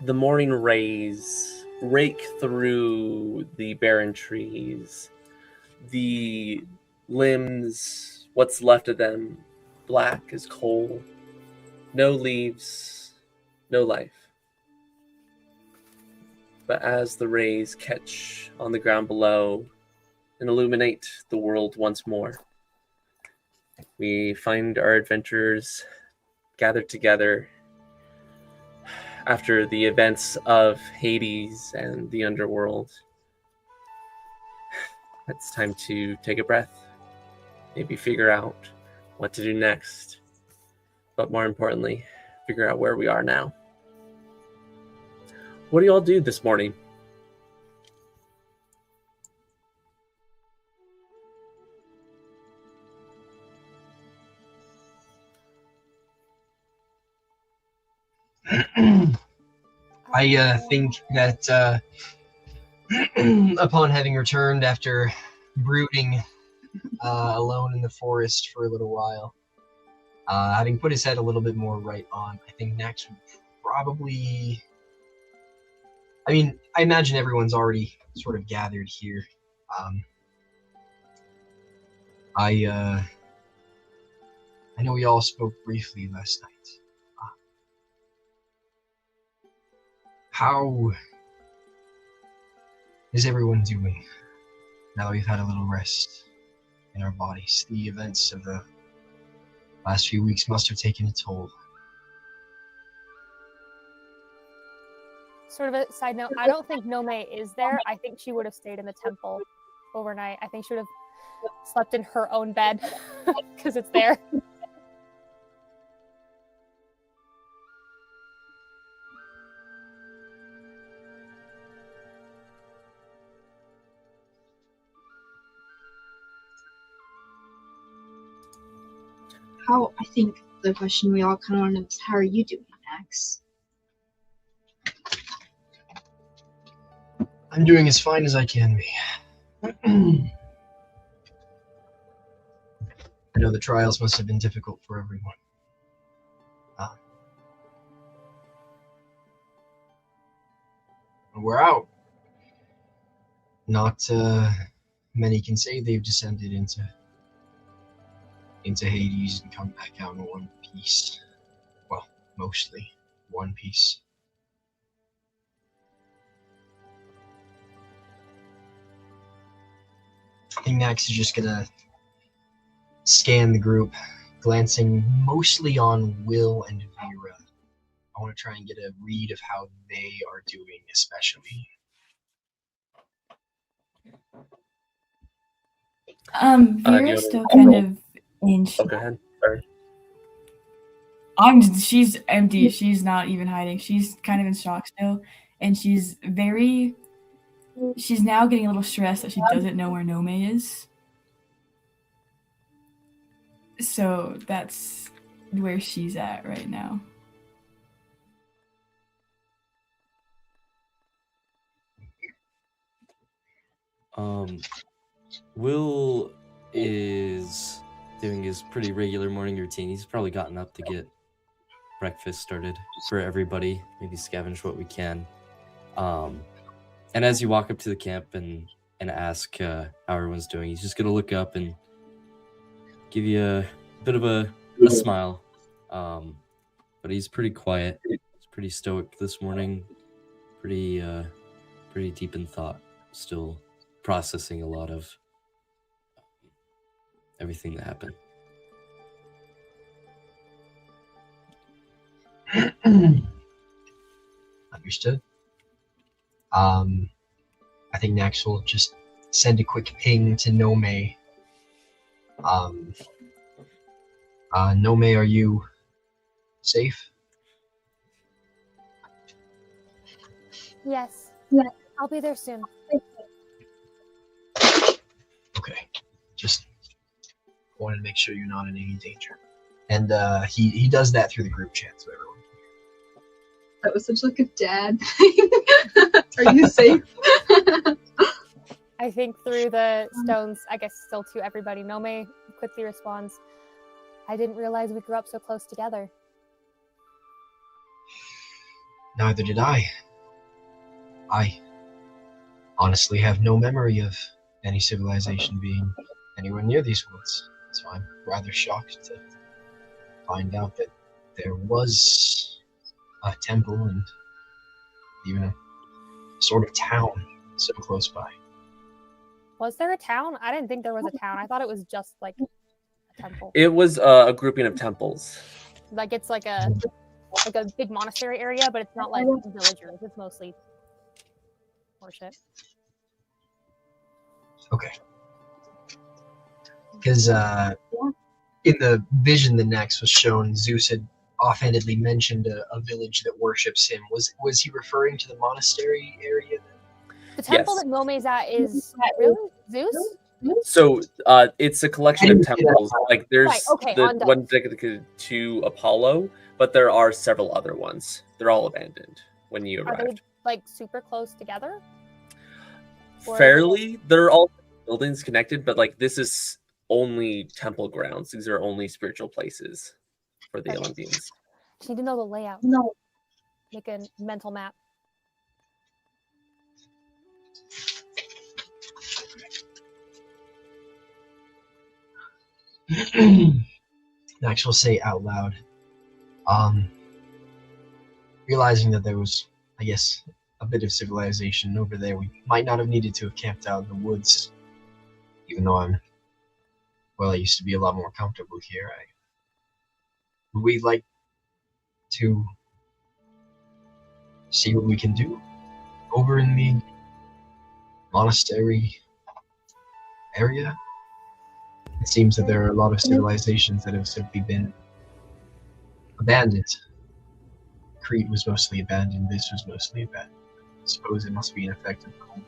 The morning rays rake through the barren trees. The limbs, what's left of them, black as coal. No leaves, no life. But as the rays catch on the ground below and illuminate the world once more, we find our adventurers gathered together after the events of Hades and the underworld. It's time to take a breath, maybe figure out what to do next, but more importantly, figure out where we are now. What do you all do this morning? I think that upon having returned after brooding alone in the forest for a little while, having put his head a little bit more right on, I think Nax would probably... I mean, I imagine everyone's already sort of gathered here. I know we all spoke briefly last night. How is everyone doing now that we've had a little rest in our bodies? The events of the last few weeks must have taken a toll. Sort of a side note, I don't think Nomei is there. I think she would have stayed in the temple overnight. I think she would have slept in her own bed because it's there. I think the question we all kind of want to know is, how are you doing, Max? I'm doing as fine as I can be. I know the trials must have been difficult for everyone. We're out. Not many can say they've descended into Hades and come back out in one piece. Well, mostly one piece. I think Max is just gonna scan the group, glancing mostly on Will and Veera. I want to try and get a read of how they are doing, especially. Veera's still kind of in shock. Oh, go ahead. Sorry. She's empty. She's not even hiding. She's kind of in shock still, and she's now getting a little stressed that she doesn't know where Nomei is. So that's where she's at right now. Will is doing his pretty regular morning routine. He's probably gotten up to get breakfast started for everybody, maybe scavenge what we can. And as you walk up to the camp and ask how everyone's doing, he's just gonna look up and give you a bit of a smile. But he's pretty quiet. He's pretty stoic this morning. Pretty deep in thought. Still processing a lot of everything that happened. Understood. I think Nax will just send a quick ping to Nomei. Nomei, are you safe? Yes. Yeah. I'll be there soon. Okay. Just wanted to make sure you're not in any danger. And he does that through the group chat, so everyone. That was such like a dad thing. Are you safe? I think through the stones, I guess still to everybody, Nomei quickly responds, I didn't realize we grew up so close together. Neither did I. I honestly have no memory of any civilization being anywhere near these woods, so I'm rather shocked to find out that there was a temple and even a sort of town so close by. Was there a town? I didn't think there was a town. I thought it was just like a temple. It was a grouping of temples. Like it's like a big monastery area, but it's not like villagers. It's mostly worship. Okay. Because in the vision the next was shown, Zeus had offhandedly mentioned a village that worships him. Was he referring to the monastery area? The temple Yes. that Nomei's at is really Zeus? So it's a collection of temples. Like there's Right, okay, the on one dedicated to Apollo, but there are several other ones. They're all abandoned when you Are they arrived. like super close together? Or- Fairly, they're all buildings connected, but like this is only temple grounds. These are only spiritual places for the Okay. Olympians. Just need to know the layout. No. Make a mental map. Max will say out loud, realizing that there was, I guess, a bit of civilization over there. We might not have needed to have camped out in the woods, even though I used to be a lot more comfortable here. Would we like to see what we can do over in the monastery area? It seems that there are a lot of civilizations that have simply been abandoned. Crete was mostly abandoned, this was mostly abandoned. I suppose it must be an effect of cold.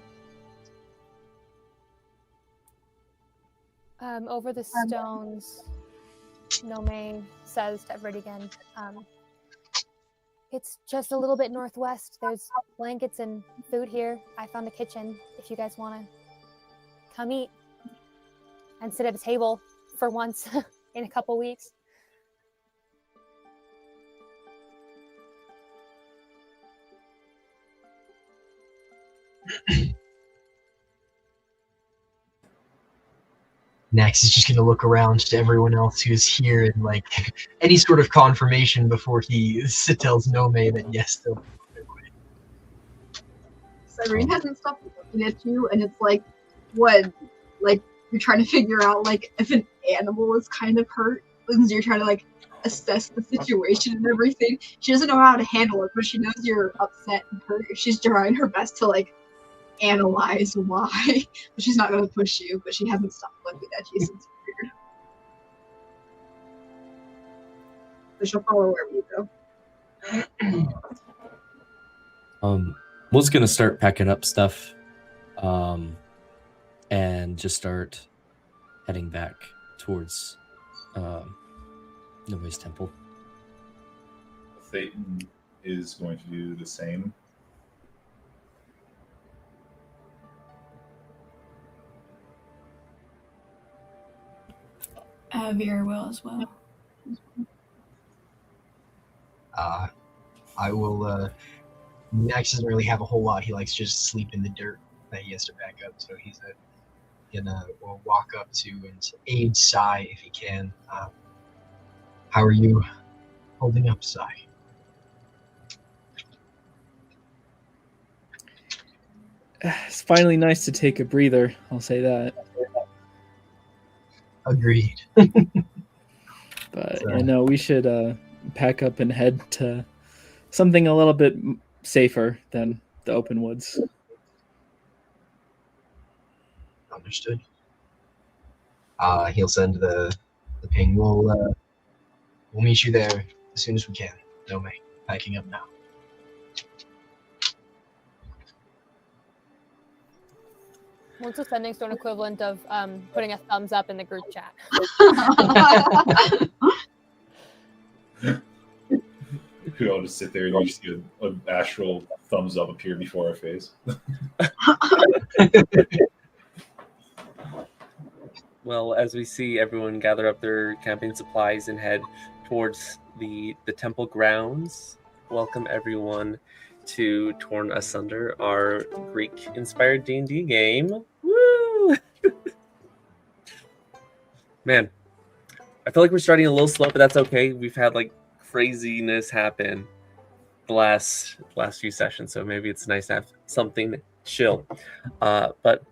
Over the stones, Nomei says to everybody again, it's just a little bit northwest. There's blankets and food here. I found a kitchen if you guys want to come eat and sit at a table for once in a couple weeks. Next is just going to look around to everyone else who's here and like any sort of confirmation before he tells Nomei that yes, they'll be on their way. Cyprion hasn't stopped looking at you, and it's like, what? Like, you're trying to figure out, like, if an animal is kind of hurt, and you're trying to, like, assess the situation and everything. She doesn't know how to handle it, but she knows you're upset and hurt. She's trying her best to, like, analyze why. But she's not going to push you, but she hasn't stopped looking at you since you're weird. So she'll follow wherever you go. Was gonna start packing up stuff, and just start heading back towards Nomei's temple. Thayton is going to do the same. Veera will as well. I will. Max doesn't really have a whole lot. He likes to just sleep in the dirt that he has to back up. So he's gonna walk up to and aid Sai if he can. How are you holding up, Sai? It's finally nice to take a breather. I'll say that. Agreed. But I know we should pack up and head to something a little bit safer than the open woods. Understood. He'll send the ping. We'll meet you there as soon as we can. Nomei, packing up now. What's the sending stone equivalent of putting a thumbs up in the group chat? We could all just sit there and you just get an astral thumbs up appear before our face. Well, as we see everyone gather up their camping supplies and head towards the temple grounds, welcome everyone to Torn Asunder, our Greek-inspired D&D game. Woo! Man, I feel like we're starting a little slow, but that's okay. We've had like craziness happen the last few sessions, so maybe it's nice to have something chill. But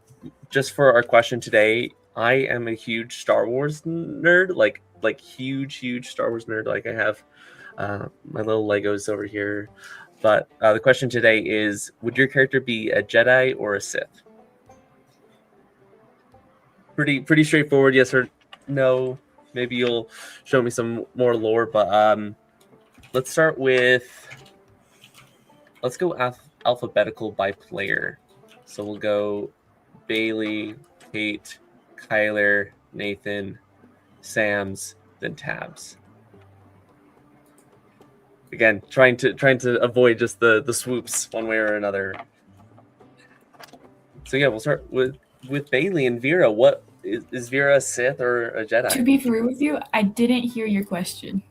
just for our question today, I am a huge Star Wars nerd, like huge Star Wars nerd. Like I have my little Legos over here. But the question today is, would your character be a Jedi or a Sith? Pretty straightforward, yes or no. Maybe you'll show me some more lore, but let's start with, let's go alphabetical by player. So we'll go Bailee, Kate, Kyler, Nathan, Sam's, then Tabs. Again, trying to avoid just the swoops one way or another. So yeah, we'll start with Bailee and Veera. What is Veera, a Sith or a Jedi? To be fair with you, I didn't hear your question.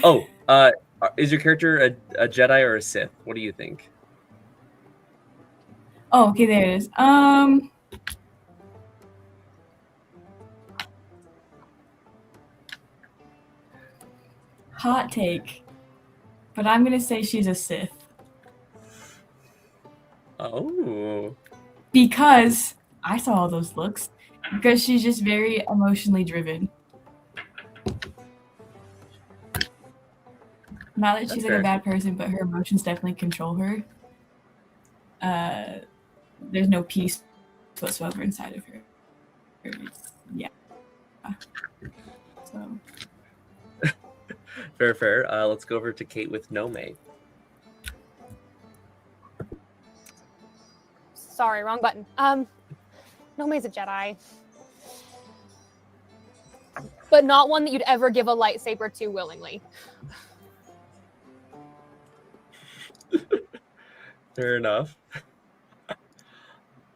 Oh, is your character a Jedi or a Sith? What do you think? Oh, okay, there it is. Hot take, but I'm gonna say she's a Sith. Oh. Because I saw all those looks. Because she's just very emotionally driven. Not that That's she's like fair. a bad person, but her emotions definitely control her. There's no peace whatsoever inside of her. Yeah. So. Fair. Let's go over to Kate with Nomei. Sorry, wrong button. Nomei's a Jedi. But not one that you'd ever give a lightsaber to willingly. Fair enough.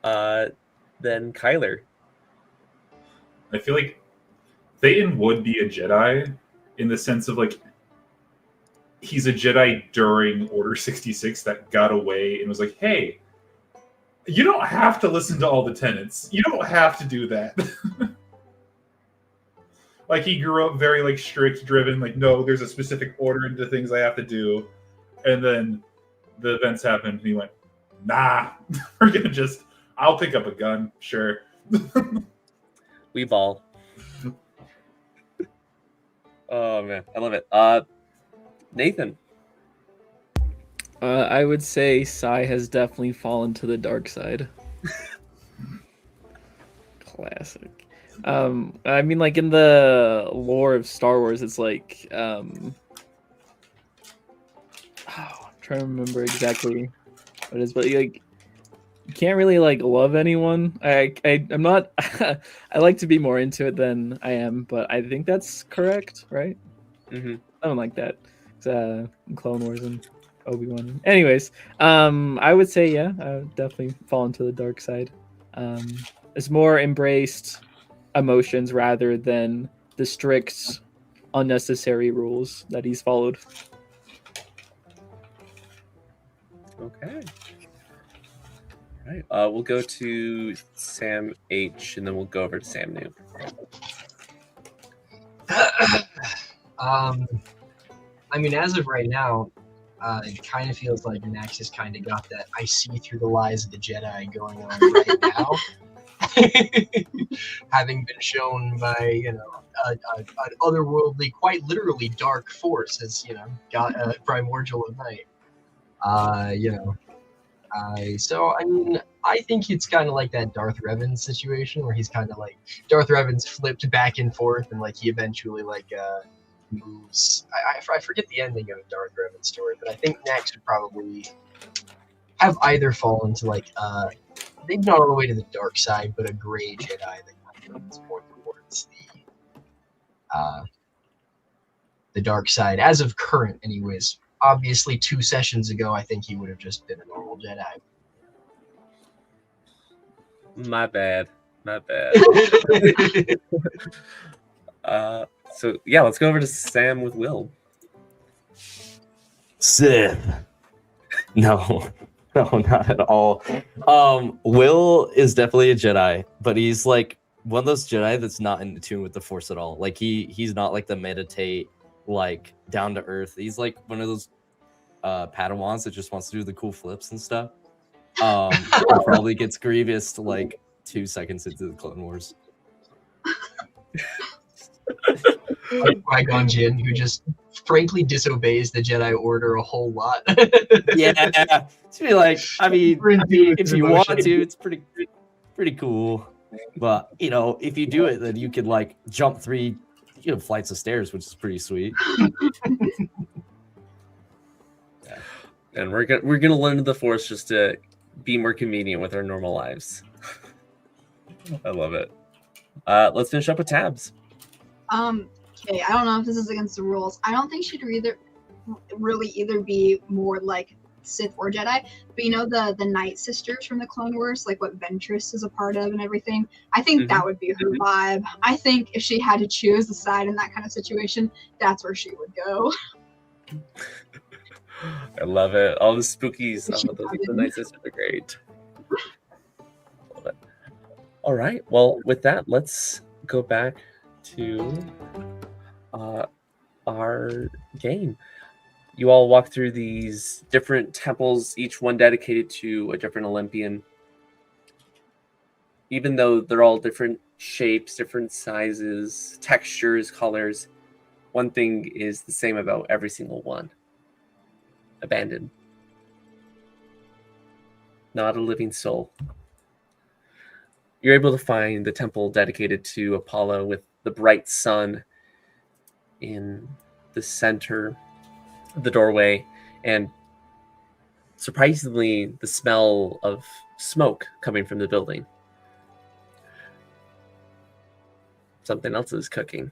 Then Kyler. I feel like Thayton would be a Jedi in the sense of like he's a Jedi during Order 66 that got away and was like, hey, you don't have to listen to all the tenets. You don't have to do that. Like he grew up very like strict, driven, like, no, there's a specific order into things I have to do. And then the events happened and he went, nah, we're gonna just, I'll pick up a gun, sure. We ball. Oh man, I love it. Nathan. I would say Sai has definitely fallen to the dark side. Classic. I mean, like in the lore of Star Wars, it's like, I'm trying to remember exactly what it is, but like, you can't really like love anyone. I'm not. I like to be more into it than I am, but I think that's correct, right? Mm-hmm. Something like that. It's, Clone Wars and Obi-Wan. Anyways, I would say yeah, I would definitely fall into the dark side. It's more embraced emotions rather than the strict, unnecessary rules that he's followed. Okay. All right. We'll go to Sam H, and then we'll go over to Sam New. I mean, as of right now, it kind of feels like Max has kind of got that I see through the lies of the Jedi going on right now. Having been shown by, an otherworldly, quite literally dark force as, got primordial of night. So, I mean, I think it's kind of like that Darth Revan situation where he's kind of like, Darth Revan's flipped back and forth and, like, he eventually, like, moves. I forget the ending of Darth Revan's story, but I think Max would probably have either fallen to, like, maybe not all the way to the dark side, but a gray Jedi that kind of leans more towards the dark side, as of current, anyways. Obviously, 2 sessions ago, I think he would have just been a normal Jedi. My bad. So yeah, let's go over to Sam with Will. Sith. No, no, not at all. Will is definitely a Jedi, but he's like one of those Jedi that's not in tune with the Force at all. Like he's not like the meditate, like down to earth. He's like one of those Padawans that just wants to do the cool flips and stuff. It probably gets Grievous like 2 seconds into the Clone Wars. Qui-Gon Jinn, who just frankly disobeys the Jedi Order a whole lot. Yeah, to be like, I mean, if you want to, it's pretty cool. But you know, if you do it, then you could like jump 3 flights of stairs, which is pretty sweet. Yeah. And we're gonna learn the Force just to be more convenient with our normal lives. I love it. Let's finish up with Tabs. Okay, I don't know if this is against the rules. I don't think she'd either be more like Sith or Jedi, but you know the Night Sisters from the Clone Wars, like what Ventress is a part of and everything. I think that would be her vibe. I think if she had to choose a side in that kind of situation, that's where she would go. I love it. All the spookies. The Night Sisters are great. Love it. All right. Well, with that, let's go back to our game. You all walk through these different temples, each one dedicated to a different Olympian. Even though they're all different shapes, different sizes, textures, colors, one thing is the same about every single one. Abandoned. Not a living soul. You're able to find the temple dedicated to Apollo with the bright sun in the center of the doorway, and surprisingly, the smell of smoke coming from the building. Something else is cooking.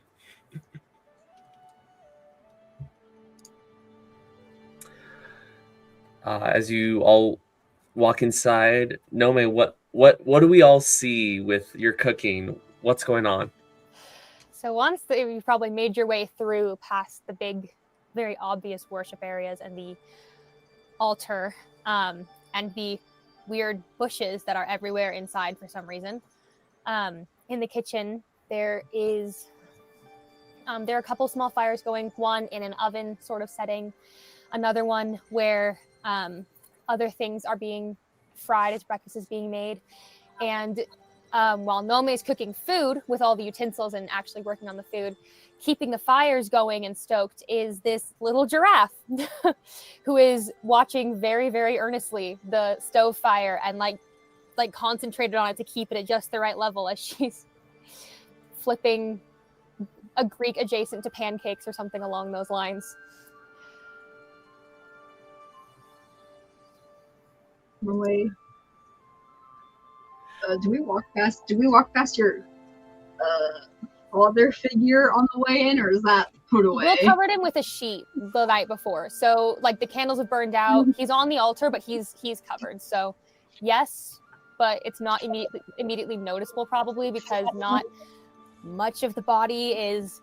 As you all walk inside, Nomei, what do we all see with your cooking? What's going on? So once you've probably made your way through past the big, very obvious worship areas and the altar and the weird bushes that are everywhere inside for some reason. In the kitchen, there are a couple small fires going, one in an oven sort of setting, another one where other things are being fried as breakfast is being made. And while Nomei is cooking food with all the utensils and actually working on the food, keeping the fires going and stoked is this little giraffe who is watching very, very earnestly the stove fire and like concentrated on it to keep it at just the right level as she's flipping a Greek adjacent to pancakes or something along those lines. Wait. Do we walk past your father figure on the way in, or is that put away? Will covered him with a sheet the night before, so like the candles have burned out. He's on the altar, but he's covered. So yes, but it's not immediately noticeable, probably because not much of the body is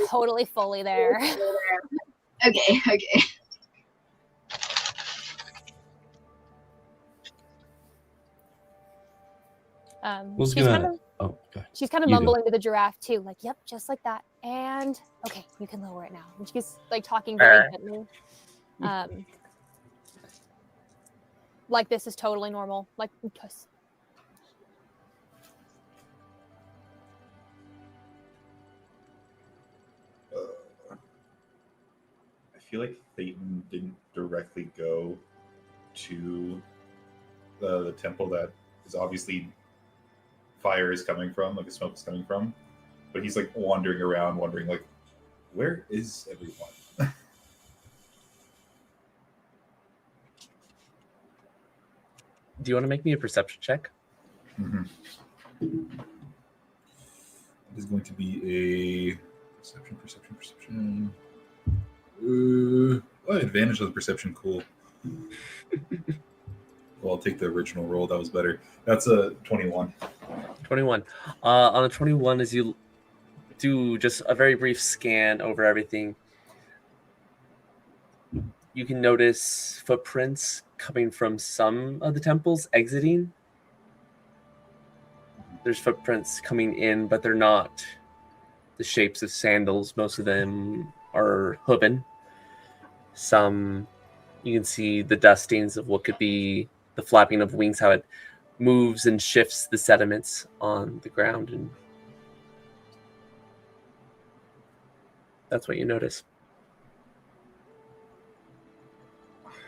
totally fully there. Okay. She's kind of mumbling to the giraffe too, like, yep, just like that. And okay, you can lower it now. And she's like talking very gently. Like this is totally normal. Like, because I feel like Thayton didn't directly go to the temple that is obviously fire is coming from, like the smoke is coming from, but he's like wandering around, wondering like, where is everyone? Do you want to make me a perception check? Mm-hmm. It is going to be a perception. Advantage of the perception, cool. Well, I'll take the original roll. That was better. That's a 21. 21. On a 21, as you do just a very brief scan over everything, you can notice footprints coming from some of the temples exiting. There's footprints coming in, but they're not the shapes of sandals. Most of them are hooven. Some, you can see the dustings of what could be the flapping of wings, how it moves and shifts the sediments on the ground, and that's what you notice.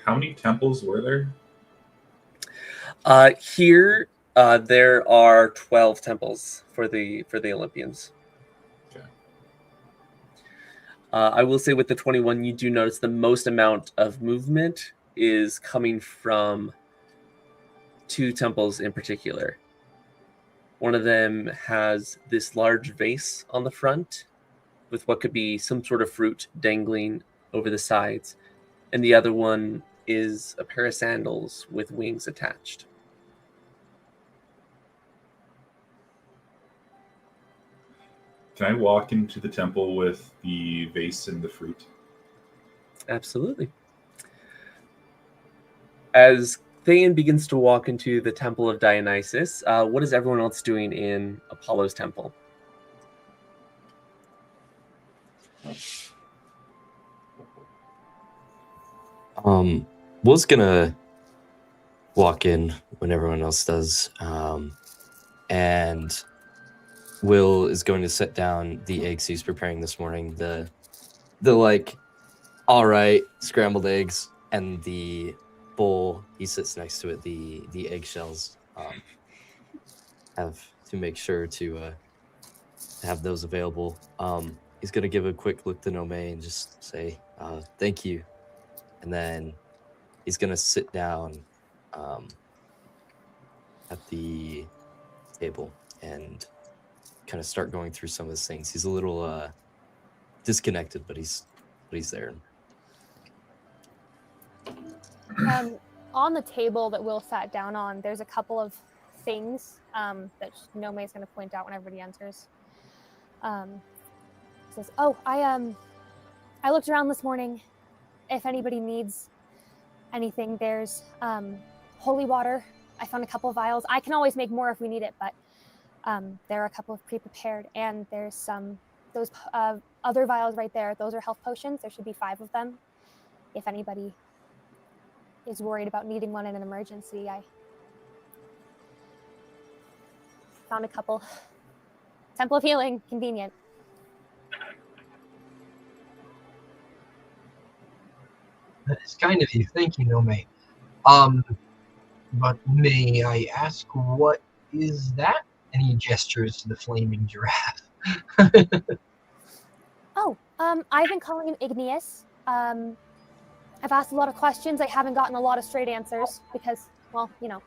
How many temples were there? Here, there are 12 temples for the Olympians. Okay. I will say with the 21, you do notice the most amount of movement is coming from 2 temples in particular. One of them has this large vase on the front with what could be some sort of fruit dangling over the sides, and the other one is a pair of sandals with wings attached. Can I walk into the temple with the vase and the fruit? Absolutely. As Thayton begins to walk into the temple of Dionysus, what is everyone else doing in Apollo's temple? Will's gonna walk in when everyone else does, and Will is going to set down the eggs he's preparing this morning. The like, all right, scrambled eggs, and the bowl he sits next to it. The eggshells. Have to make sure to have those available. He's gonna give a quick look to Nomei and just say thank you, and then he's gonna sit down at the table and kind of start going through some of his things. He's a little disconnected, but he's there. On the table that Will sat down on, there's a couple of things that Nomei is going to point out when everybody enters. Says, "Oh, I looked around this morning. If anybody needs anything, there's holy water. I found a couple of vials. I can always make more if we need it, but there are a couple of pre-prepared, and there's those other vials right there. Those are health potions. There should be 5 of them. If anybody is worried about needing one in an emergency, I found a couple. Temple of Healing, convenient." That is kind of you. Thank you, Nomei. But may I ask, what is that? And he gestures to the flaming giraffe. Oh, I've been calling him Igneous. I've asked a lot of questions. I haven't gotten a lot of straight answers because, well, you know.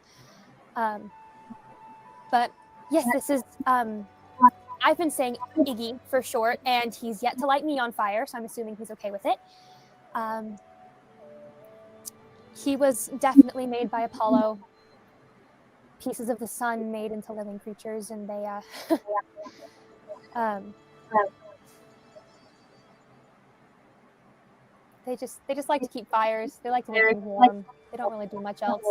But yes, this is, I've been saying Iggy for short, and he's yet to light me on fire, so I'm assuming he's okay with it. He was definitely made by Apollo. Pieces of the sun made into living creatures, and they they just like to keep fires. They like to make things warm. They don't really do much else.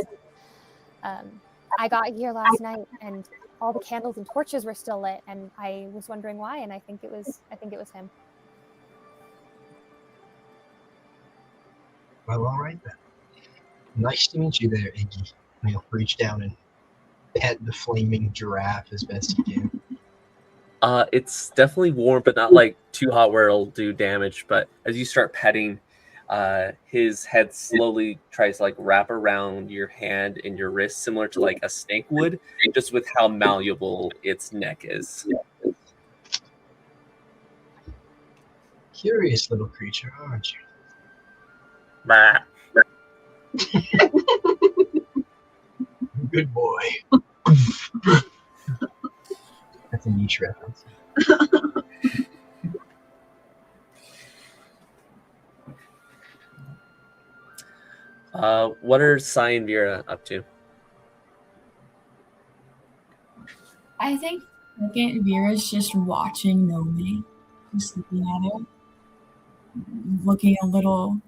I got here last night, and all the candles and torches were still lit, and I was wondering why, and I think it was him. Well, all right then. Nice to meet you there, Iggy. And he'll reach down and pet the flaming giraffe as best he can. It's definitely warm, but not like too hot where it'll do damage. But as you start petting, his head slowly tries to like wrap around your hand and your wrist, similar to like a snake would, just with how malleable its neck is. Curious little creature, aren't you? Bah. Good boy. That's a niche reference. What are Sai and Veera up to? I think second Veera's just watching Nomei, just looking at her, looking a little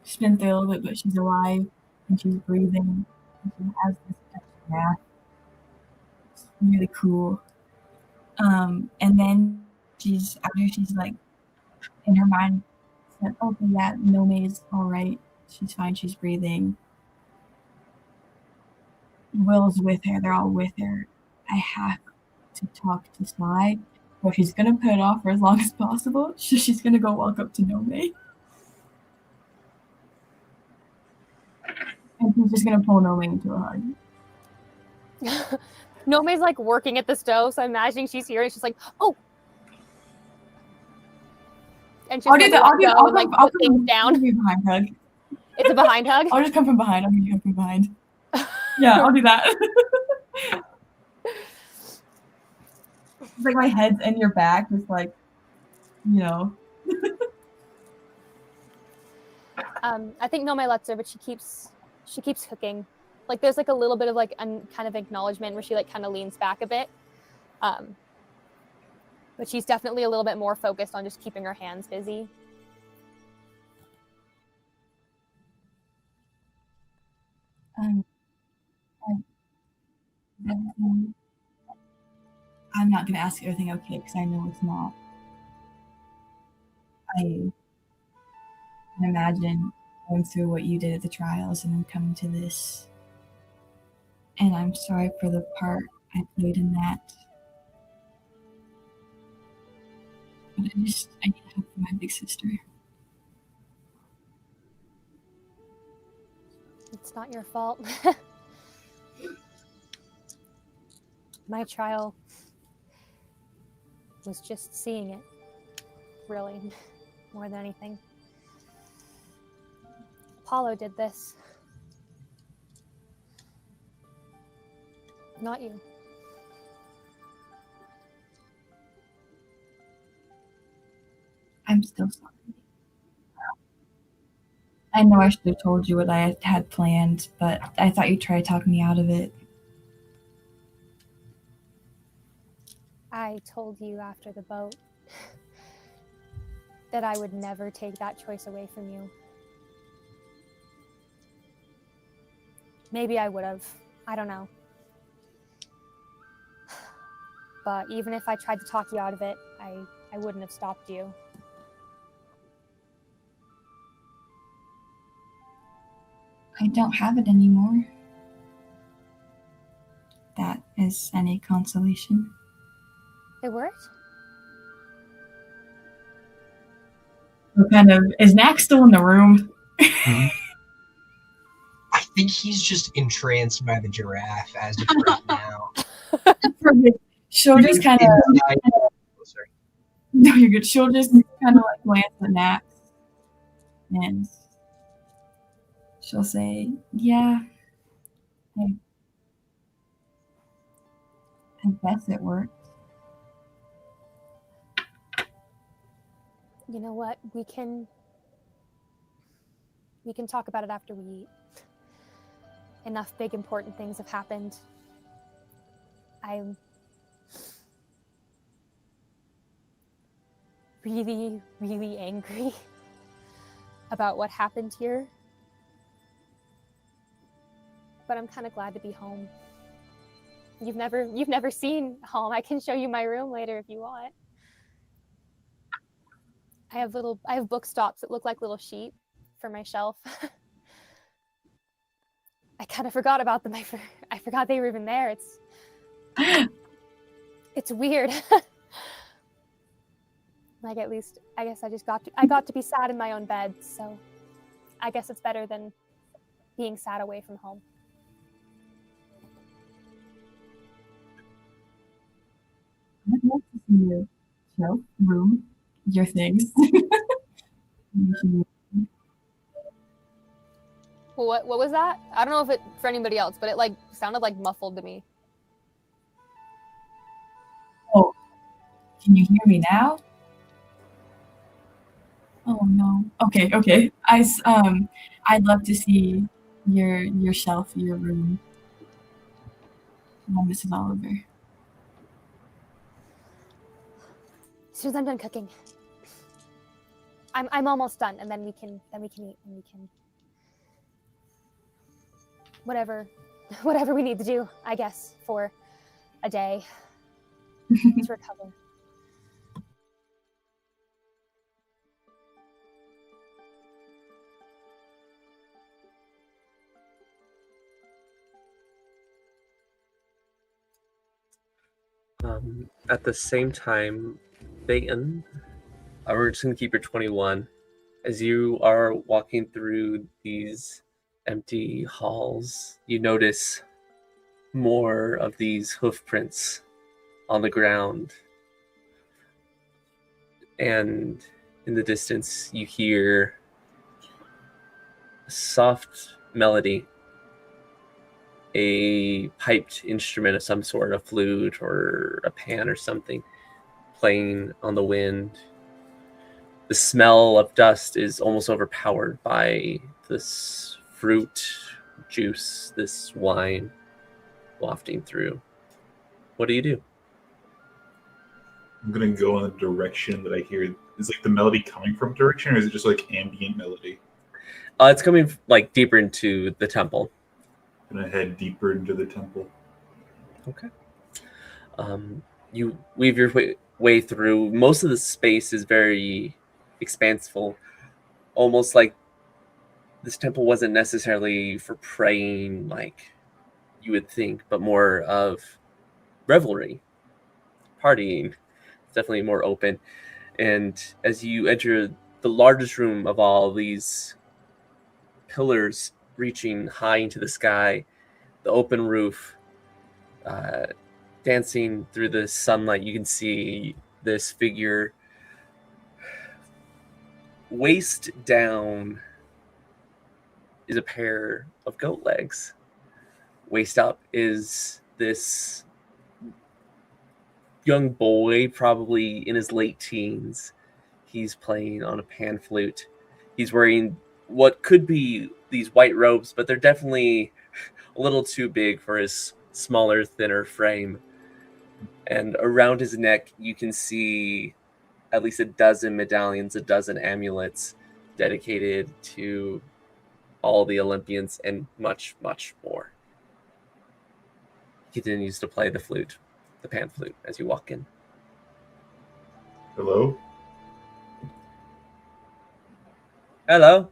She's been through a little bit, but she's alive and she's breathing. And she has this math. It's really cool. And then after she's like, in her mind, said, okay, yeah, Nomei is all right. She's fine. She's breathing. Will's with her. They're all with her. I have to talk to Sai. But she's going to put it off for as long as possible. So she's going to go walk up to Nomei. And she's just going to pull Nomei into a hug. Nomei's like working at the stove, so I'm imagining she's here and she's like, oh. And she's I'll do that. I'll put things down. I'll be behind hug. It's a behind hug? I'll just come from behind. I'm going to come from behind. Yeah, I'll do that. It's like my head's in your back, just like, you know. I think Nomei lets her, but she keeps cooking. Like there's like a little bit of like kind of acknowledgement where she like kind of leans back a bit. But she's definitely a little bit more focused on just keeping her hands busy. I'm not going to ask everything okay, because I know it's not. I can imagine going through what you did at the trials and then coming to this. And I'm sorry for the part I played in that. But I need help from my big sister. It's not your fault. My trial was just seeing it, really, more than anything. Apollo did this. Not you. I'm still sorry. I know I should have told you what I had planned, but I thought you'd try to talk me out of it. I told you after the boat that I would never take that choice away from you. Maybe I would have. I don't know. But even if I tried to talk you out of it, I wouldn't have stopped you. I don't have it anymore. That is any consolation. It worked? What kind of is Max still in the room? I think he's just entranced by the giraffe as of right now. She'll just kind of. Oh, sorry. No, you're good. She'll just kind of like glance at Max, and she'll say, "Yeah, I guess it worked." You know what? We can talk about it after we eat. Enough big important things have happened. I'm really, really angry about what happened here. But I'm kind of glad to be home. You've never seen home. I can show you my room later if you want. I have book stops that look like little sheep for my shelf. I kind of forgot about them. I forgot they were even there. It's weird. Like at least I guess I got to be sad in my own bed, so I guess it's better than being sad away from home. I'd love to see your shelf, room, your things. What was that? I don't know if it for anybody else, but it like sounded like muffled to me. Oh, can you hear me now? Oh no. Okay. I'd love to see your shelf, your room. When this is all over. As soon as I'm done cooking. I'm almost done, and then we can eat, and we can whatever we need to do, I guess, for a day to recover. At the same time, Thayton, we're just going to keep your 21. As you are walking through these empty halls, you notice more of these hoof prints on the ground. And in the distance, you hear a soft melody, a piped instrument of some sort, a flute or a pan or something, playing on the wind. The smell of dust is almost overpowered by this fruit juice, this wine wafting through. What do you do? I'm gonna go in the direction that I hear. Is like the melody coming from direction, or is it just like ambient melody? It's coming like deeper into the temple. I'm gonna head deeper into the temple. Okay. You weave your way through. Most of the space is very expansive, almost like this temple wasn't necessarily for praying like you would think, but more of revelry, partying. It's definitely more open. And as you enter the largest room of all, these pillars reaching high into the sky, the open roof, dancing through the sunlight, you can see this figure waist down is a pair of goat legs. Waist up is this young boy, probably in his late teens. He's playing on a pan flute. He's wearing what could be these white robes, but they're definitely a little too big for his smaller, thinner frame. And around his neck, you can see at least a dozen medallions, a dozen amulets dedicated to all the Olympians and much, much more. He continues to play the flute, the pan flute, as you walk in. Hello? Hello.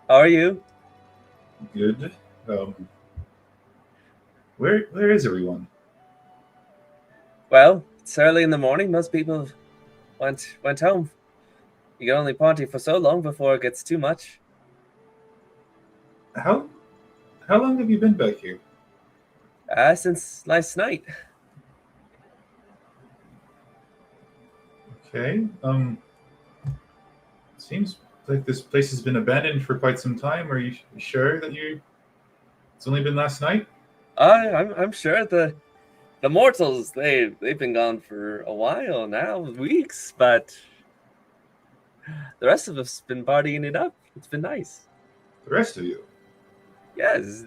How are you? Good. Where is everyone? Well, it's early in the morning. Most people went home. You can only party for so long before it gets too much. How long have you been back here? Since last night. Okay. Seems like this place has been abandoned for quite some time. Are you sure that it's only been last night? I'm sure the mortals they've been gone for a while now, weeks, but the rest of us been partying it up. It's been nice. The rest of you? Yes.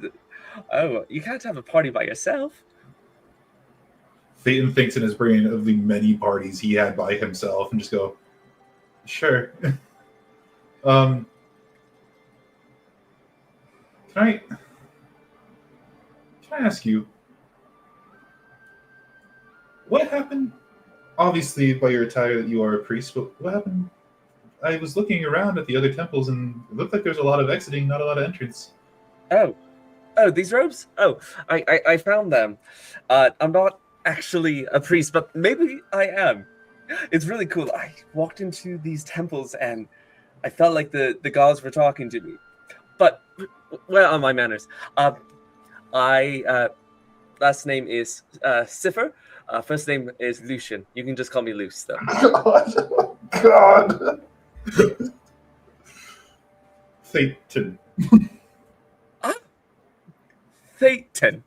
Oh, you can't have a party by yourself. Thayton thinks in his brain of the many parties he had by himself and just go, sure. Can I ask you, what happened? Obviously, by your attire, that you are a priest, but what happened? I was looking around at the other temples, and it looked like there's a lot of exiting, not a lot of entrance. Oh, these robes? Oh, I found them. I'm not actually a priest, but maybe I am. It's really cool. I walked into these temples, and I felt like the gods were talking to me. But where are my manners? Last name is Cipher. First name is Lucian. You can just call me Luce, though. God. Thayton. Thayton.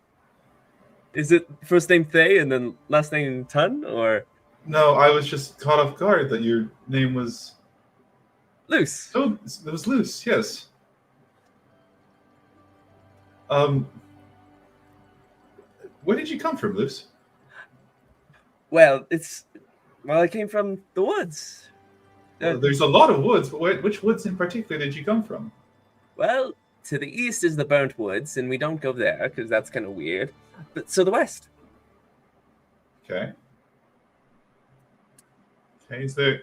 Is it first name Thay and then last name Tun, or? No, I was just caught off guard that your name was Luce. Oh, it was Luce, yes. Where did you come from, Luce? Well, it's Well, I came from the woods. Well, there's a lot of woods, but which woods in particular did you come from? Well, to the east is the burnt woods, and we don't go there because that's kind of weird. But so the west. Okay. Okay, is there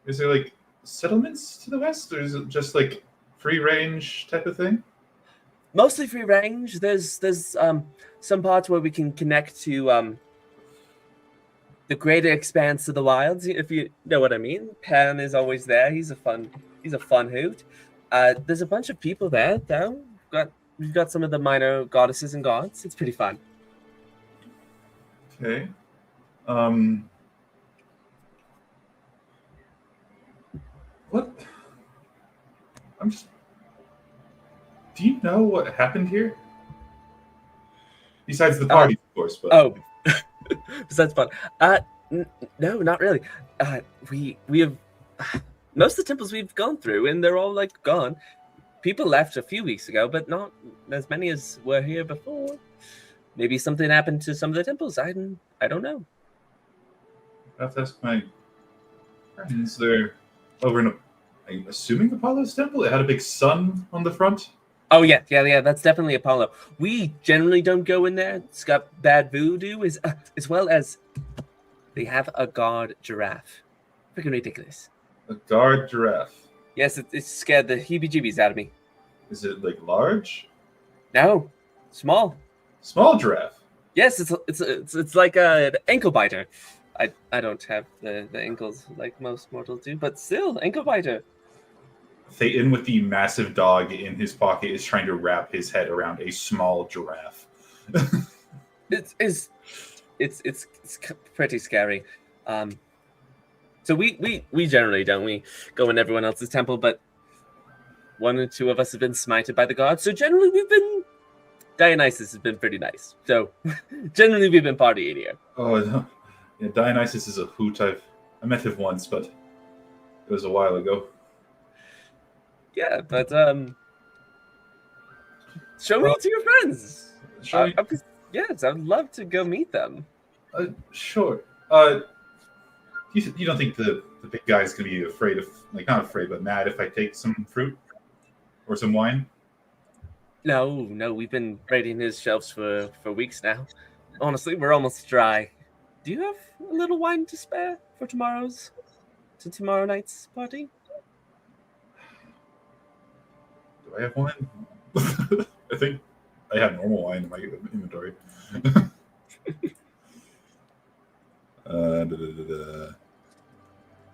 like settlements to the west, or is it just like free range type of thing? Mostly free range. There's some parts where we can connect to the greater expanse of the wilds, if you know what I mean. Pan is always there. He's a fun hoot. There's a bunch of people there though. We've got some of the minor goddesses and gods. It's pretty fun. Okay. What? Do you know what happened here? Besides the party, of course. But Oh, besides fun. No, not really. We have most of the temples we've gone through, and they're all like gone. People left a few weeks ago, but not as many as were here before. Maybe something happened to some of the temples. I don't know. I have to ask my friends. They're over in I'm assuming Apollo's temple. It had a big sun on the front. Oh yeah. That's definitely Apollo. We generally don't go in there. It's got bad voodoo, as well as they have a guard giraffe. Freaking ridiculous. A guard giraffe. Yes, it scared the heebie-jeebies out of me. Is it like large? No, small. Small giraffe. Yes, it's like an ankle biter. I don't have the ankles like most mortals do, but still, ankle biter. Thayton, with the massive dog in his pocket, is trying to wrap his head around a small giraffe. It's pretty scary. So we generally don't. We go in everyone else's temple, but one or two of us have been smited by the gods. So generally we've been... Dionysus has been pretty nice. So generally we've been partying here. Oh, no. Yeah, Dionysus is a hoot. I met him once, but it was a while ago. Yeah, but show me to your friends. Yes, I'd love to go meet them. Sure. You don't think the big guy's gonna be afraid of, like, not afraid, but mad if I take some fruit or some wine? No, we've been raiding his shelves for weeks now. Honestly, we're almost dry. Do you have a little wine to spare for tomorrow night's party? Do I have wine? I think I have normal wine in my inventory.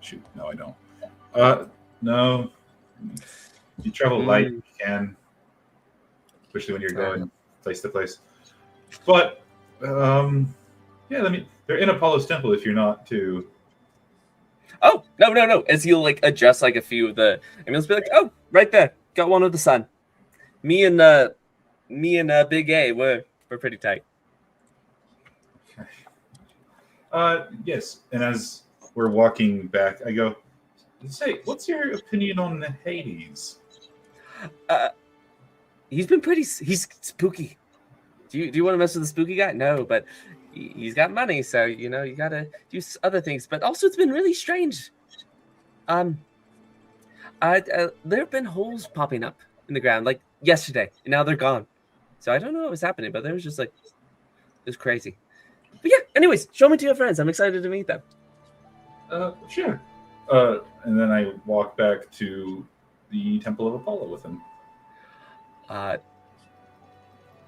Shoot, no, I don't. No. You travel light, you can, especially when you're going place to place. But yeah, they're in Apollo's temple if you're not too. Oh, no. As he'll like adjust like a few of the, and he'll be like, oh, right there, got one of the sun. Me and Big A, we're pretty tight. Yes, and as we're walking back, I go, say, what's your opinion on Hades? He's spooky. Do you want to mess with the spooky guy? No, but he's got money, so you gotta do other things. But also, it's been really strange. There have been holes popping up in the ground like yesterday, and now they're gone. So I don't know what was happening, but there was just like, it was crazy. But yeah, anyways, show me to your friends. I'm excited to meet them. Sure. And then I walk back to the Temple of Apollo with him.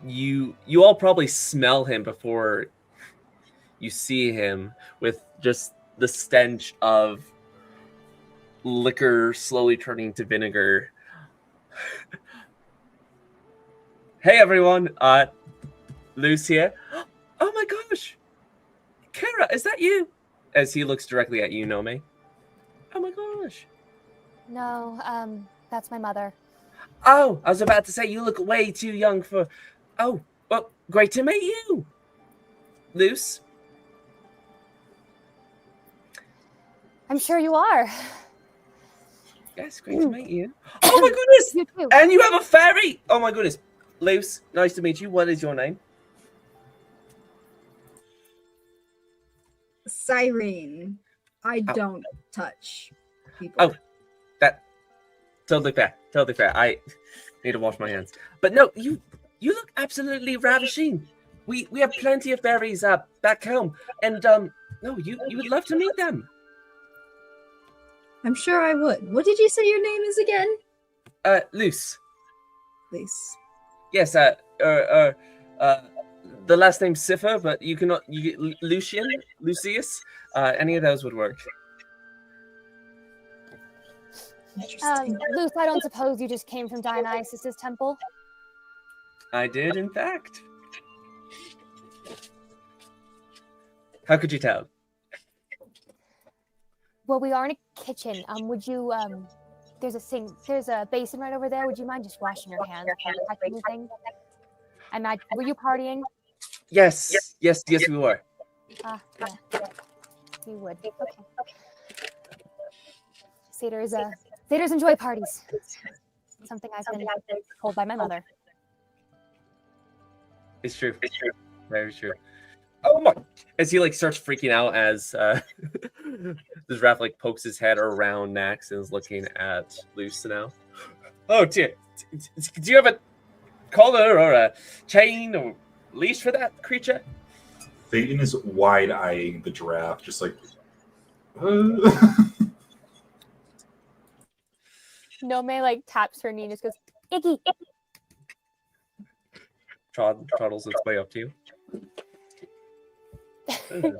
You all probably smell him before you see him, with just the stench of liquor slowly turning to vinegar. Hey everyone, Luce here. Oh my gosh, Kara, is that you? As he looks directly at you, Nomei. Oh my gosh. No, that's my mother. Oh, I was about to say you look way too young for. Oh, well, great to meet you, Luce. I'm sure you are. Yes, great to meet you. Oh my goodness! You too. And you have a fairy! Oh my goodness. Luce, nice to meet you. What is your name? Cyrene. I Oh. don't touch people. Oh, that totally fair. Totally fair. I need to wash my hands. But no, you look absolutely ravishing. We have plenty of berries back home, and no, you would love to meet them. I'm sure I would. What did you say your name is again? Luce. Please. Yes. The last name's Cipher, but you cannot. Lucian, Lucius. Any of those would work. Interesting. Luce, I don't suppose you just came from Dionysus's temple? I did, in fact. How could you tell? Well, we are in a kitchen. Would you there's a basin right over there. Would you mind just washing your hands before you touch anything? Were you partying? Yes, we were. Yeah. You would. Okay. Satyrs enjoy parties. Something I've been told by my mother. It's true. Very true. Oh my! As he starts freaking out as this rat pokes his head around Nax and is looking at Luce now. Oh dear! Do you have a collar or a chain or leash for that creature? Thayton is wide-eyeing the giraffe, just like. Nomei taps her knee and just goes, "Iggy." Trottles its way up to you.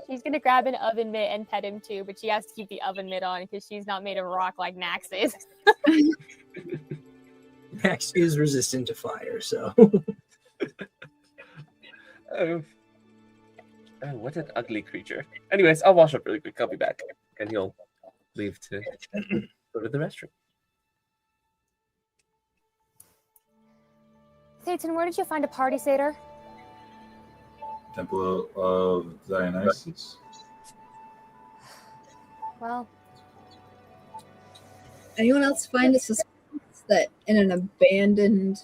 She's gonna grab an oven mitt and pet him too, but she has to keep the oven mitt on because she's not made of rock like Nax is. Nax is resistant to fire, so. Oh, what an ugly creature. Anyways, I'll wash up really quick. I'll be back. And he'll leave to go to the restroom. Thayton, where did you find a party satyr? Temple of Dionysus. Well, Anyone else find a suspicious that in an abandoned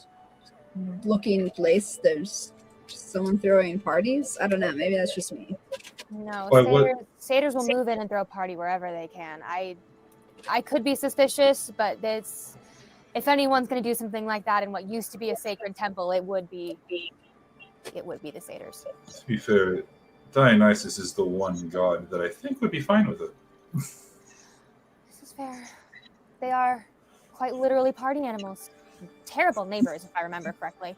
looking place there's someone throwing parties? I don't know. Maybe that's just me. no. Why, Satyrs will move in and throw a party wherever they can. I could be suspicious, but if anyone's going to do something like that in what used to be a sacred temple, it would be the satyrs. To be fair, Dionysus is the one god that I think would be fine with it. This is fair. They are quite literally party animals. Terrible neighbors, if I remember correctly.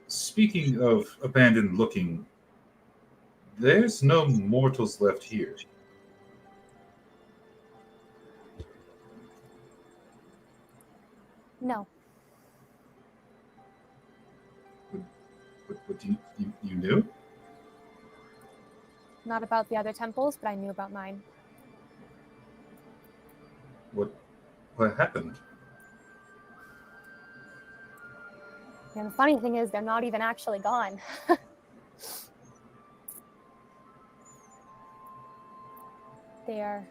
Speaking of abandoned looking, there's no mortals left here. No. What you knew? Not about the other temples, but I knew about mine. What happened? And the funny thing is, they're not even actually gone. They are.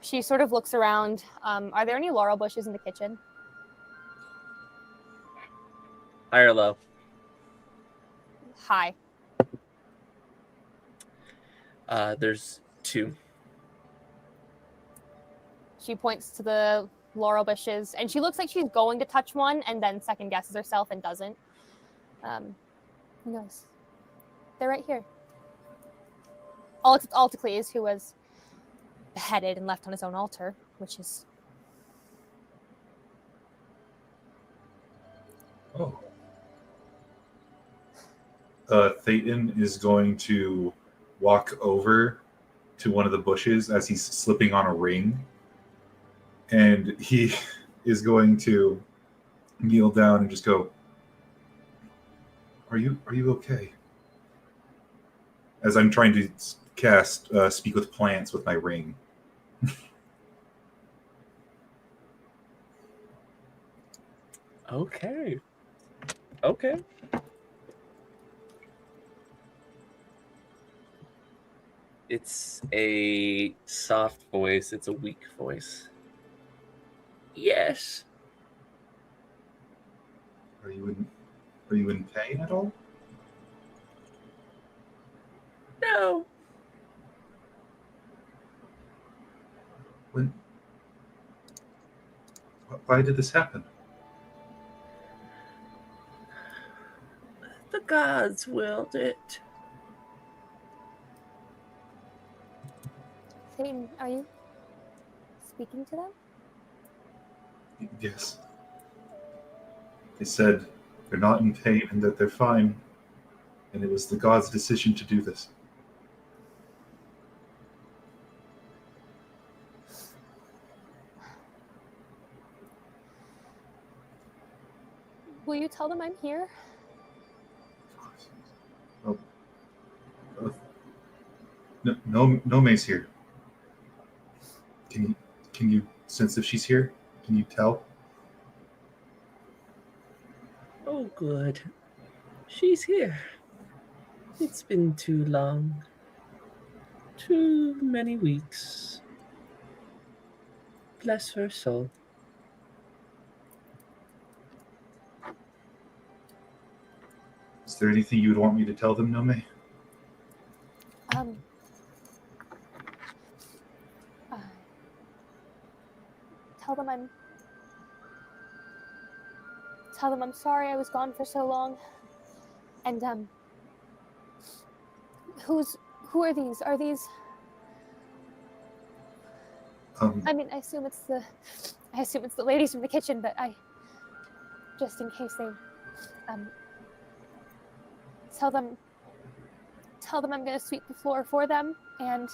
She sort of looks around. Are there any laurel bushes in the kitchen? High or low? High. There's 2. She points to the laurel bushes, and she looks like she's going to touch one, and then second guesses herself and doesn't. Who knows? They're right here. All except Altacles, who was beheaded and left on his own altar, which is... Oh. Thayton is going to walk over to one of the bushes as he's slipping on a ring, and he is going to kneel down and just go, Are you okay? As I'm trying to cast Speak with Plants with my ring. Okay. It's a soft voice. It's a weak voice. Yes. Are you in pain at all? No. Why did this happen? The gods willed it. Thayton, are you speaking to them? Yes. They said they're not in pain and that they're fine, and it was the gods' decision to do this. Will you tell them I'm here? Oh, Nomei's here. Can you sense if she's here? Can you tell? Oh, good. She's here. It's been too long. Too many weeks. Bless her soul. Is there anything you would want me to tell them, Nomei? Tell them I'm sorry I was gone for so long. And who are these? Are these? I mean, I assume it's the ladies from the kitchen, but just in case they tell them I'm gonna sweep the floor for them, and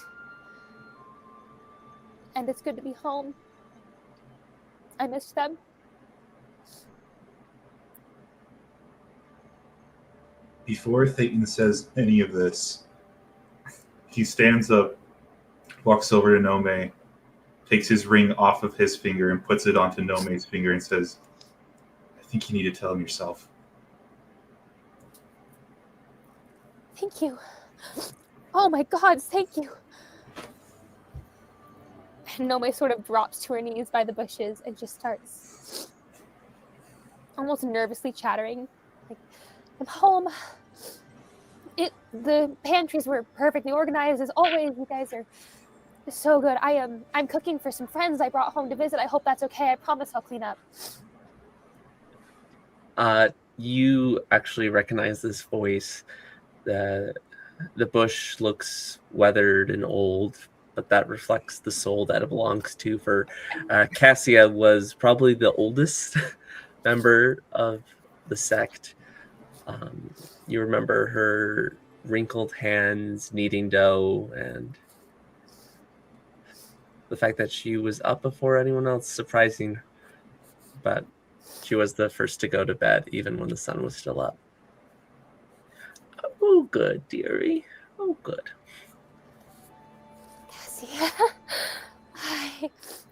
it's good to be home. I missed them. Before Thayton says any of this, he stands up, walks over to Nomei, takes his ring off of his finger and puts it onto Nomei's finger and says, I think you need to tell him yourself. Thank you. Oh my gods, thank you. And Nomei sort of drops to her knees by the bushes and just starts almost nervously chattering. Like, I'm home. The pantries were perfectly organized as always. You guys are so good. I'm cooking for some friends I brought home to visit. I hope that's okay. I promise I'll clean up. You actually recognize this voice. The bush looks weathered and old, but that reflects the soul that it belongs to. For Cassia was probably the oldest member of the sect. You remember her wrinkled hands kneading dough, and the fact that she was up before anyone else, surprising, but she was the first to go to bed even when the sun was still up. Oh, good, dearie. Oh, good. Cassie,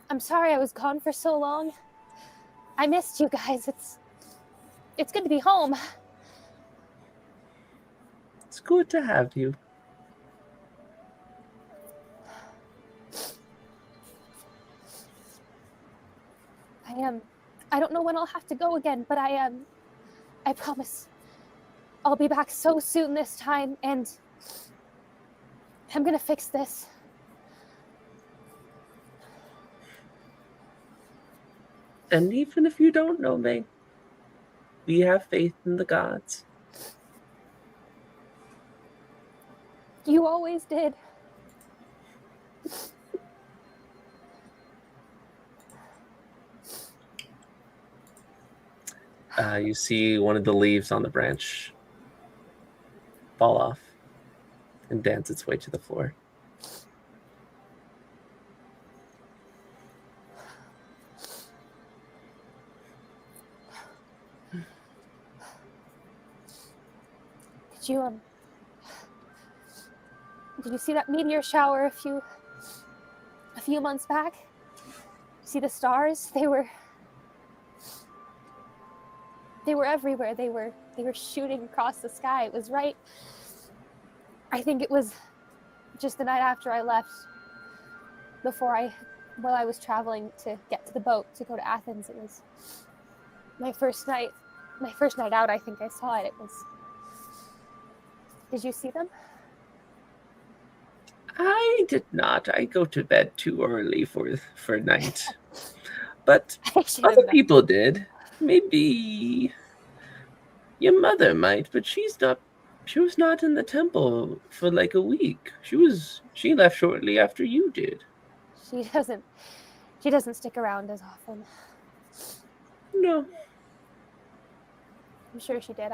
I'm sorry I was gone for so long. I missed you guys. It's good to be home. It's good to have you. I don't know when I'll have to go again, but I promise I'll be back so soon this time, and I'm gonna fix this. And even if you don't know me, we have faith in the gods. You always did. You see one of the leaves on the branch fall off and dance its way to the floor. Did you see that meteor shower a few months back? See the stars? They were everywhere. They were shooting across the sky. It was right. I think it was just the night after I left, before I while I was traveling to get to the boat to go to Athens. It was my first night out. I think I saw it. It was. Did you see them? I did not. I go to bed too early for night. But She other doesn't know. people did. Maybe your mother might, but she was not in the temple for like a week. She left shortly after you did. She doesn't stick around as often. No. I'm sure she did.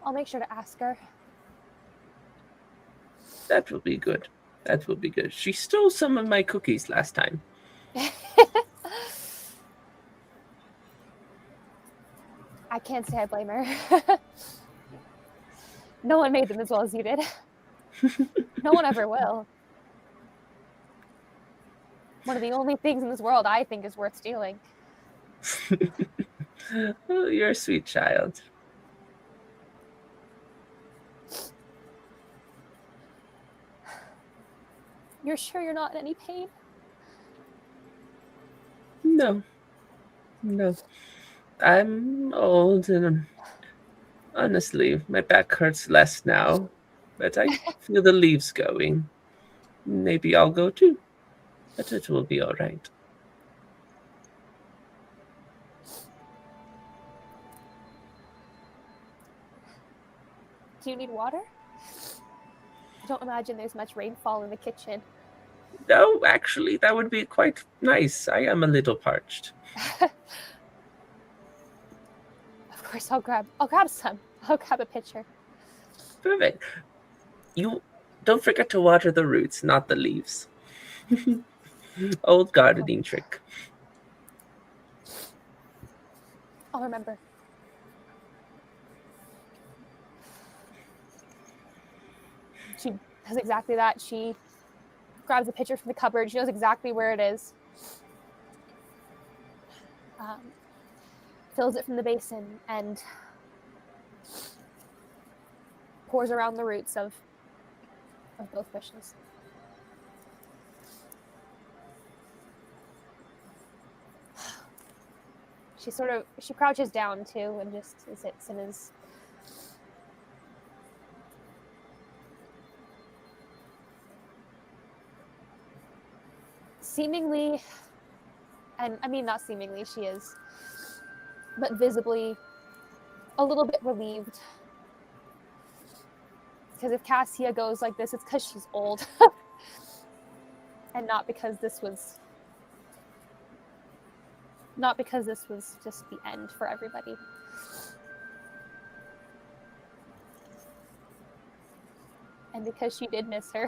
I'll make sure to ask her. That will be good. That will be good. She stole some of my cookies last time. I can't say I blame her. No one made them as well as you did. No one ever will. One of the only things in this world I think is worth stealing. Oh, you're a sweet child. You're sure you're not in any pain? No. I'm old and honestly, my back hurts less now. But I feel the leaves going. Maybe I'll go too. But it will be all right. Do you need water? I don't imagine there's much rainfall in the kitchen. No, actually, that would be quite nice. I am a little parched. Of course, I'll grab some. I'll grab a pitcher. Perfect. You don't forget to water the roots, not the leaves. Old gardening trick. I'll remember. She does exactly that. She grabs a pitcher from the cupboard. She knows exactly where it is. Fills it from the basin and pours around the roots of both bushes. She crouches down too and just sits and is seemingly, and I mean not seemingly, she is, but visibly a little bit relieved. Because if Cassia goes like this, it's because she's old. And not because this was just the end for everybody. And because she did miss her.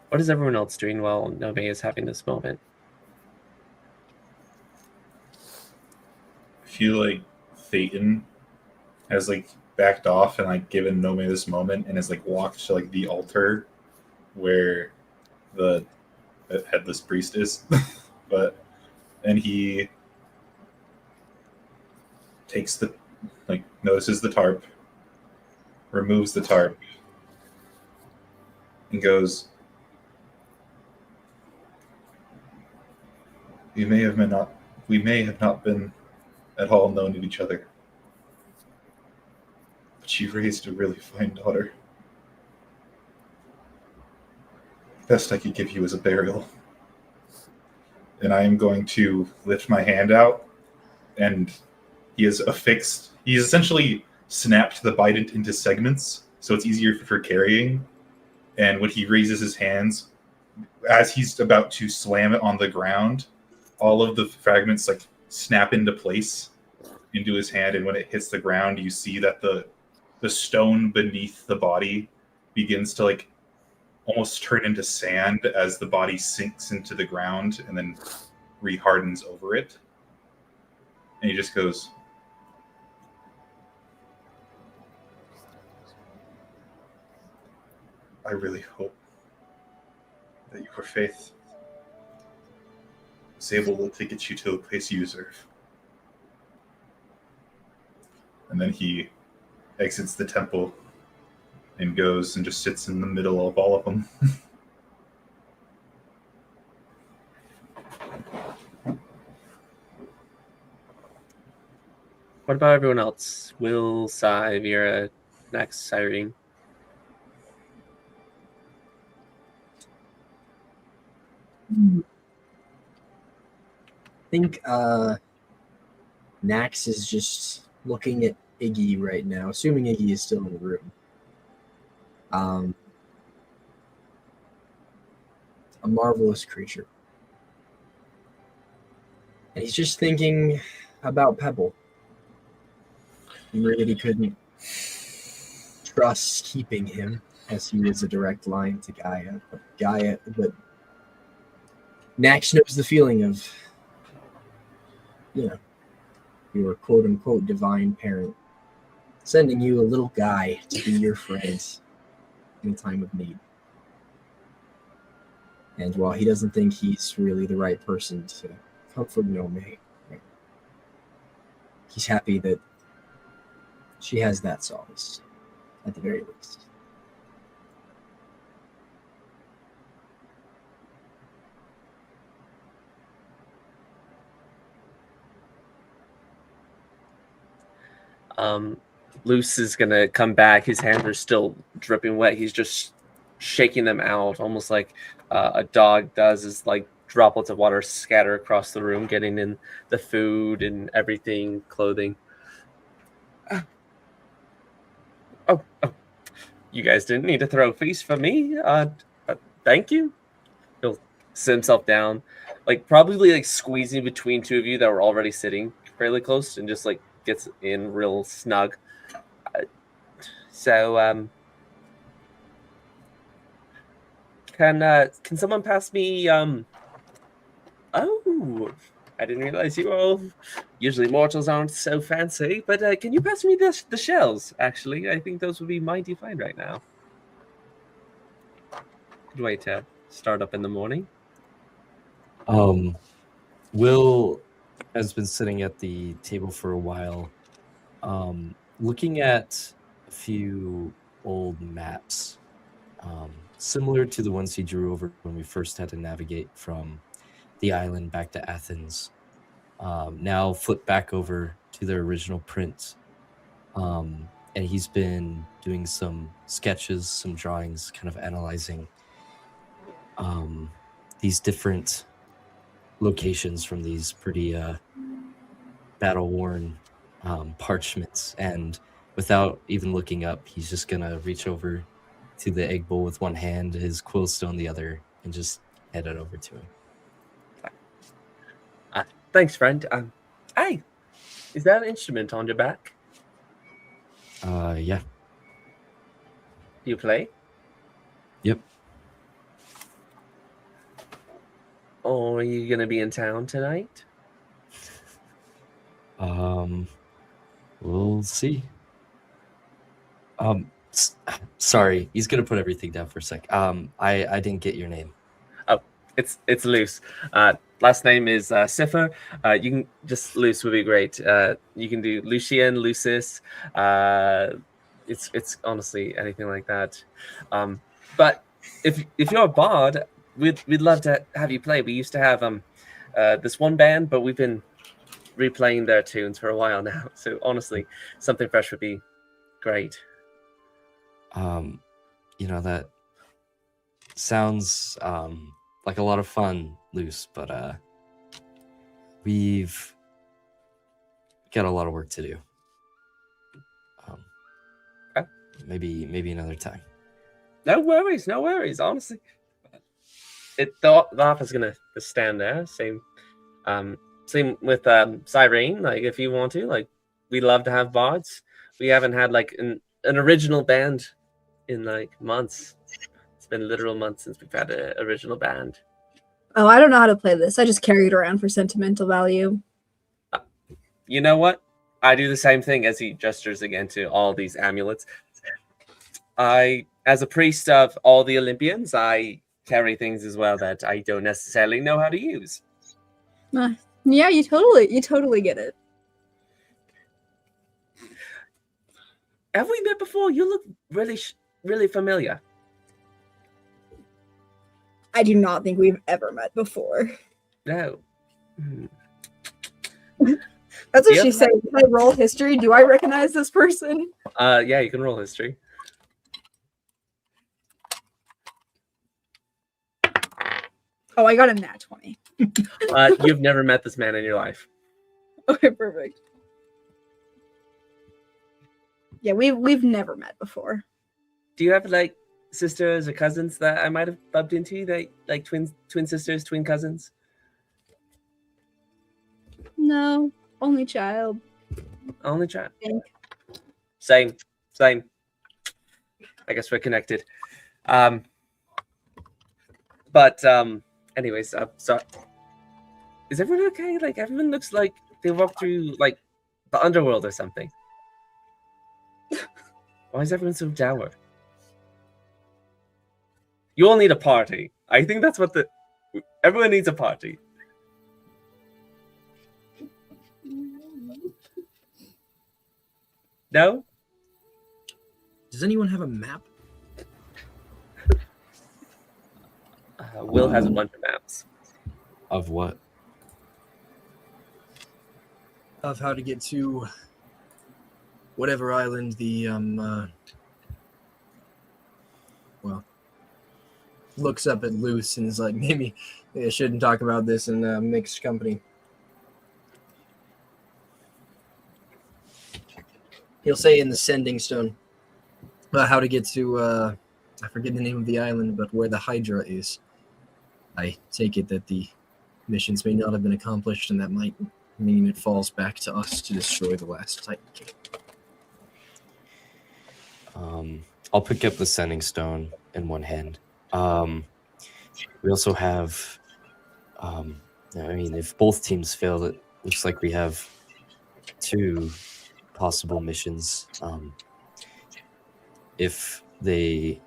What is everyone else doing while Nomei is having this moment? I feel like Thayton has like backed off and like given Nomei this moment and has like walked to like the altar where the headless priest is. But then he takes the notices the tarp, removes the tarp, and goes, we may have not been at all known to each other, but you raised a really fine daughter. Best I could give you is a burial. And I am going to lift my hand out, and he is affixed. He's essentially snapped the bident into segments, so it's easier for carrying. And when he raises his hands, as he's about to slam it on the ground, all of the fragments like snap into place into his hand, and when it hits the ground, you see that the stone beneath the body begins to like almost turn into sand as the body sinks into the ground and then rehardens over it. And he just goes, I really hope that your faith Sable will take you to a place you deserve. And then he exits the temple and goes and just sits in the middle of all of them. What about everyone else? Will, Sai, Veera, next, Cyrene. I think Nax is just looking at Iggy right now, assuming Iggy is still in the room. A marvelous creature. And he's just thinking about Pebble. He really couldn't trust keeping him, as he was a direct line to Gaia. But Nax knows the feeling of, your quote-unquote divine parent sending you a little guy to be your friend in a time of need. And while he doesn't think he's really the right person to comfort Nomei, he's happy that she has that solace, at the very least. Luce is gonna come back. His hands are still dripping wet. He's just shaking them out, almost like a dog does, as like droplets of water scatter across the room, getting in the food and everything, clothing. Oh, you guys didn't need to throw a feast for me. Thank you. He'll sit himself down, like probably like squeezing between two of you that were already sitting fairly close, and just like gets in real snug. Can someone pass me oh, I didn't realize you all, usually mortals aren't so fancy, but can you pass me the shells, actually? I think those would be mighty fine right now. Good way to start up in the morning. Will has been sitting at the table for a while, looking at a few old maps, similar to the ones he drew over when we first had to navigate from the island back to Athens, now flipped back over to their original print. And he's been doing some sketches, some drawings, kind of analyzing these different locations from these pretty battle-worn parchments. And without even looking up, he's just gonna reach over to the egg bowl with one hand, his quill stone the other, and just head it over to him. Thanks, friend. Hey, is that an instrument on your back? Yeah. Do you play? Yep. Or are you gonna be in town tonight? We'll see. Sorry, he's gonna put everything down for a sec. I didn't get your name. Oh, it's Luce. Last name is Cipher. You can just Luce would be great. You can do Lucian, Lucis. It's honestly anything like that. But if you're a bard, we'd love to have you play. We used to have this one band, but we've been replaying their tunes for a while now. So honestly, something fresh would be great. That sounds like a lot of fun, Luce, but we've got a lot of work to do. Okay. Maybe another time. No worries. Honestly, the offer's gonna stand there. Same with Cyrene. Like, if you want to, like, we love to have bards. We haven't had like an original band in like months. It's been literal months since we've had an original band. Oh, I don't know how to play this. I just carry it around for sentimental value. You know what? I do the same thing, as he gestures again to all these amulets. As a priest of all the Olympians, I carry things as well that I don't necessarily know how to use. Yeah, you totally get it. Have we met before? You look really familiar. I do not think we've ever met before. No. Hmm. That's what Yep. she said. Can I roll history? Do I recognize this person? Yeah, you can roll history. Oh, I got a nat 20. You've never met this man in your life. Okay, perfect. Yeah, we've never met before. Do you have like sisters or cousins that I might have bumped into? That like twin sisters, twin cousins? No, only child. Only child. Think. Same. I guess we're connected. Anyways, so is everyone okay? Like everyone looks like they walked through like the underworld or something. Why is everyone so dour? You all need a party. I think that's what everyone needs a party. No? Does anyone have a map? Will has a bunch of maps. Of what? Of how to get to whatever island the looks up at Luce and is like, maybe I shouldn't talk about this in mixed company. He'll say in the sending stone how to get to I forget the name of the island, but where the Hydra is. I take it that the missions may not have been accomplished, and that might mean it falls back to us to destroy the last Titan King. I'll pick up the sending stone in one hand. We also have, I mean, if both teams fail, it looks like we have 2 possible missions. If they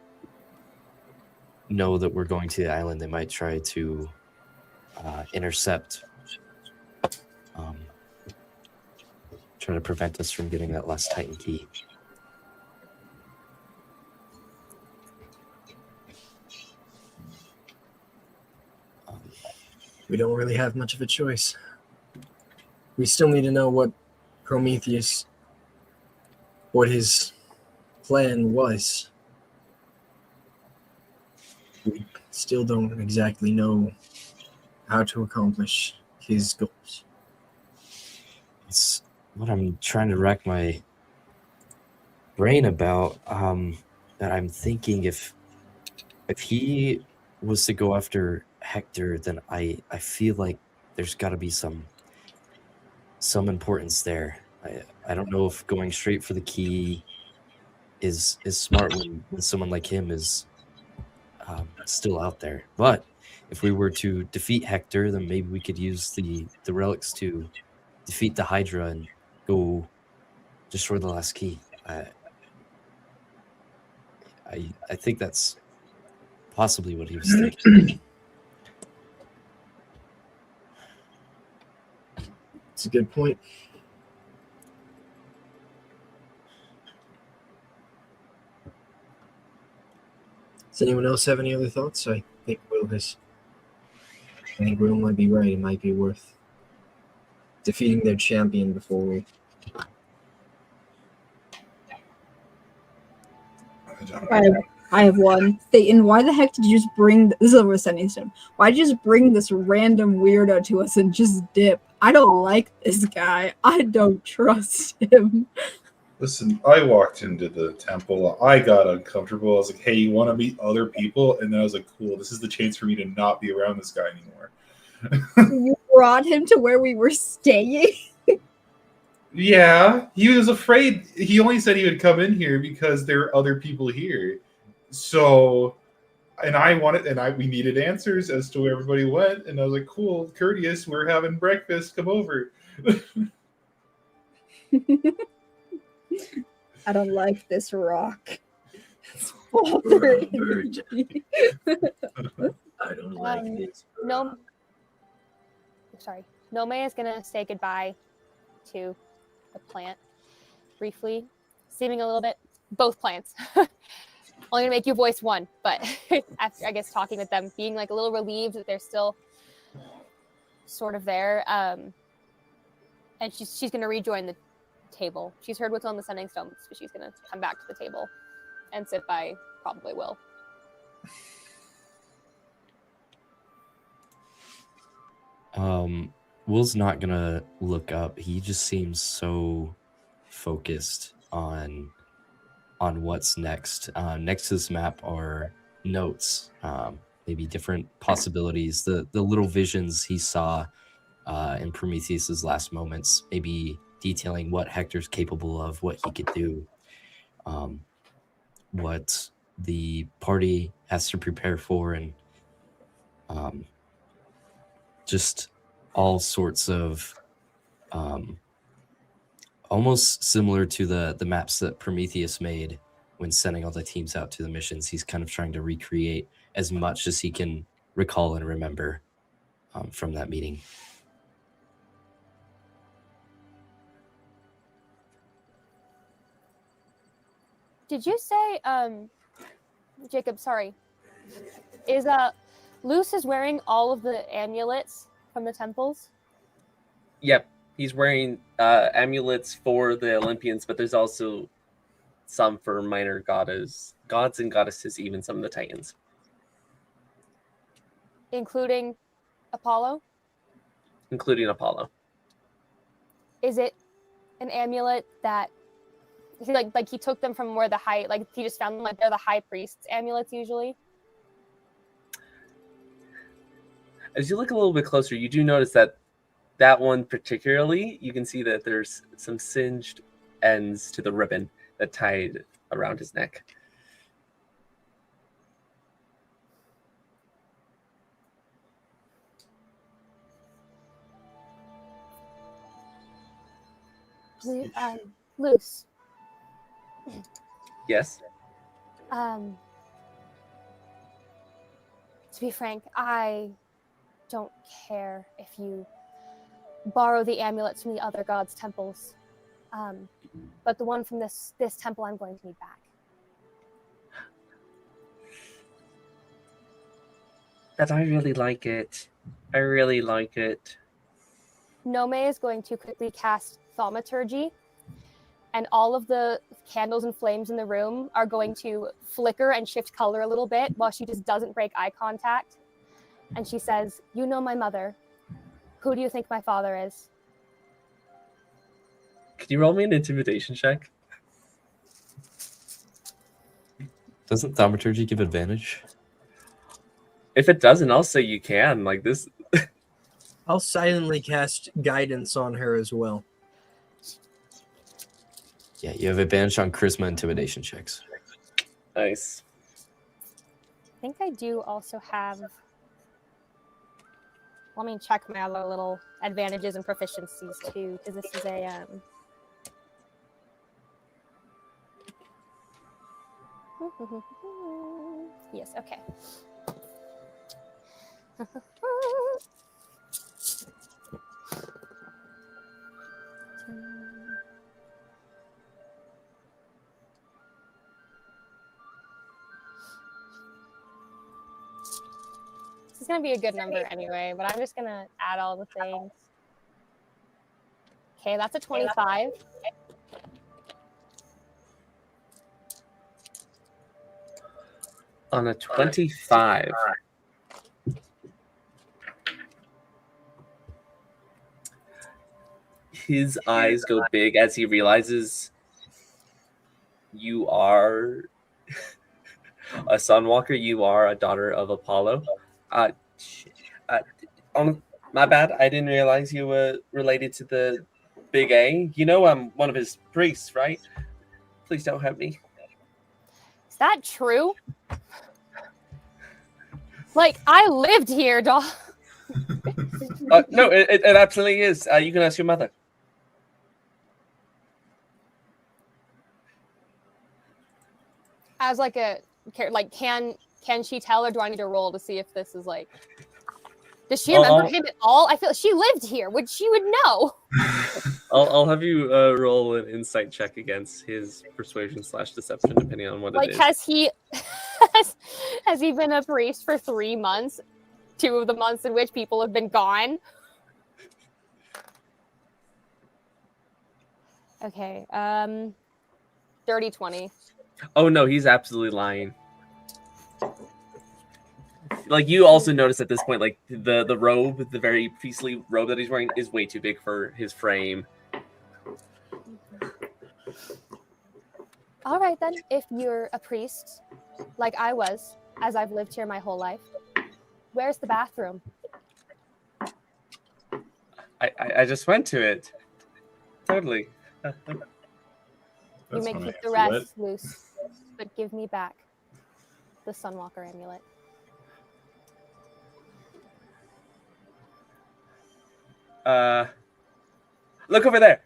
know that we're going to the island, they might try to intercept, try to prevent us from getting that last Titan key. We don't really have much of a choice. We still need to know what Prometheus, what his plan was. We still don't exactly know how to accomplish his goals. It's what I'm trying to rack my brain about. That I'm thinking if he was to go after Hector, then I feel like there's got to be some importance there. I don't know if going straight for the key is smart when someone like him is still out there. But if we were to defeat Hector, then maybe we could use the relics to defeat the Hydra and go destroy the last key. I think that's possibly what he was thinking. It's a good point. Does anyone else have any other thoughts? I think Will might be right. It might be worth defeating their champion before we. I have one. Thayton, why the heck did you just bring this is over sending stone? Why did you just bring this random weirdo to us and just dip? I don't like this guy. I don't trust him. Listen, I walked into the temple. I got uncomfortable. I was like, hey, you want to meet other people? And then I was like, cool, this is the chance for me to not be around this guy anymore. You brought him to where we were staying? Yeah, he was afraid. He only said he would come in here because there are other people here. So, and we needed answers as to where everybody went. And I was like, cool, courteous, we're having breakfast. Come over. I don't like this rock. It's bothering me. I don't like this. No. Sorry. Nomei is going to say goodbye to the plant briefly, seeming a little bit, both plants. Only gonna make you voice one, but after I guess talking with them, being like a little relieved that they're still sort of there. And she's gonna rejoin the table. She's heard what's on the sending stones, but she's gonna come back to the table and sit by probably Will. Will's not gonna look up. He just seems so focused on what's next. Next to this map are notes, maybe different possibilities, the little visions he saw in Prometheus's last moments, maybe detailing what Hector's capable of, what he could do, what the party has to prepare for, and just all sorts of almost similar to the maps that Prometheus made when sending all the teams out to the missions. He's kind of trying to recreate as much as he can recall and remember from that meeting. Did you say, Jacob, sorry, is Luce is wearing all of the amulets from the temples? Yep, he's wearing amulets for the Olympians, but there's also some for minor gods and goddesses, even some of the Titans. Including Apollo? Including Apollo. Is it an amulet that he like he took them from where the high, like he just found them, like they're the high priest's amulets usually? As you look a little bit closer, you do notice that one particularly, you can see that there's some singed ends to the ribbon that tied around his neck. Luce. Yes? To be frank, I don't care if you borrow the amulets from the other gods' temples. But the one from this temple I'm going to need back. But I really like it. I really like it. Nomei is going to quickly cast thaumaturgy, and all of the candles and flames in the room are going to flicker and shift color a little bit while she just doesn't break eye contact. And she says, "You know my mother. Who do you think my father is?" Can you roll me an intimidation check? Doesn't thaumaturgy give advantage? If it doesn't, I'll say you can. Like this. I'll silently cast guidance on her as well. Yeah, you have advantage on charisma intimidation checks. Nice. I think I do also have... Let me check my other little advantages and proficiencies too, because this is a... Yes, okay. This is going to be a good number anyway, but I'm just going to add all the things. Okay, that's a 25. On a 25. His eyes go big as he realizes you are a Sunwalker. You are a daughter of Apollo. My bad. I didn't realize you were related to the Big A. You know I'm one of his priests, right? Please don't hurt me. Is that true? Like, I lived here, dog. No, it absolutely is. You can ask your mother. As like a, like, can she tell, or do I need to roll to see if this is like... Does she remember him at all? I feel she lived here. She would know. I'll have you roll an insight check against his persuasion / deception, depending on what it is. Has he has he been a priest for 3 months? 2 of the months in which people have been gone. Okay. Dirty 20. Oh no, he's absolutely lying. Like, you also notice at this point, like, the robe, the very priestly robe that he's wearing is way too big for his frame. All right, then. If you're a priest, like I was, as I've lived here my whole life, where's the bathroom? I just went to it. Totally. You may keep the rest loose, but give me back the Sunwalker amulet. Look over there.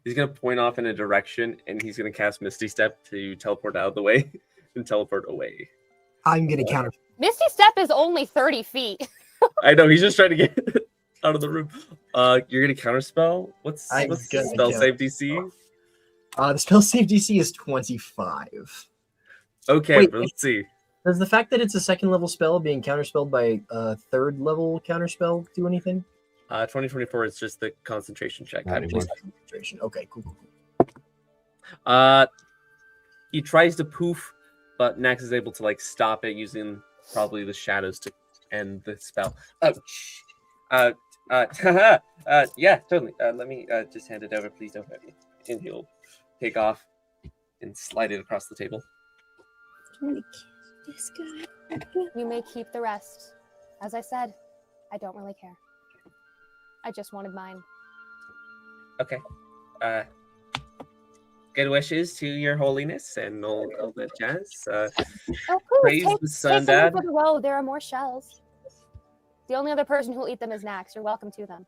He's gonna point off in a direction, and he's gonna cast Misty Step to teleport out of the way and teleport away. I'm gonna counter. Misty Step is only 30 feet. I know, he's just trying to get out of the room. You're gonna counterspell? What's the spell save DC? The spell save DC is 25. Okay, Wait, let's see. Does the fact that it's a 2nd level spell being counterspelled by a 3rd level counterspell do anything? 2024 is just the concentration check. Concentration. Okay, cool. He tries to poof, but Nax is able to like stop it using probably the shadows to end the spell. Yeah, totally. Let me just hand it over, please don't hurt me. And he'll take off and slide it across the table. This guy. You may keep the rest. As I said, I don't really care. I just wanted mine. Okay. Good wishes to your holiness and all that jazz. Oh, cool. Praise Take the some of Sundad. the row. There are more shells. The only other person who will eat them is Nax. You're welcome to them.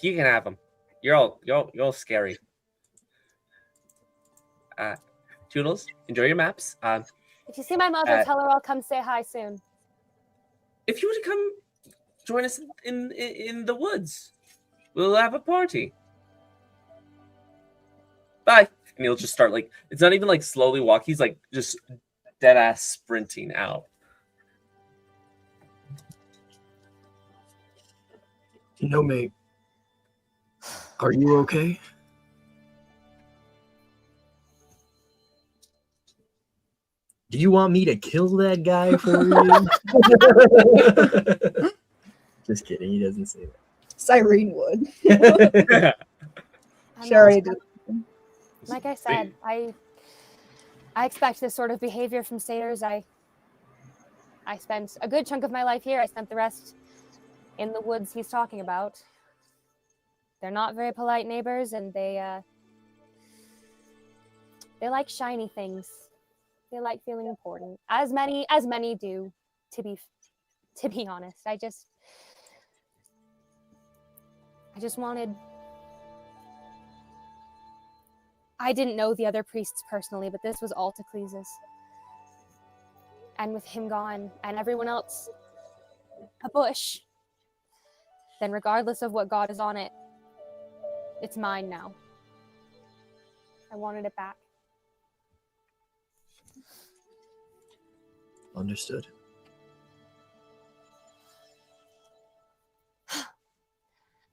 You can have them. You're all scary. Toodles, enjoy your maps. If you see my mother, tell her I'll come say hi soon. If you were to come join us in the woods, we'll have a party. Bye. And he'll just start like, it's not even like slowly walk. He's like just dead ass sprinting out. Nomei, are you okay? Do you want me to kill that guy for you? Just kidding, he doesn't say that. Cyrene would. I'm She already did. Like I said, I expect this sort of behavior from satyrs. I spent a good chunk of my life here. I spent the rest in the woods he's talking about. They're not very polite neighbors, and they like shiny things. They like feeling important, as many do. To be honest, I just wanted. I didn't know the other priests personally, but this was all to Cleese's. And with him gone and everyone else a bush, then regardless of what god is on it, it's mine now. I wanted it back. Understood.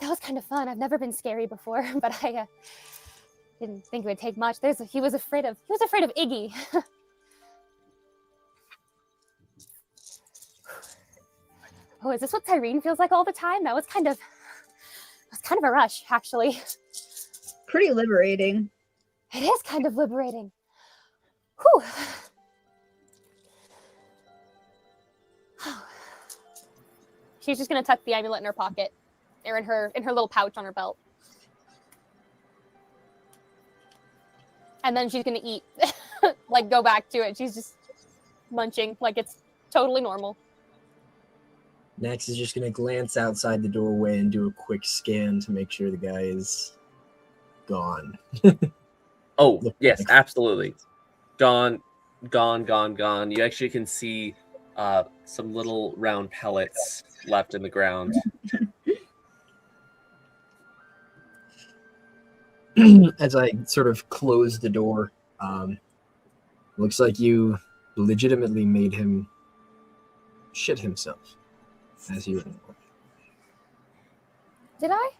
That was kind of fun. I've never been scary before, but I didn't think it would take much. He was afraid of Iggy. Oh, is this what Cyrene feels like all the time? That was kind of a rush, actually. Pretty liberating. It is kind of liberating. Whew. She's just gonna tuck the amulet in her pocket, or in her little pouch on her belt, and then she's gonna eat, like go back to it. She's just munching like it's totally normal. Nax is just going to glance outside the doorway and do a quick scan to make sure the guy is gone. Oh, yes, absolutely. Gone. You actually can see some little round pellets left in the ground. As I sort of close the door, looks like you legitimately made him shit himself, as you. Did I?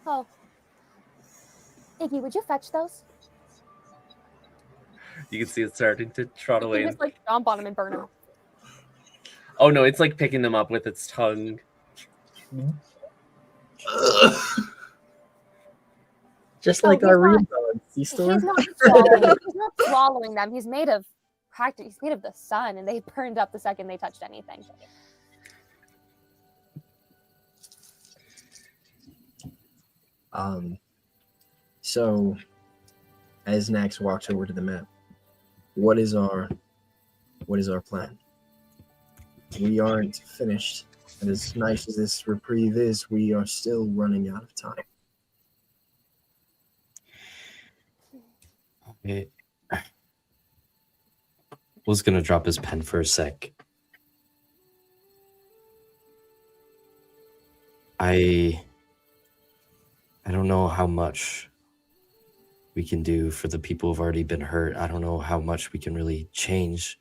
Oh. Iggy, would you fetch those? You can see it starting to trot You away. can just like jump on them and burn them. Oh no, it's like picking them up with its tongue. Just No, like he's our real not- dog, He's C-Store. not swallowing. He's not swallowing them. He's made of He's made of the sun, and they burned up the second they touched anything. So, as Nax walks over to the map, what is our plan? We aren't finished, and as nice as this reprieve is, we are still running out of time. Okay. Was gonna drop his pen for a sec. I don't know how much we can do for the people who've already been hurt. I don't know how much we can really change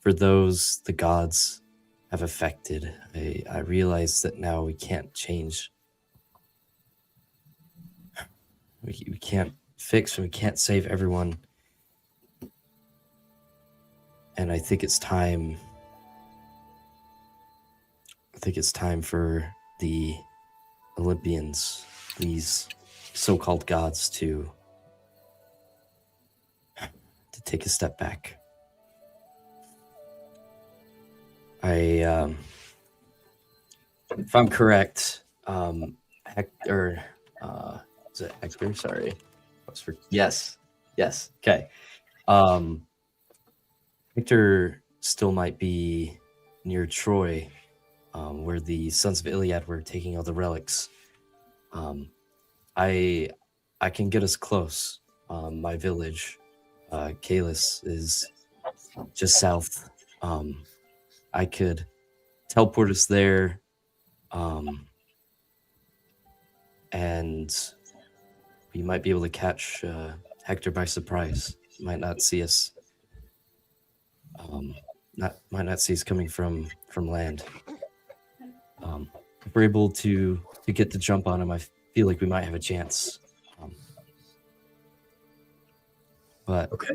for those the gods have affected. I realize that now we can't change. We can't fix and we can't save everyone. And I think it's time. I think it's time for the Olympians, these so-called gods, to take a step back. If I'm correct, Hector, is it Hector? Sorry, yes, okay. Hector still might be near Troy, where the Sons of Iliad were taking all the relics. I can get us close. My village, Kalis, is just south. I could teleport us there, and we might be able to catch Hector by surprise. He might not see us. Might not see us coming from land. If we're able to get the jump on him, I feel like we might have a chance. But Okay.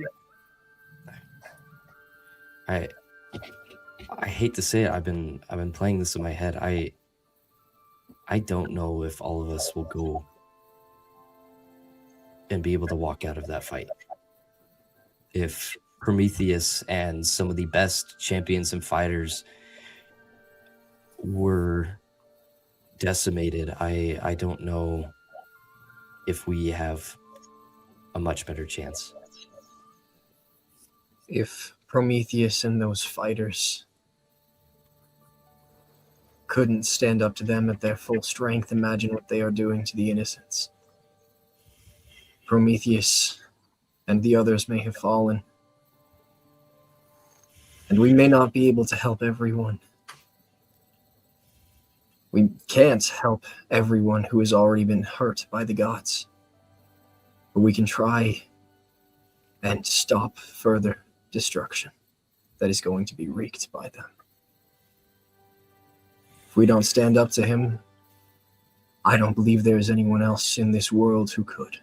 I hate to say it. I've been playing this in my head. I don't know if all of us will go and be able to walk out of that fight. If Prometheus and some of the best champions and fighters were decimated, I don't know if we have a much better chance. If Prometheus and those fighters couldn't stand up to them at their full strength, imagine what they are doing to the innocents. Prometheus and the others may have fallen, and we may not be able to help everyone. We can't help everyone who has already been hurt by the gods, but we can try and stop further destruction that is going to be wreaked by them. If we don't stand up to him, I don't believe there is anyone else in this world who could.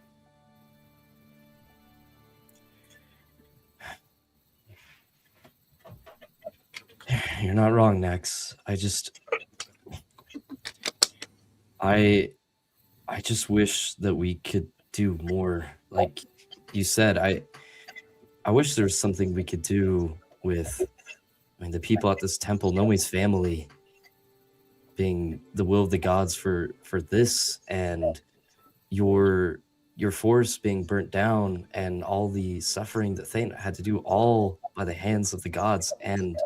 You're not wrong, Nex. I just wish that we could do more. Like you said, I wish there was something we could do with, the people at this temple, Nomei's family, being the will of the gods for this, and your forest being burnt down, and all the suffering that Thayton had to do, all by the hands of the gods. And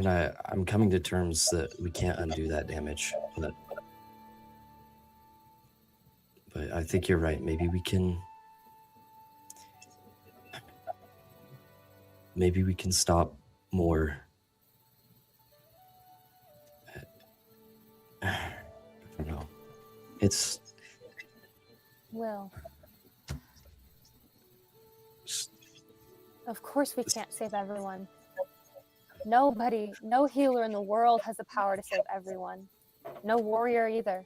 I'm coming to terms that we can't undo that damage. But I think you're right. Maybe we can maybe we can stop more. I don't know. It's Will. Of course we can't save everyone. Nobody, no healer in the world has the power to save everyone. No warrior either.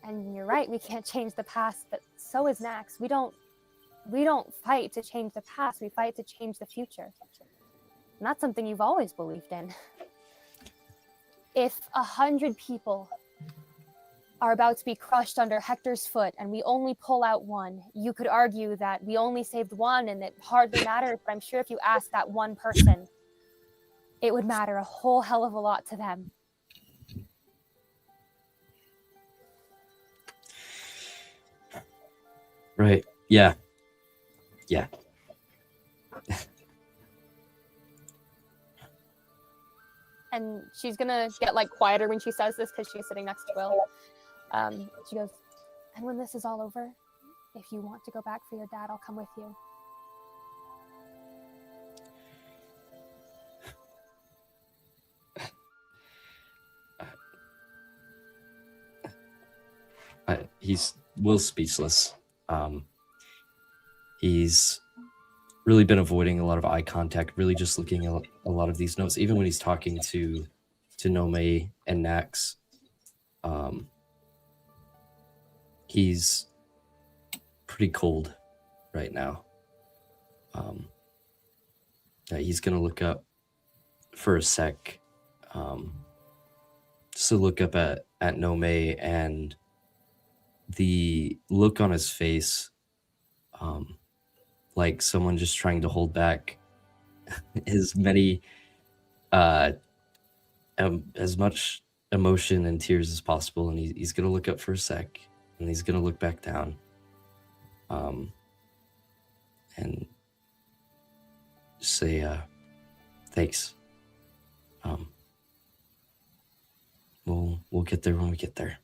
And you're right, we can't change the past, but so is Nax. We don't fight to change the past, we fight to change the future. And that's something you've always believed in. If 100 people are about to be crushed under Hector's foot and we only pull out one, you could argue that we only saved one and it hardly matters, but I'm sure if you asked that one person, it would matter a whole hell of a lot to them. right. Yeah. Yeah. And she's gonna get like quieter when she says this because she's sitting next to Will. She goes, and when this is all over, if you want to go back for your dad, I'll come with you. He's Will's speechless. He's really been avoiding a lot of eye contact, really just looking at a lot of these notes, even when he's talking to Nomei and Nax. He's pretty cold right now. He's gonna look up for a sec, just to look up at Nomei, and the look on his face, like someone just trying to hold back as many, as much emotion and tears as possible. And he's gonna look up for a sec, and he's gonna look back down, and just say, thanks. We'll get there when we get there.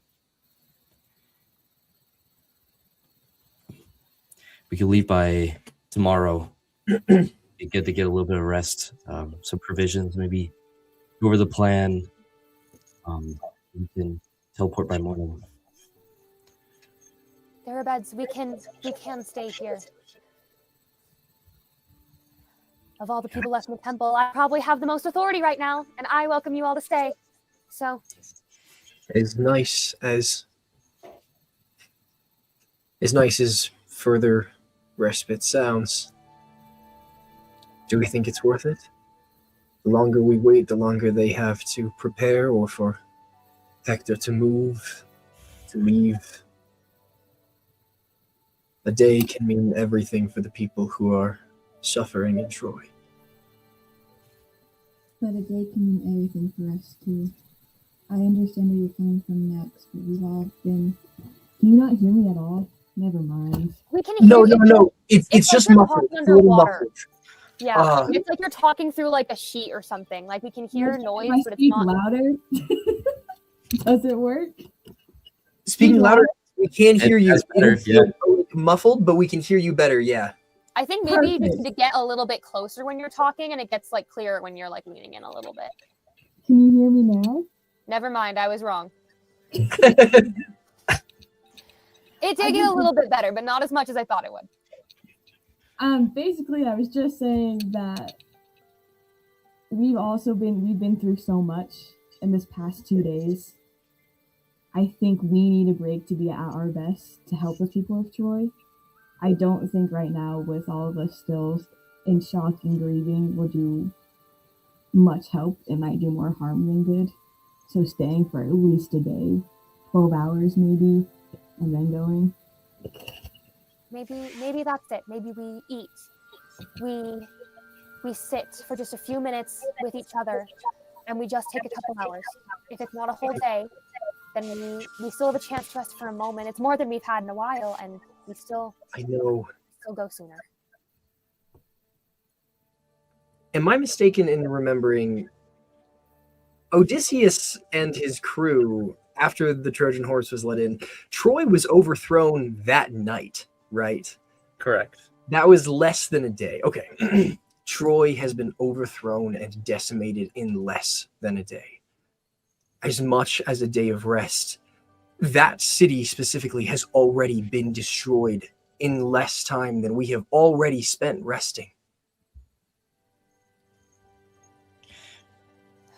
We could leave by tomorrow. Be good to get a little bit of rest, some provisions, maybe go over the plan. We can teleport by morning. There are beds. We can stay here. Of all the people left in the temple, I probably have the most authority right now, and I welcome you all to stay. So, As nice as further respite sounds, do we think it's worth it? The longer we wait, the longer they have to prepare, or for Hector to move, to leave. A day can mean everything for the people who are suffering in Troy. But a day can mean everything for us too. I understand where you're coming from next, but we've all been... Can you not hear me at all? Never mind. we can hear No. It's like just you're muffled. talking It's a little underwater. muffled. Yeah, it's like you're talking through like a sheet or something. Like we can hear noise, If I but it's speak not. louder, does it work? Speaking louder, we can't hear you. That's better, It's muffled, but we can hear you better, yeah. I think maybe you just Perfect. need to get a little bit closer when you're talking, and it gets like clearer when you're like leaning in a little bit. Can you hear me now? Never mind, I was wrong. It did get a little bit better, but not as much as I thought it would. Basically, I was just saying that we've been through so much in this past 2 days. I think we need a break to be at our best to help the people of Troy. I don't think right now, with all of us still in shock and grieving, will do much help. It might do more harm than good. So staying for at least a day, 12 hours maybe, and then going. Maybe that's it. Maybe we eat. We sit for just a few minutes with each other, and we just take a couple hours. If it's not a whole day, then we still have a chance to rest for a moment. It's more than we've had in a while, and we still I know. go sooner. Am I mistaken in remembering Odysseus and his crew, after the Trojan horse was let in, Troy was overthrown that night, right? Correct. That was less than a day. Okay. Troy has been overthrown and decimated in less than a day. As much as a day of rest. That city specifically has already been destroyed in less time than we have already spent resting.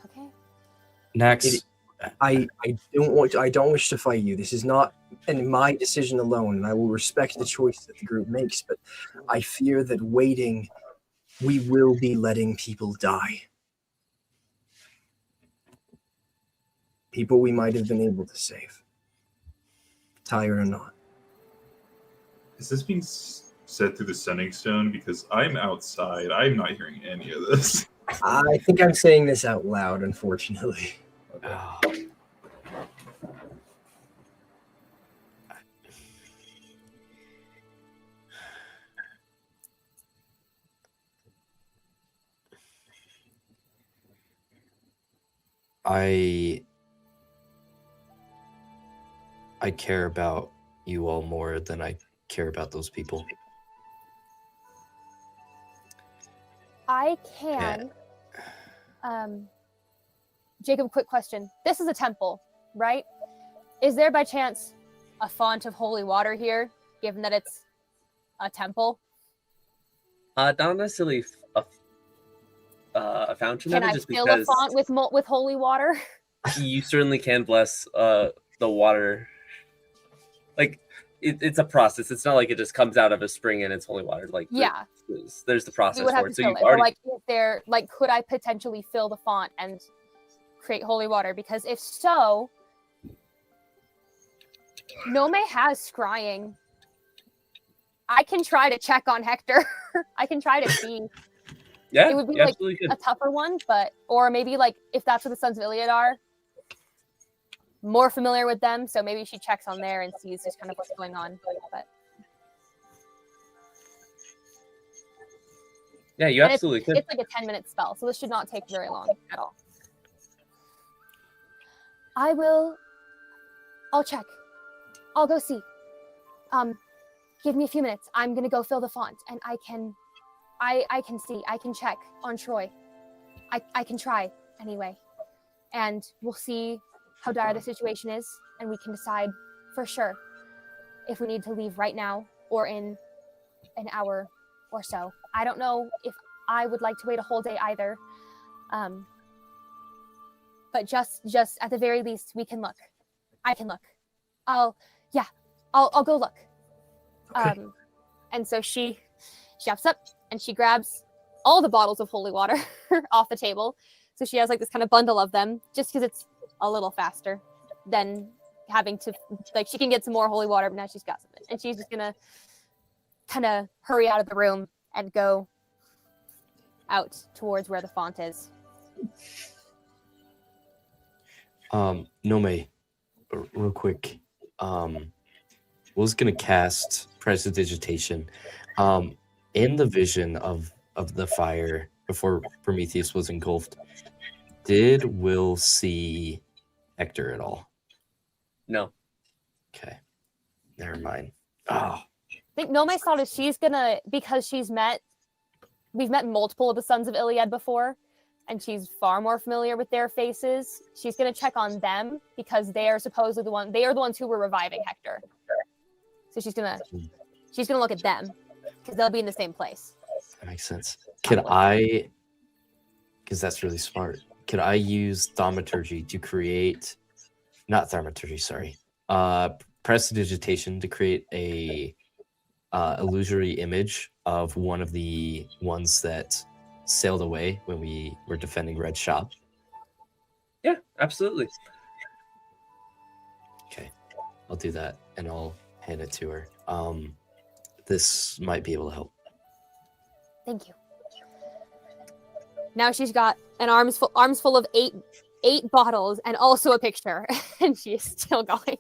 Okay. Nax, I don't wish to fight you. This is not my decision alone, and I will respect the choice that the group makes, but I fear that waiting, we will be letting people die. People we might have been able to save. Tired or not. Is this being said through the sending stone? Because I'm outside. I'm not hearing any of this. I think I'm saying this out loud, unfortunately. I care about you all more than I care about those people. I can. Jacob, quick question. This is a temple, right? Is there by chance a font of holy water here, given that it's a temple? Not necessarily a fountain. Can I just fill because a font with holy water? You certainly can bless the water. Like it's a process. It's not like it just comes out of a spring and it's holy water. Like Yeah, there's the process you would have for to it. So fill you've it. But already like, if there, like, could I potentially fill the font and create holy water? Because if so, Nomei has scrying. I can try to check on Hector. I can try to see. Yeah, It would be you like absolutely a could. tougher one, but or maybe like if that's where the Sons of Iliad are, more familiar with them, so maybe she checks on there and sees just kind of what's going on. But Yeah, you and absolutely could. it's like a 10-minute spell, so this should not take very long at all. I'll check. I'll go see. Give me a few minutes. I'm gonna go fill the font, and I can see. I can check on Troy. I can try anyway, and we'll see how dire the situation is, and we can decide for sure if we need to leave right now or in an hour or so. I don't know if I would like to wait a whole day either. But just at the very least, we can look. I can look. I'll go look. Okay. And so she hops up and she grabs all the bottles of holy water off the table. So she has like this kind of bundle of them, just because it's a little faster than having to, like, she can get some more holy water, but now she's got some. And she's just gonna kind of hurry out of the room and go out towards where the font is. Nomei, real quick. Was gonna cast Prestidigitation. In the vision of the fire before Prometheus was engulfed, did Will see Hector at all? No. Okay. Never mind. Oh. I think Nomei's thought is she's gonna, because we've met multiple of the Sons of Iliad before, and she's far more familiar with their faces. She's gonna check on them because they are supposedly they are the ones who were reviving Hector. So she's gonna look at them because they'll be in the same place. That makes sense. Could I, because that's really smart, could I use thaumaturgy to create, not thaumaturgy, sorry, prestidigitation to create a illusory image of one of the ones that sailed away when we were defending Red Shop? Yeah, absolutely. Okay, I'll do that and I'll hand it to her. This might be able to help. Thank you. Now she's got an arms full of eight bottles and also a picture, and she is still going.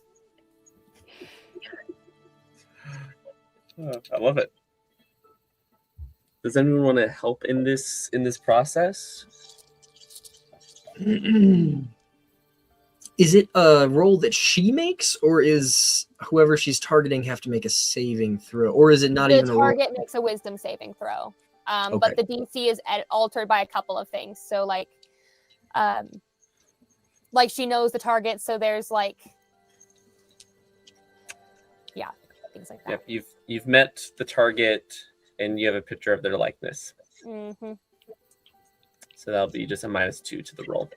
I love it. Does anyone want to help in this process? Is it a roll that she makes, or is whoever she's targeting have to make a saving throw, or is it not The even a roll? target makes a wisdom saving throw. But the DC is altered by a couple of things. So like she knows the target. So there's like, yeah, things like that. Yep, you've met the target, and you have a picture of their likeness. Mm-hmm. So that'll be just a -2 to the roll.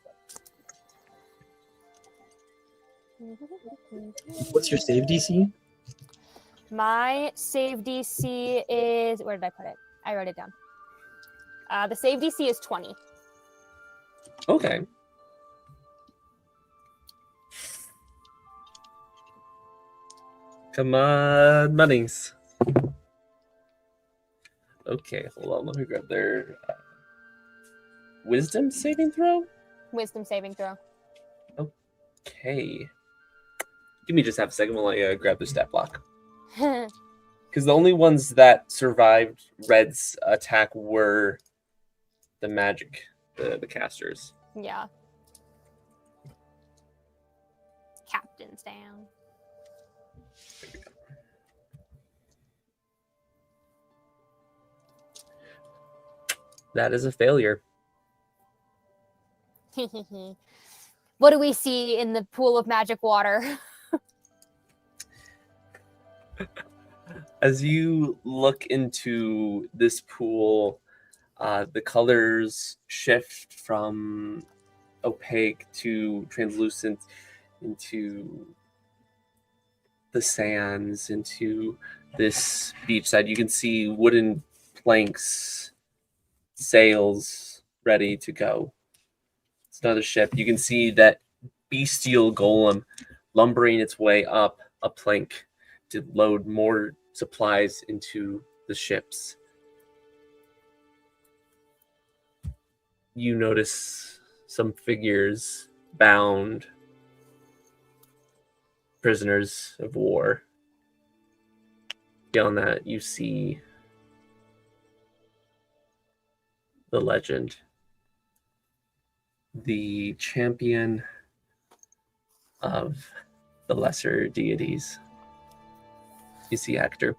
What's your save DC? My save DC is, where did I put it? I wrote it down. The save DC is 20. Okay. Come on, bunnies. Okay, hold on. Let me grab their wisdom saving throw. Wisdom saving throw. Okay. Give me just half a second while I grab the stat block. Because the only ones that survived Red's attack were the magic, the casters. Yeah. Captain's down. That is a failure. What do we see in the pool of magic water? As you look into this pool, the colors shift from opaque to translucent into the sands, into this beachside. You can see wooden planks, sails ready to go. It's another ship. You can see that bestial golem lumbering its way up a plank to load more supplies into the ships. You notice some figures bound, prisoners of war. Beyond that, you see the legend, the champion of the lesser deities. You see Hector,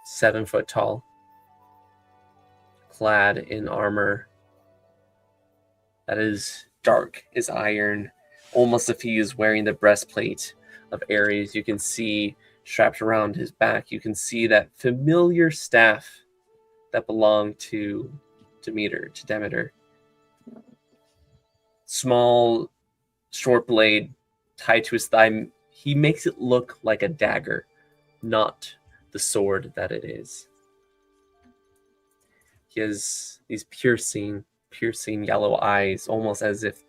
7 foot tall, clad in armor that is dark as iron, almost if he is wearing the breastplate of Ares. You can see strapped around his back, you can see that familiar staff that belonged to Demeter. Small, short blade tied to his thigh. He makes it look like a dagger, not the sword that it is. He has these piercing yellow eyes, almost as if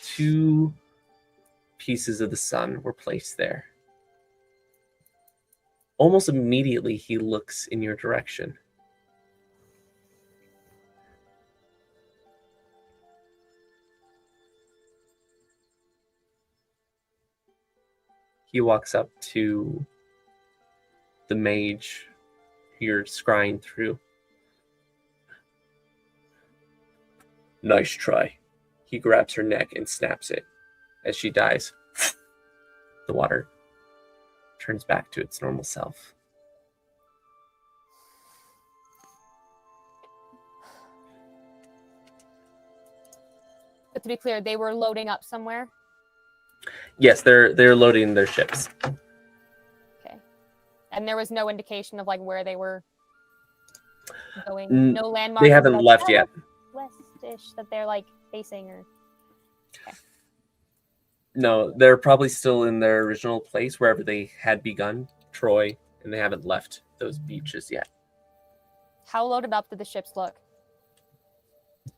2 pieces of the sun were placed there. Almost immediately, he looks in your direction. He walks up to the mage you're scrying through. Nice try. He grabs her neck and snaps it. As she dies, the water turns back to its normal self. But to be clear, they were loading up somewhere. Yes, they're loading their ships. Okay. And there was no indication of like where they were going. No landmarks. They haven't left yet. West-ish that they're like facing, or okay. No, they're probably still in their original place wherever they had begun, Troy, and they haven't left those beaches yet. How loaded up did the ships look?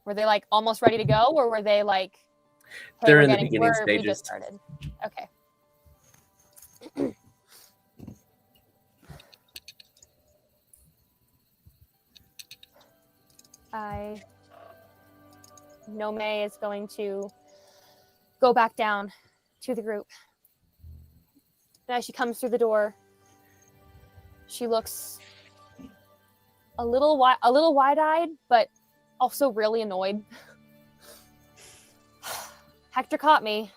Were they like almost ready to go, or were they like, hey, they're in the beginning stages? We just started. Okay. Nomei is going to go back down to the group. And as she comes through the door, she looks a little wide-eyed, but also really annoyed. Hector caught me.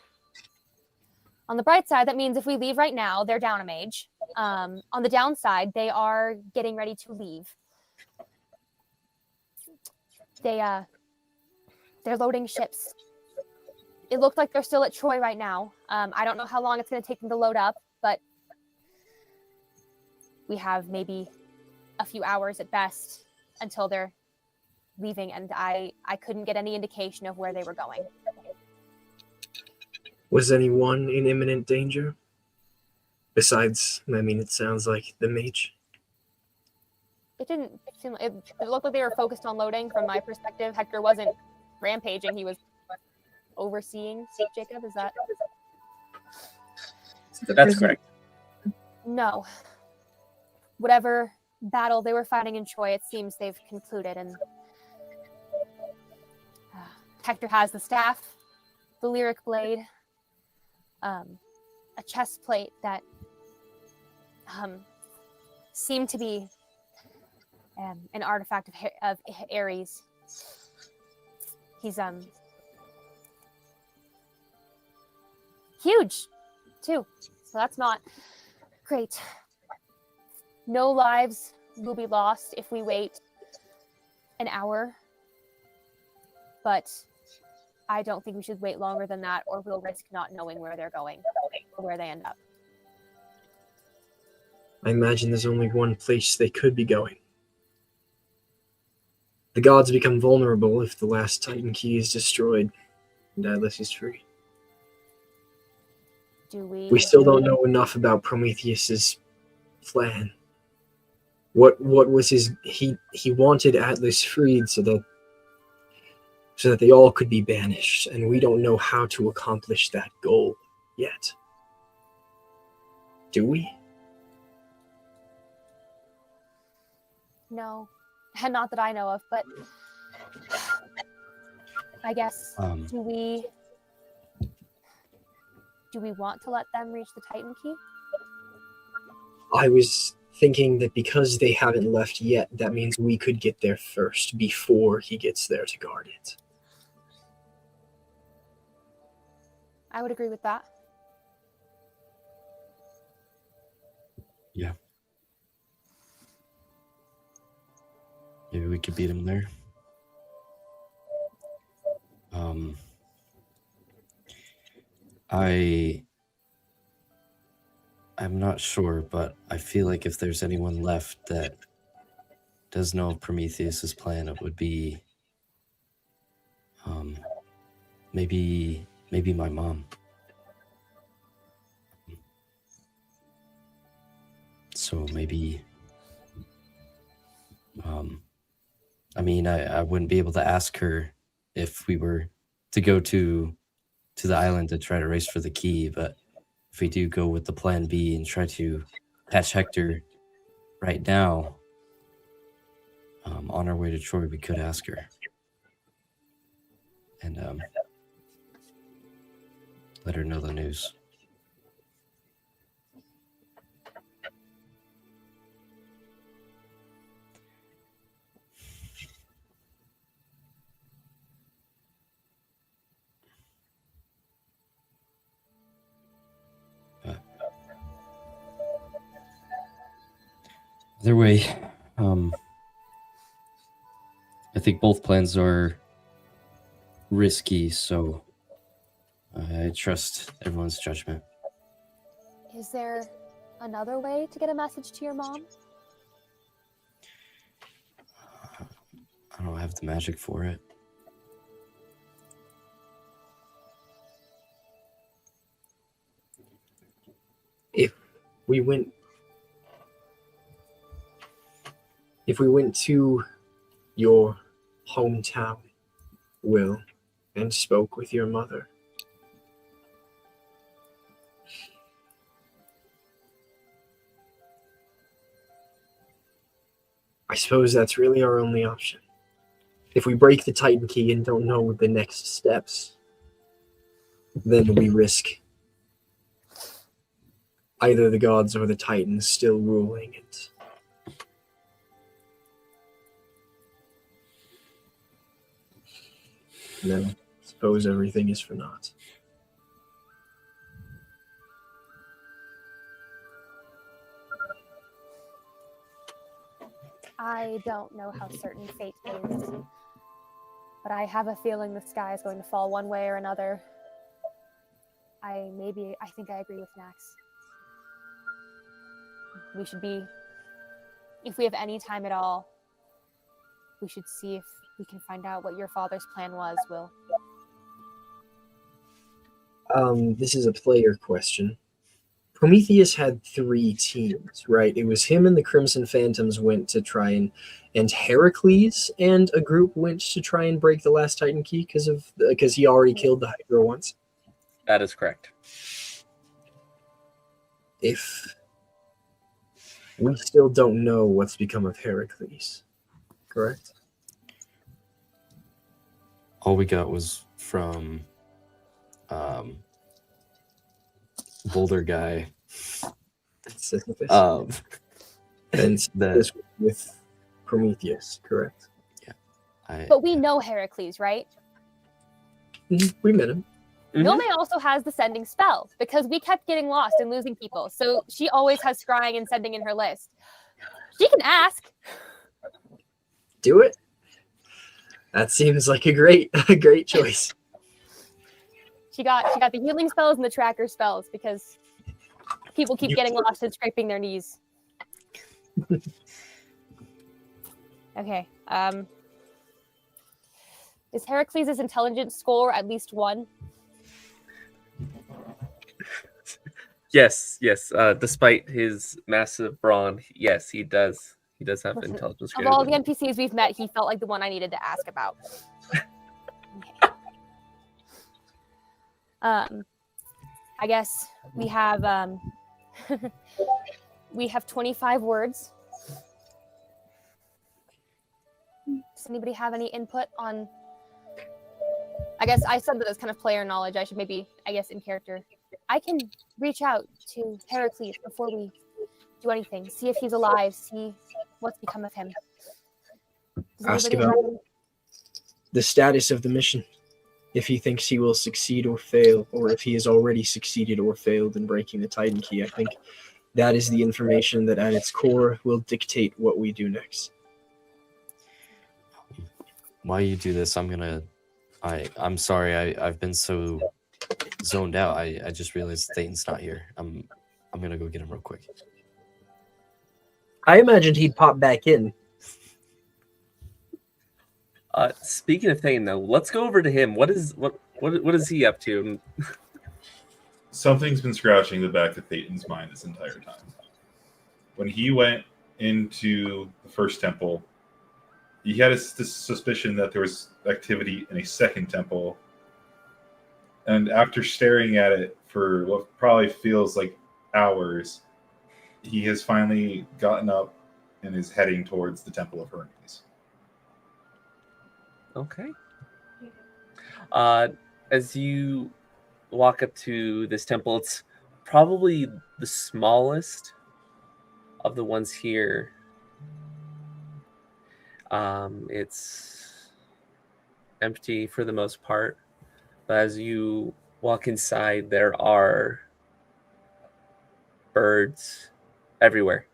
On the bright side, that means if we leave right now, they're down a mage. On the downside, they are getting ready to leave. They're loading ships. It looked like they're still at Troy right now. I don't know how long it's going to take them to load up, but we have maybe a few hours at best until they're leaving, and I couldn't get any indication of where they were going. Was anyone in imminent danger? Besides, I mean, it sounds like the mage. It didn't seem it looked like they were focused on loading from my perspective. Hector wasn't rampaging, he was overseeing. Jacob, is that? That's correct. No. Whatever battle they were fighting in Troy, it seems they've concluded, and Hector has the staff, the lyric blade, a chest plate that seemed to be an artifact of Ares. He's huge too, so that's not great. No lives will be lost if we wait an hour, but I don't think we should wait longer than that, or we'll risk not knowing where they're going or where they end up. I imagine there's only one place they could be going. The gods become vulnerable if the last Titan key is destroyed and Atlas is free. We still don't know enough about Prometheus's plan. What was his? He wanted Atlas freed so that they all could be banished, and we don't know how to accomplish that goal yet. Do we? No, and not that I know of, but I guess do we want to let them reach the Titan key? I was thinking that because they haven't left yet, that means we could get there first before he gets there to guard it. I would agree with that. Yeah. Maybe we could beat him there. I'm not sure, but I feel like if there's anyone left that does know of Prometheus's plan, it would be maybe my mom. So maybe I mean, I wouldn't be able to ask her if we were to go to the island to try to race for the key, but if we do go with the plan B and try to catch Hector right now, on our way to Troy, we could ask her. And let her know the news. Either way, I think both plans are risky, so I trust everyone's judgment. Is there another way to get a message to your mom? I don't have the magic for it. If we went to your hometown, Will, and spoke with your mother, I suppose that's really our only option. If we break the Titan key and don't know the next steps, then we risk either the gods or the Titans still ruling it. And then I suppose everything is for naught. I don't know how certain fate is, but I have a feeling the sky is going to fall one way or another. I think I agree with Nax. We should be, if we have any time at all, we should see if we can find out what your father's plan was, Will. This is a player question. Prometheus had 3 teams, right? It was him and the Crimson Phantoms went to try and Heracles and a group went to try and break the last Titan key because he already killed the Hydra once. That is correct. If we still don't know what's become of Heracles, correct? All we got was from Boulder guy. And this with Prometheus, correct? Yeah. But we know Heracles, right? We met him. Nomei also has the sending spell because we kept getting lost and losing people. So she always has scrying and sending in her list. She can ask. Do it. That seems like a great choice. She got the healing spells and the tracker spells because people keep getting lost and scraping their knees. Okay. Is Heracles' intelligence score at least 1? Yes. Despite his massive brawn, yes, he does. He does have intelligence. Of all the NPCs we've met, he felt like the one I needed to ask about. Okay. I guess we have we have 25 words. Does anybody have any input on? I guess I said that as kind of player knowledge. I should maybe, in character. I can reach out to Heracles before we do anything. See if he's alive. See what's become of him. Ask about the status of the mission. If he thinks he will succeed or fail, or if he has already succeeded or failed in breaking the Titan key. I think that is the information that at its core will dictate what we do next. While you do this, I'm sorry, I've been so zoned out. I just realized Thayton's not here. I'm gonna go get him real quick. I imagined he'd pop back in. Speaking of Thayton, though, let's go over to him. What is he up to? Something's been scratching the back of Thayton's mind this entire time. When he went into the first temple, he had a suspicion that there was activity in a second temple. And after staring at it for what probably feels like hours, he has finally gotten up and is heading towards the Temple of Hermes. Okay. As you walk up to this temple, it's probably the smallest of the ones here. It's empty for the most part, but as you walk inside, there are birds everywhere.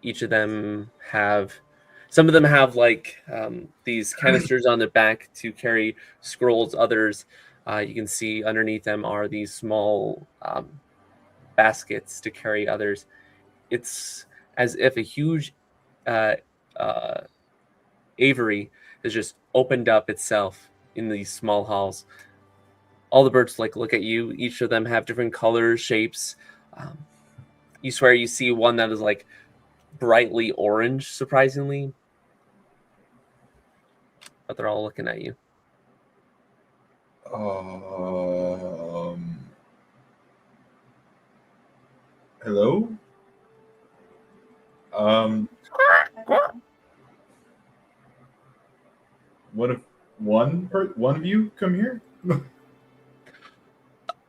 Each of them some of them have these canisters on their back to carry scrolls. Others, you can see underneath them are these small baskets to carry others. It's as if a huge aviary has just opened up itself in these small halls. All the birds look at you. Each of them have different colors, shapes. You swear you see one that is brightly orange, surprisingly. But they're all looking at you. Hello? One of you come here? Do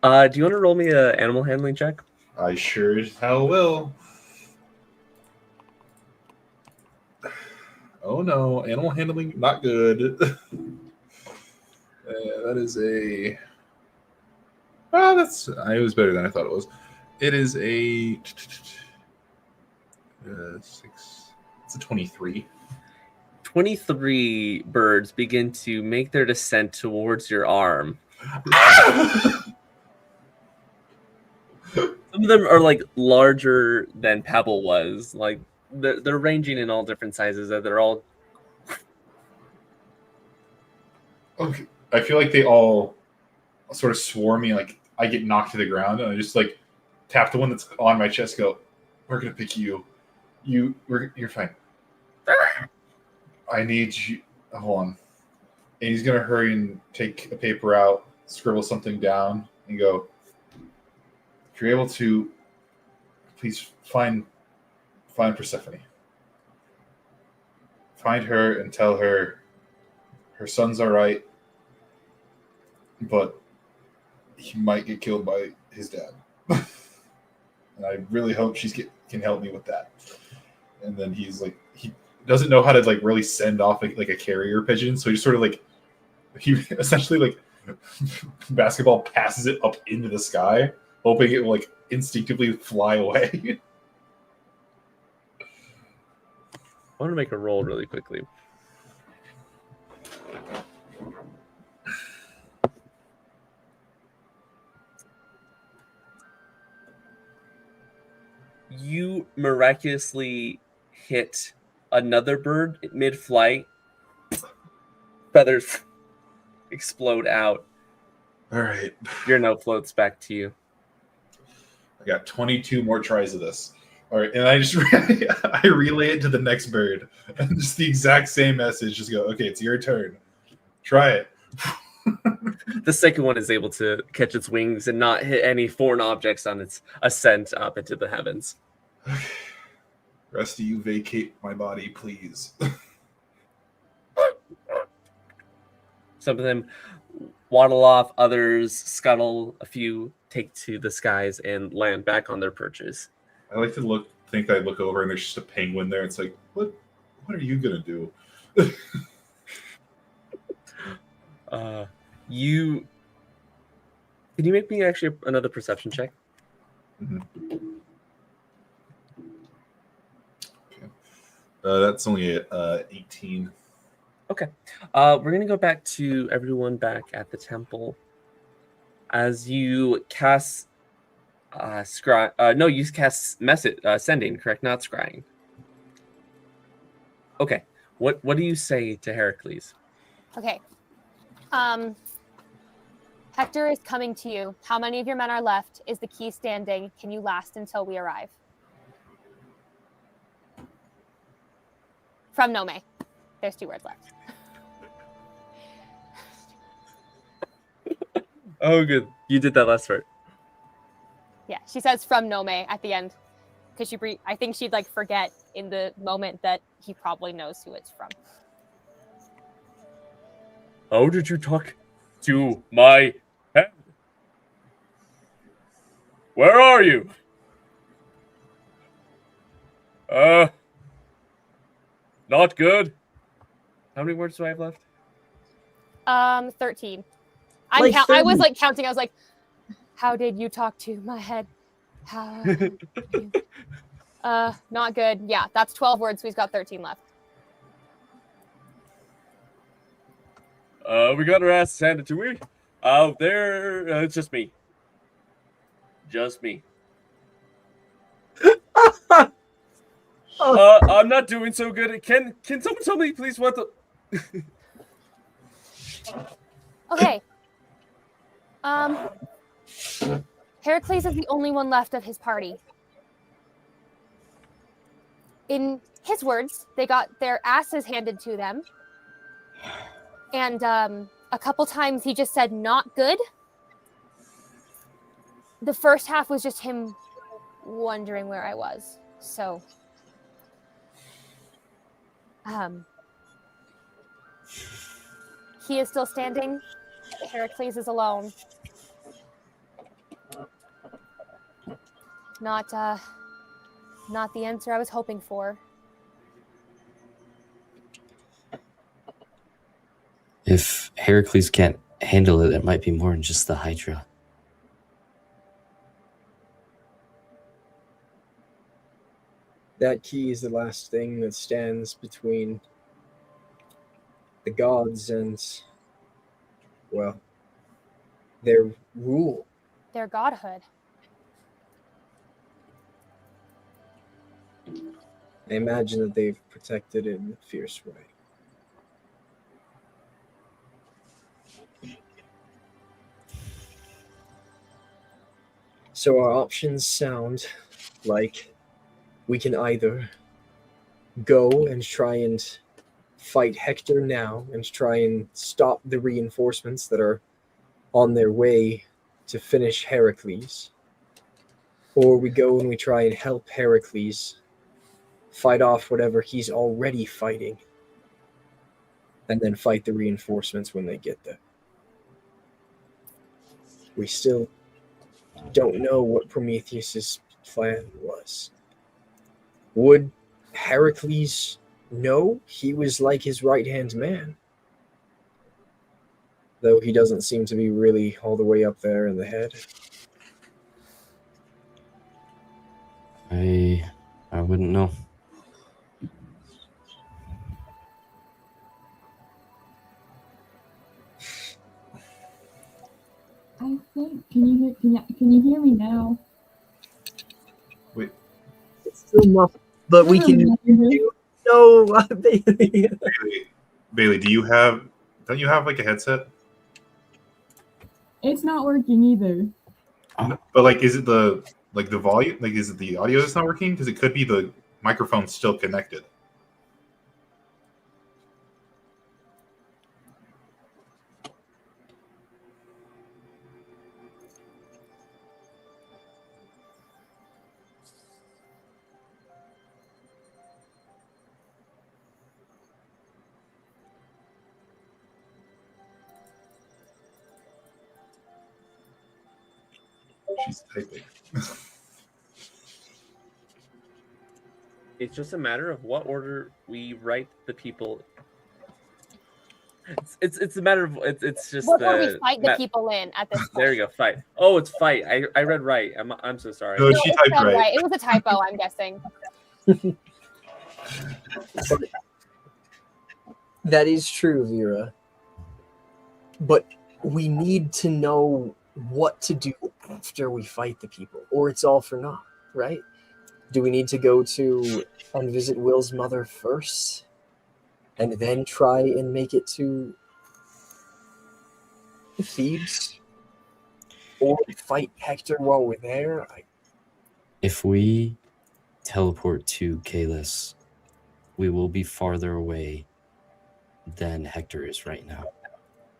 you want to roll me an animal handling check? I sure as hell will. Oh no, animal handling, not good. That is a... it was better than I thought it was. It is a 6. It's a 23. 23 birds begin to make their descent towards your arm. Some of them are like larger than Pebble was. Like they're ranging in all different sizes. They're all. Okay. I feel like they all sort of swarm me. Like I get knocked to the ground, and I just like tap the one that's on my chest. Go, we're gonna pick you. You're fine. I need you. Hold on. And he's gonna hurry and take a paper out, scribble something down, and go. If you're able to, please find Persephone. Find her and tell her her son's all right, but he might get killed by his dad. And I really hope can help me with that. And then he's like, he doesn't know how to like really send off like a carrier pigeon, so he just sort of like he essentially like basketball passes it up into the sky, hoping it will like instinctively fly away. I want to make a roll really quickly. You miraculously hit another bird mid-flight. Feathers explode out. All right. Your note floats back to you. I got 22 more tries of this. All right, and I just I relay it to the next bird, and just the exact same message. Just go, okay, it's your turn. Try it. The second one is able to catch its wings and not hit any foreign objects on its ascent up into the heavens. Rest of you vacate my body, please. Some of them waddle off, others scuttle, a few take to the skies and land back on their perches. I like to think I look over and there's just a penguin there. It's like, what are you gonna do? Can you make me actually another perception check? Mm-hmm. Okay. That's only 18. Okay. We're gonna go back to everyone back at the temple. As you cast you cast message sending, correct? Not scrying. Okay. What do you say to Heracles? Okay. Hector is coming to you. How many of your men are left? Is the key standing? Can you last until we arrive? From Nomei. There's 2 words left. Oh, good. You did that last part. Yeah, she says from Nomei at the end. Because I think she'd like forget in the moment that he probably knows who it's from. How did you talk to my head? Where are you? Not good. How many words do I have left? 13. Like I was 30. like counting. I was like, how did you talk to my head? How? Not good. Yeah, that's 12 words. We've got 13 left. We got our asses handed to me. Out there, it's just me. Just me. I'm not doing so good. Can someone tell me, please, what the... Okay. Heracles is the only one left of his party. In his words, they got their asses handed to them. And a couple times he just said, not good. The first half was just him wondering where I was. So, he is still standing. Heracles is alone. Not the answer I was hoping for. If Heracles can't handle it, it might be more than just the Hydra. That key is the last thing that stands between the gods and, well, their rule. Their godhood. I imagine that they've protected it in a fierce way. So our options sound like we can either go and try and fight Hector now and try and stop the reinforcements that are on their way to finish Heracles, or we go and we try and help Heracles fight off whatever he's already fighting, and then fight the reinforcements when they get there. We still don't know what Prometheus's plan was. Would Heracles know? He was like his right-hand man, though he doesn't seem to be really all the way up there in the head. I wouldn't know. I think. Can you hear me now? Wait, It's still muffled, but we can. No, Bailee. Bailee, don't you have like a headset? It's not working either. But like, is it the volume? Like, is it the audio that's not working? Because it could be the microphone still connected. She's typing. It's just a matter of what order we write the people. It's a matter of it's just What order we fight the people in at this point. There you go, fight. Oh, it's fight. I read right. I'm so sorry. No, she it typed said right. It was a typo, I'm guessing. That is true, Veera. But we need to know what to do after we fight the people, or it's all for naught, right? Do we need to go to and visit Will's mother first, and then try and make it to Thebes? Or fight Hector while we're there? If we teleport to Kalis, we will be farther away than Hector is right now.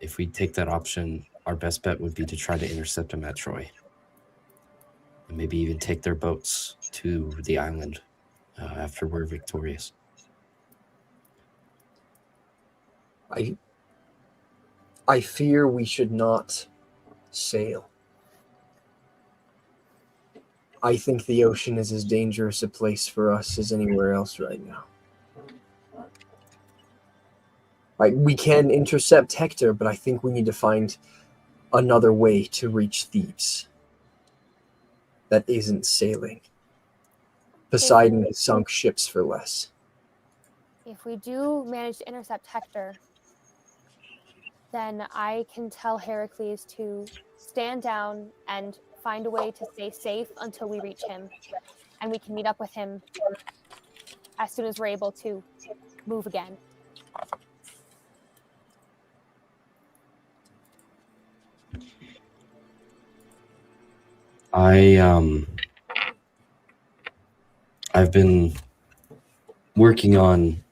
If we take that option, our best bet would be to try to intercept them at Troy. And maybe even take their boats to the island after we're victorious. I fear we should not sail. I think the ocean is as dangerous a place for us as anywhere else right now. We can intercept Hector, but I think we need to find another way to reach Thebes that isn't sailing. Poseidon has sunk ships for less. If we do manage to intercept Hector, then I can tell Heracles to stand down and find a way to stay safe until we reach him. And we can meet up with him as soon as we're able to move again. I've been working on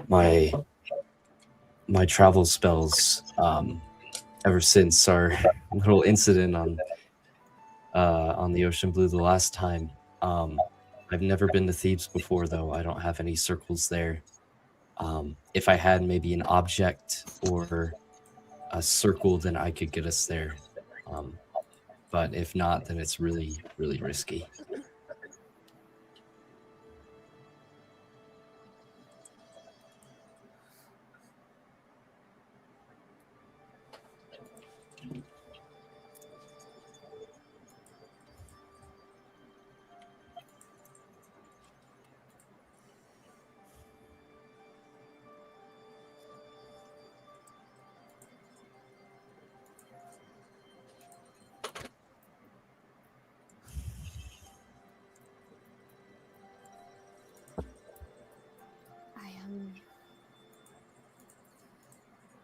my travel spells ever since our little incident on the Ocean Blue the last time. I've never been to Thebes before, though. I don't have any circles there. If I had maybe an object or a circle, then I could get us there. But if not, then it's really, really risky.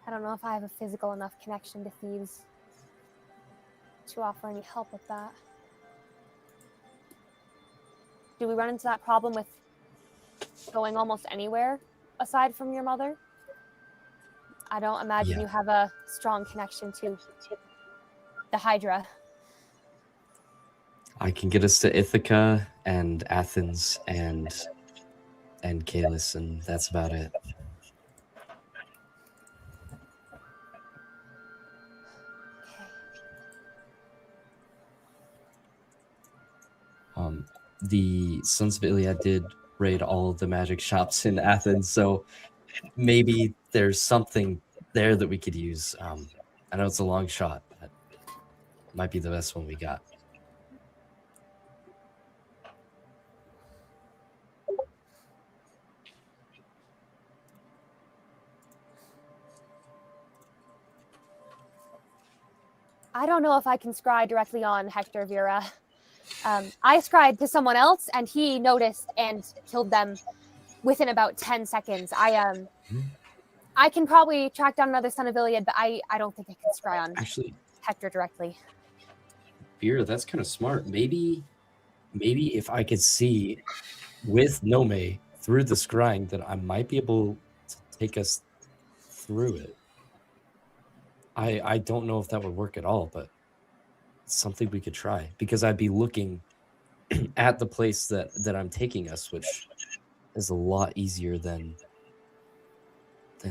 I don't know if I have a physical enough connection to thieves to offer any help with that. Do we run into that problem with going almost anywhere aside from your mother? I don't imagine you have a strong connection to the Hydra. I can get us to Ithaca and Athens and Caelus, and that's about it. The Sons of Iliad did raid all of the magic shops in Athens, so maybe there's something there that we could use. I know it's a long shot, but it might be the best one we got. I don't know if I can scry directly on Hector, Veera. I scried to someone else, and he noticed and killed them within about 10 seconds. I can probably track down another Son of Iliad, but I don't think I can scry on Hector directly. Veera, that's kind of smart. Maybe if I could see with Nomei through the scrying, that I might be able to take us through it. I don't know if that would work at all, but it's something we could try, because I'd be looking at the place that I'm taking us, which is a lot easier than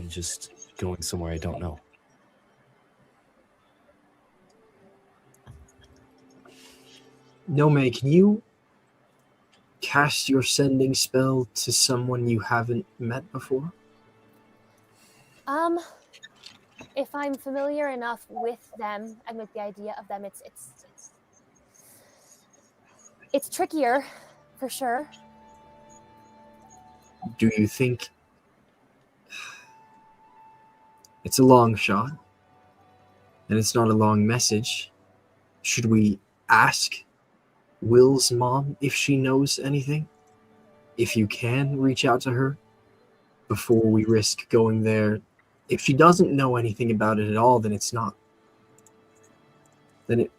just going somewhere I don't know. Nomei, can you cast your sending spell to someone you haven't met before? If I'm familiar enough with them and with the idea of them, it's trickier, for sure. Do you think it's a long shot and it's not a long message? Should we ask Will's mom if she knows anything? If you can, reach out to her before we risk going there. If she doesn't know anything about it at all, then it's not. Then it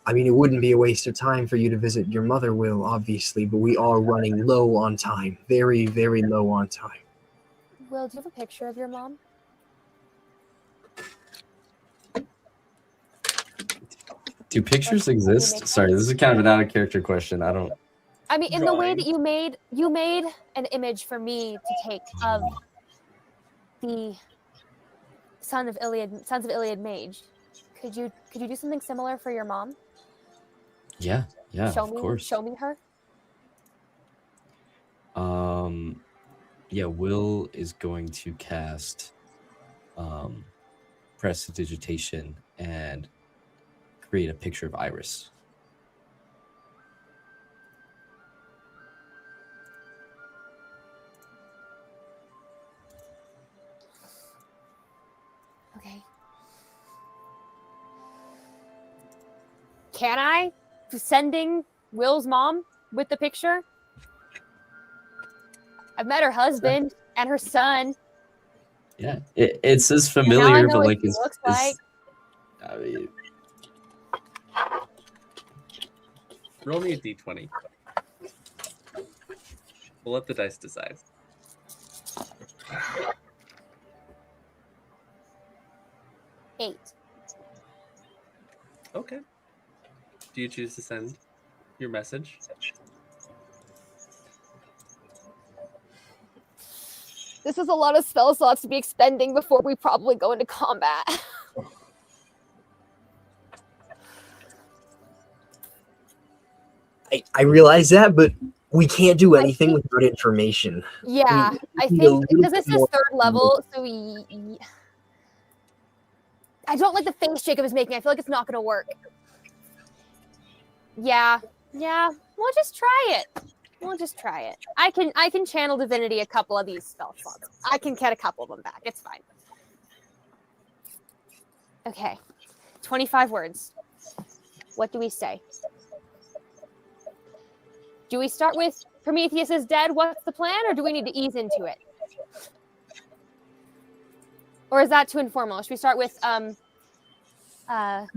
wouldn't be a waste of time for you to visit your mother, Will, obviously, but we are running low on time. Very, very low on time. Will, do you have a picture of your mom? Do pictures exist? Sorry, this is kind of an out of character question. I don't. I mean, in the way that you made an image for me to take of the Sons of Iliad mage. Could you do something similar for your mom? Yeah, of course. Show me her. Yeah, Will is going to cast prestidigitation and create a picture of Iris. Okay. Can I? Sending Will's mom with the picture? I've met her husband and her son. Yeah, it's as familiar, but like it looks like. I mean, roll me a d20. We'll let the dice decide. Eight. Okay. Do you choose to send your message? This is a lot of spell slots to be expending before we probably go into combat. I realize that, but we can't do anything without information. Yeah, I think because this is third level, so I don't like the face Jacob is making. I feel like it's not going to work. Yeah, we'll just try it. I can channel divinity a couple of these spell slots. I can get a couple of them back. It's fine. Okay, 25 words. What do we say? Do we start with Prometheus is dead, what's the plan, or do we need to ease into it? Or is that too informal? Should we start with hi,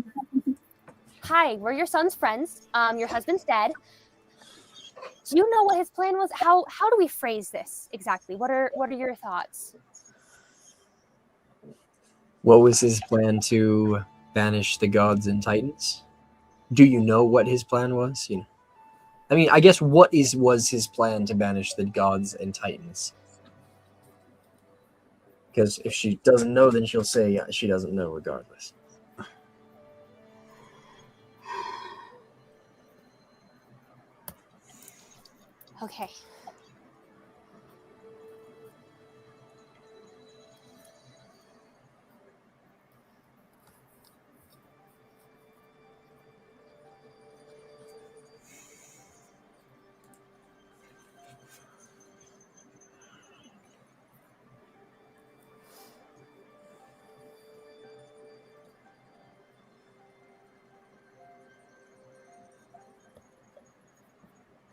we're your son's friends. Your husband's dead. Do you know what his plan was? How do we phrase this exactly? What are your thoughts? What was his plan to banish the gods and titans? Do you know what his plan was? You know, I mean, I guess was his plan to banish the gods and titans? Because if she doesn't know, then she'll say she doesn't know regardless. Okay.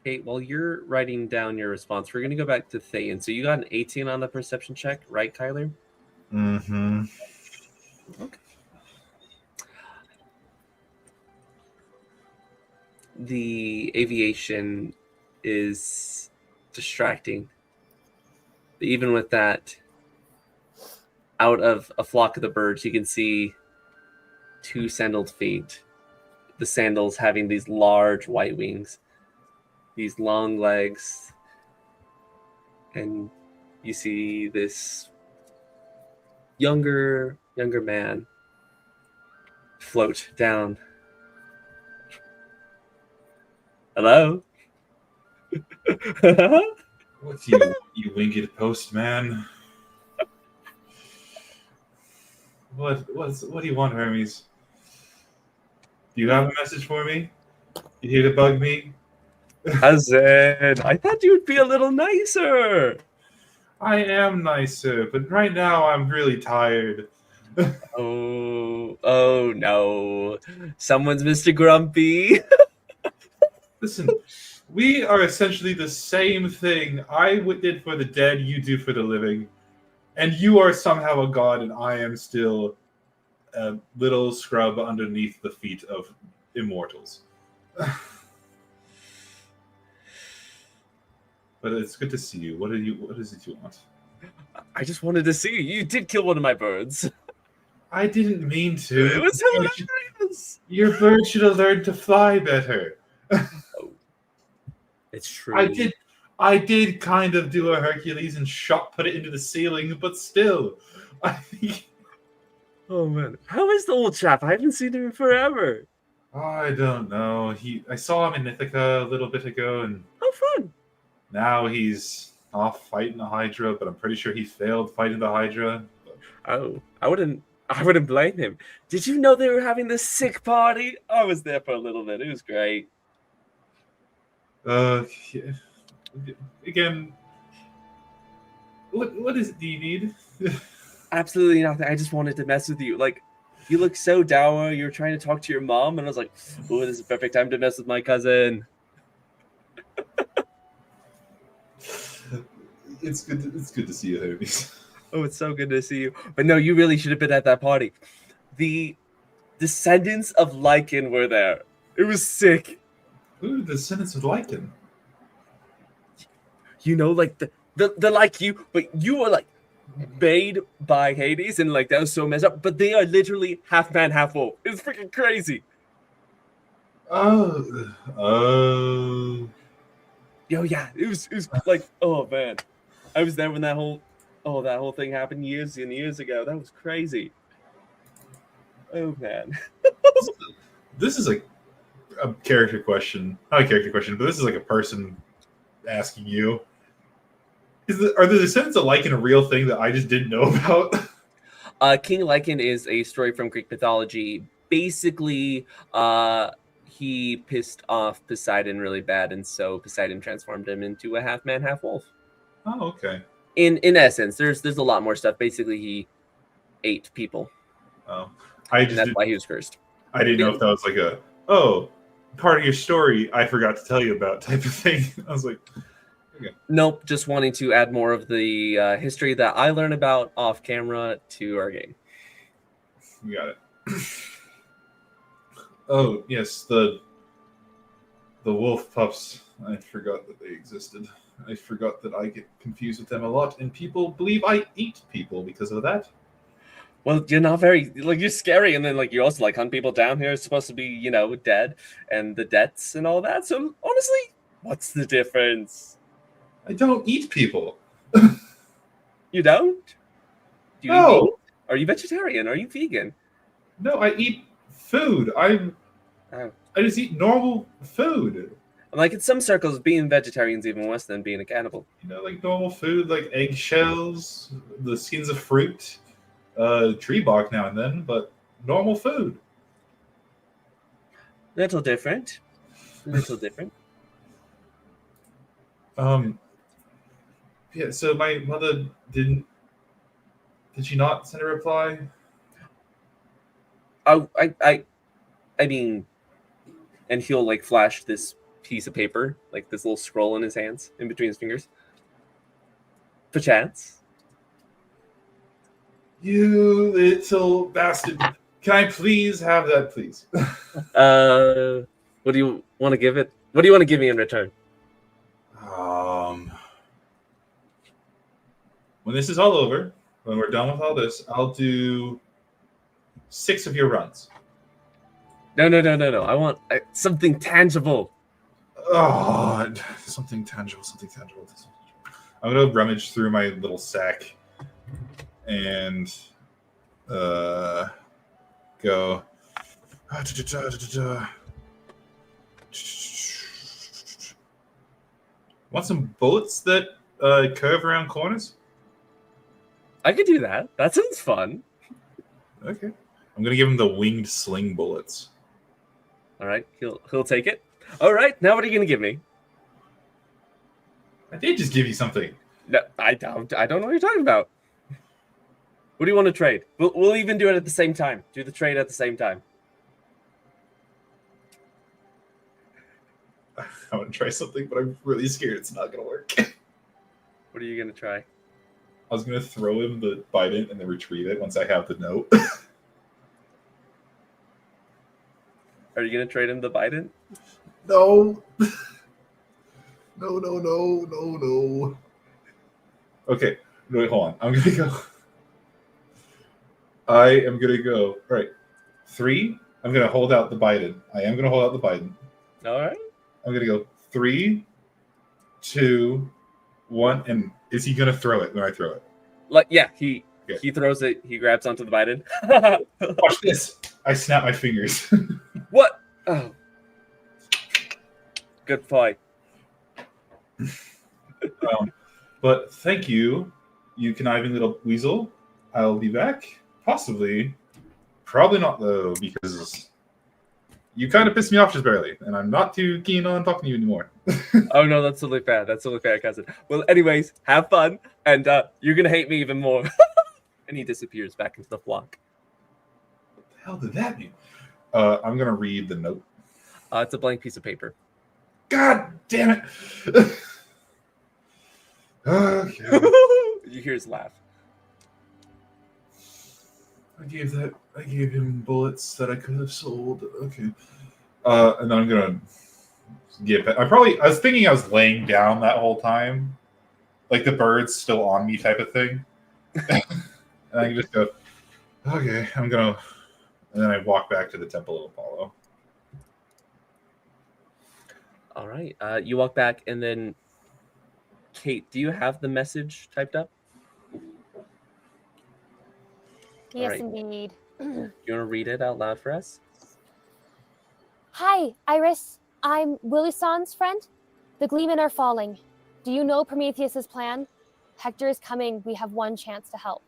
Okay, while you're writing down your response, we're going to go back to Thayton. So you got an 18 on the perception check, right, Kyler? Mm-hmm. Okay. The aviation is distracting. But even with that, out of a flock of the birds, you can see 2 sandaled feet. The sandals having these large white wings, these long legs, and you see this younger man float down. Hello? What's you winged postman? What do you want, Hermes? Do you have a message for me? You here to bug me? Cousin, I thought you'd be a little nicer. I am nicer, but right now I'm really tired. Oh no. Someone's Mr. Grumpy. Listen, we are essentially the same thing. I did for the dead, you do for the living. And you are somehow a god, and I am still a little scrub underneath the feet of immortals. But it's good to see you. What is it you want? I just wanted to see you. You did kill one of my birds. I didn't mean to. It was hilarious. Your bird should have learned to fly better. It's true. I did kind of do a Hercules and put it into the ceiling, but still. Oh man. How is the old chap? I haven't seen him in forever. I don't know. I saw him in Ithaca a little bit ago, and fun. Now he's off fighting the Hydra, but I'm pretty sure he failed fighting the Hydra. Oh, I wouldn't blame him. Did you know they were having this sick party? I was there for a little bit. It was great. Yeah. Again, what is it do you need? Absolutely nothing. I just wanted to mess with you. Like, you look so dour. You were trying to talk to your mom, and I was like, "Oh, this is the perfect time to mess with my cousin." It's good to see you, Hermes. Oh, it's so good to see you. But no, you really should have been at that party. The descendants of Lycan were there. It was sick. Who are the descendants of Lycan? You know, like they're like you, but you were like made by Hades, and like that was so messed up. But they are literally half man, half wolf. It's freaking crazy. Oh. Yo, yeah, it was like, oh man, I was there when that whole thing happened years and years ago. That was crazy. Oh man. This is like a character question, not a character question, but this is like a person asking you. Are the descendants of Lycan a real thing that I just didn't know about? King Lycan is a story from Greek mythology. Basically, he pissed off Poseidon really bad, and so Poseidon transformed him into a half man, half wolf. Oh, okay. In essence, there's a lot more stuff. Basically, he ate people. Oh, that's why he was cursed. I didn't know if that was like part of your story I forgot to tell you about type of thing. I was like, Nope, just wanting to add more of the history that I learn about off camera to our game. We got it. Oh yes, the wolf pups. I forgot that they existed. I forgot that I get confused with them a lot, and people believe I eat people because of that. Well, you're not very you're scary, and then you also hunt people down here. It's supposed to be dead and the debts and all that. So honestly, what's the difference? I don't eat people. You don't? Do you No. eat meat? Are you vegetarian? Are you vegan? No, I eat food. I just eat normal food. In some circles, being vegetarian's even worse than being a cannibal. Normal food, like eggshells, the skins of fruit, tree bark now and then, but normal food. Little different. Little different. Yeah, so my mother did she not send a reply? Oh, I mean, and he'll flash this piece of paper, this little scroll in his hands, in between his fingers. Perchance. You little bastard. Can I please have that, please? What do you want to give it? What do you want to give me in return? When this is all over, when we're done with all this, I'll do 6 of your runs. No. I want something tangible. Oh, something tangible. I'm going to rummage through my little sack and go. Want some bullets that curve around corners? I could do that. That sounds fun. Okay. I'm going to give him the winged sling bullets. All right. He'll take it. All right. Now what are you going to give me? I did just give you something. No, I don't know what you're talking about. What do you want to trade? We'll even do it at the same time. Do the trade at the same time. I want to try something, but I'm really scared it's not going to work. What are you going to try? I was going to throw him the Biden and then retrieve it once I have the note. Are you going to trade him the Biden? No. No. Okay. Wait, hold on. I'm going to go. I am going to go. All right. 3. I'm going to hold out the Biden. I am going to hold out the Biden. All right. I'm going to go 3, 2, 1. And is he going to throw it when I throw it? Yeah, he throws it. He grabs onto the Biden. Watch this. I snap my fingers. What? Oh. Good fight. But thank you, you conniving little weasel. I'll be back. Possibly. Probably not, though, because you kind of pissed me off just barely, and I'm not too keen on talking to you anymore. Oh, no, that's totally fair. That's totally fair, cousin. Well, anyways, have fun, and you're going to hate me even more. And he disappears back into the flock. What the hell did that mean? I'm going to read the note. It's a blank piece of paper. God damn it! Okay. You hear his laugh. I gave him bullets that I could have sold. Okay. And then I'm gonna get back. I was thinking I was laying down that whole time. Like the bird's still on me type of thing. And I can just go, okay, and then I walk back to the Temple of Apollo. All right. You walk back, and then Kate, do you have the message typed up? Yes, right. indeed. You want to read it out loud for us? Hi, Iris. I'm Willison's friend. The Gleemen are falling. Do you know Prometheus's plan? Hector is coming. We have one chance to help.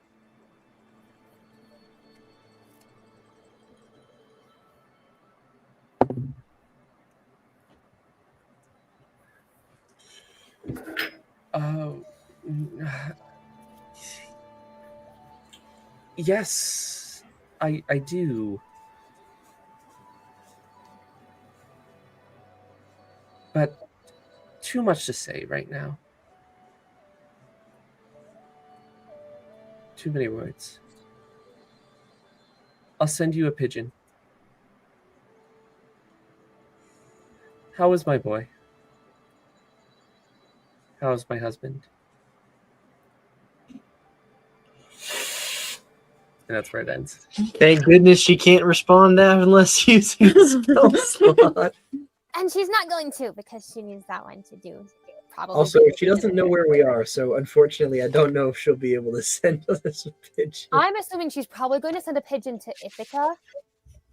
Yes, I do. But too much to say right now. too many words. I'll send you a pigeon. How is my boy? How is my husband? And that's where it ends. Thank goodness she can't respond unless using the spell slot. And she's not going to because she needs that one to do probably. Also, she doesn't know where we are, so unfortunately, I don't know if she'll be able to send us a pigeon. I'm assuming she's probably going to send a pigeon to Ithaca,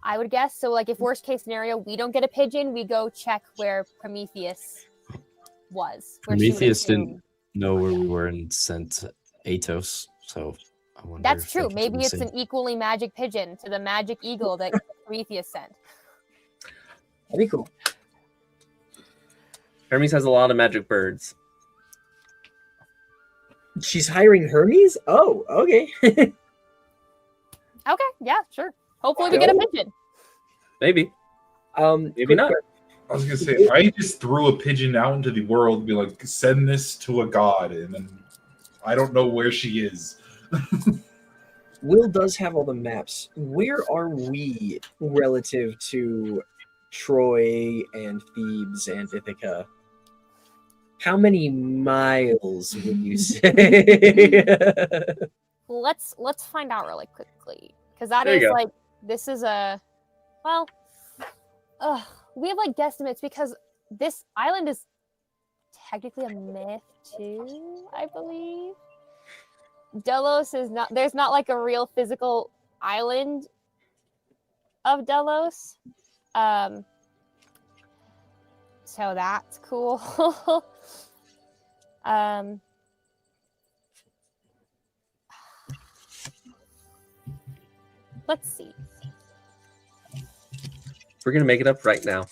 I would guess. So, like, if worst case scenario, we don't get a pigeon, we go check where Prometheus was. Where she would Prometheus assume- didn't know where we were and sent Atos, so I wonder. That's if true. that Maybe it's missing. an equally magic pigeon to the magic eagle that Prometheus sent. That'd be cool. Hermes has a lot of magic birds. She's hiring Hermes? Oh, okay. Okay, yeah, sure. Hopefully we get a pigeon. Maybe. Maybe quick not. I was gonna say, if I just threw a pigeon out into the world and be like, send this to a god, and then I don't know where she is. Will does have all the maps. Where are we relative to Troy and Thebes and Ithaca? How many miles would you say? Let's find out really quickly. Because that There you is go. like, this is a, well, we have like guesstimates because this island is technically a myth too, I believe. Delos is not, there's not like a real physical island of Delos. So that's cool. Let's see. We're going to make it up right now.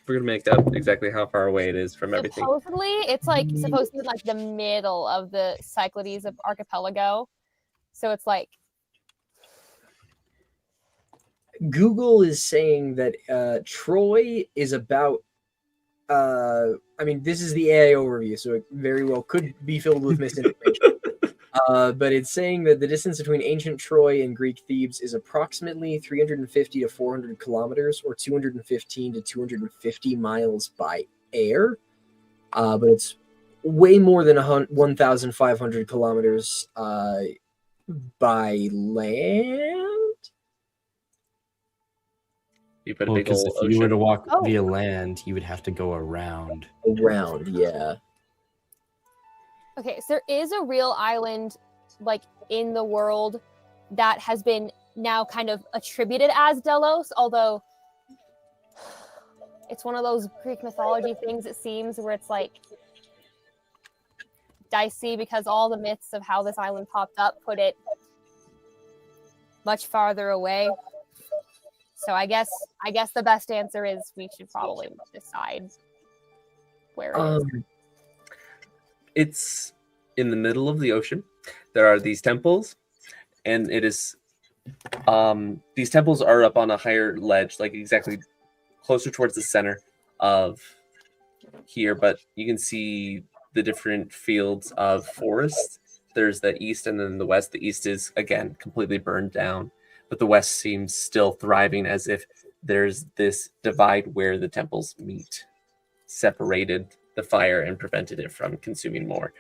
We're going to make up exactly how far away it is from everything. Supposedly, it's like supposed to be like the middle of the Cyclades of archipelago. So it's like, Google is saying that Troy is about. I mean, this is the AI overview, so it very well could be filled with misinformation. But it's saying that the distance between ancient Troy and Greek Thebes is approximately 350 to 400 kilometers, or 215 to 250 miles by air. But it's way more than 1,500 kilometers by land. You put a Well, big because old if you were ocean. to walk Oh. via land, you would have to go around. Around, yeah. okay, so there is a real island like in the world that has been now kind of attributed as Delos, although it's one of those Greek mythology things, it seems, where it's like dicey because all the myths of how this island popped up put it much farther away. So I guess the best answer is we should probably decide where it is. It's in the middle of the ocean. There are these temples, and it is these temples are up on a higher ledge, like exactly closer towards the center of here, but you can see the different fields of forest. There's the east and then the west. The east is again completely burned down, but the west seems still thriving, as if there's this divide where the temples meet, separated the fire and prevented it from consuming more.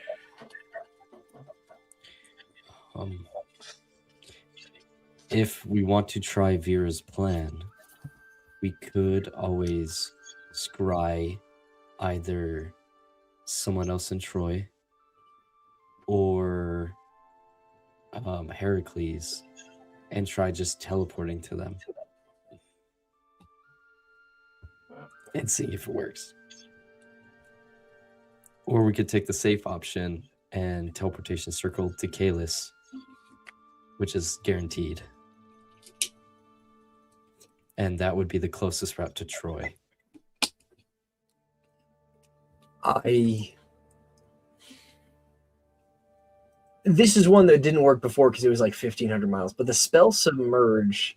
If we want to try Veera's plan, we could always scry either someone else in Troy or Heracles and try just teleporting to them and see if it works. Or we could take the safe option and teleportation circle to Kalis, which is guaranteed. And that would be the closest route to Troy. This is one that didn't work before because it was like 1,500 miles, but the spell Submerge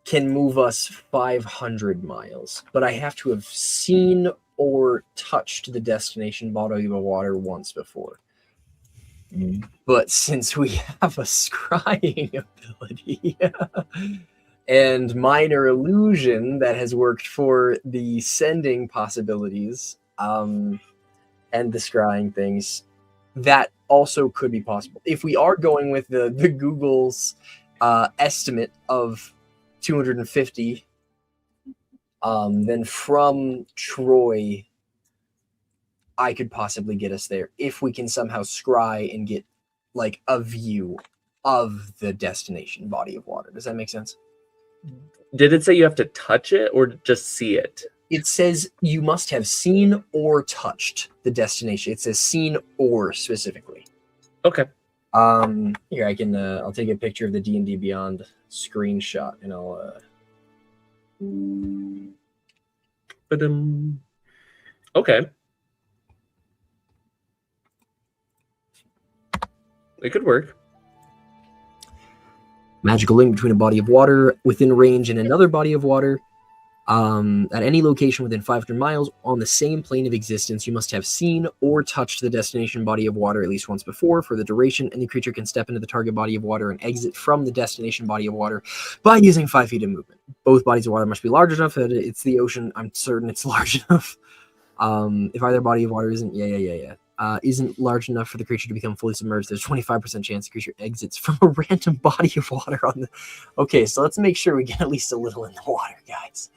can move us 500 miles, but I have to have seen or touched the destination body of water once before. But since we have a scrying ability and minor illusion that has worked for the sending possibilities and the scrying things, that also could be possible. If we are going with the Google's estimate of 250, then from Troy, I could possibly get us there if we can somehow scry and get like a view of the destination body of water. Does that make sense? Did it say you have to touch it or just see it? It says you must have seen or touched the destination. It says seen or specifically. Okay. Here I can I'll take a picture of the D&D Beyond screenshot and I'll Okay. It could work. Magical link between a body of water within range and another body of water. At any location within 500 miles on the same plane of existence, you must have seen or touched the destination body of water at least once before. For the duration, any creature can step into the target body of water and exit from the destination body of water by using 5 feet of movement. Both bodies of water must be large enough that it's the ocean. I'm certain it's large enough. If either body of water isn't large enough for the creature to become fully submerged, there's 25% chance the creature exits from a random body of water on the... Okay, so let's make sure we get at least a little in the water, guys.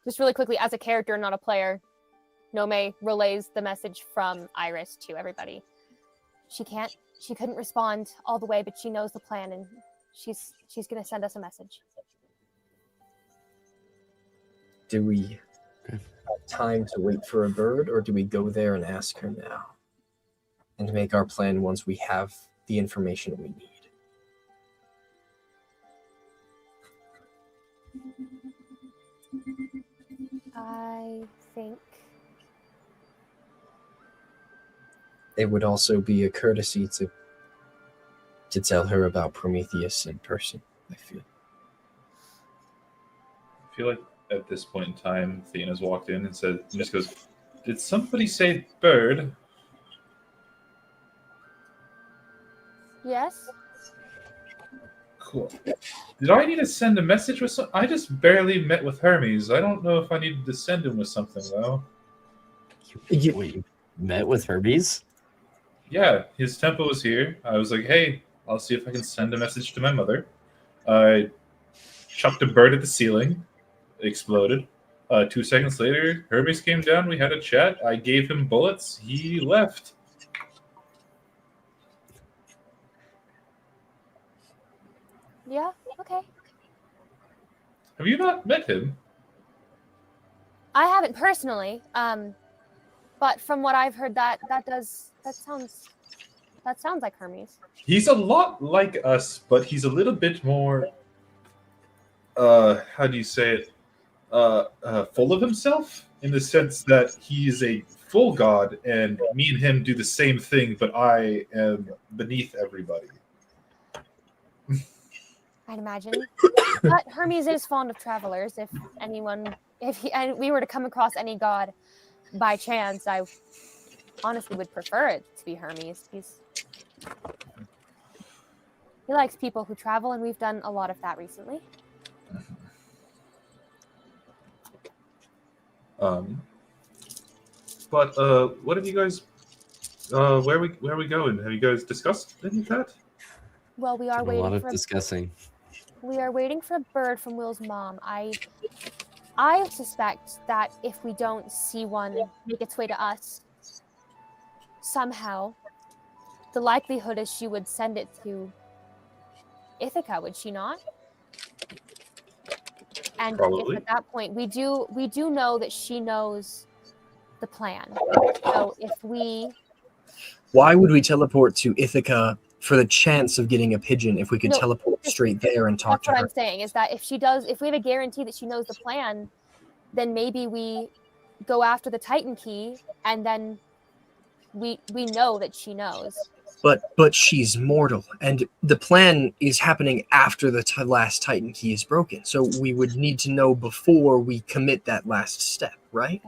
Just really quickly, as a character, not a player, Nomei relays the message from Iris to everybody. She couldn't respond all the way, but she knows the plan, and she's gonna send us a message. Do we have time to wait for a bird, or do we go there and ask her now and make our plan once we have the information we need? I think it would also be a courtesy to tell her about Prometheus in person, I feel. I feel like at this point in time, Thayton has walked in and just goes, "Did somebody say bird?" yes. Cool. Did I need to send a message with I just barely met with Hermes. I don't know if I needed to send him with something, though. Wait, you met with Hermes? Yeah, his temple was here. I was like, hey, I'll see if I can send a message to my mother. I chucked a bird at the ceiling. It exploded. 2 seconds later, Hermes came down. We had a chat. I gave him bullets. He left. Yeah. Okay. Have you not met him? I haven't personally, but from what I've heard, that sounds like Hermes. He's a lot like us, but he's a little bit more. How do you say it? Full of himself, in the sense that he's a full god, and me and him do the same thing, but I am beneath everybody. I'd imagine. But Hermes is fond of travelers. If we were to come across any god by chance, I honestly would prefer it to be Hermes. He likes people who travel, and we've done a lot of that recently. But what have you guys? Where are we going? Have you guys discussed any of that? Well, we are A waiting lot of for discussing. We are waiting for a bird from Will's mom. I suspect that if we don't see one make its way to us somehow, the likelihood is she would send it to Ithaca, would she not? And Probably. if at that point we do know that she knows the plan. So if we Why would we teleport to Ithaca for the chance of getting a pigeon if we could No, teleport straight there and talk That's to what her? I'm saying, is that if we have a guarantee that she knows the plan, then maybe we go after the Titan key, and then we know that she knows. But she's mortal, and the plan is happening after the last Titan key is broken. So we would need to know before we commit that last step, right?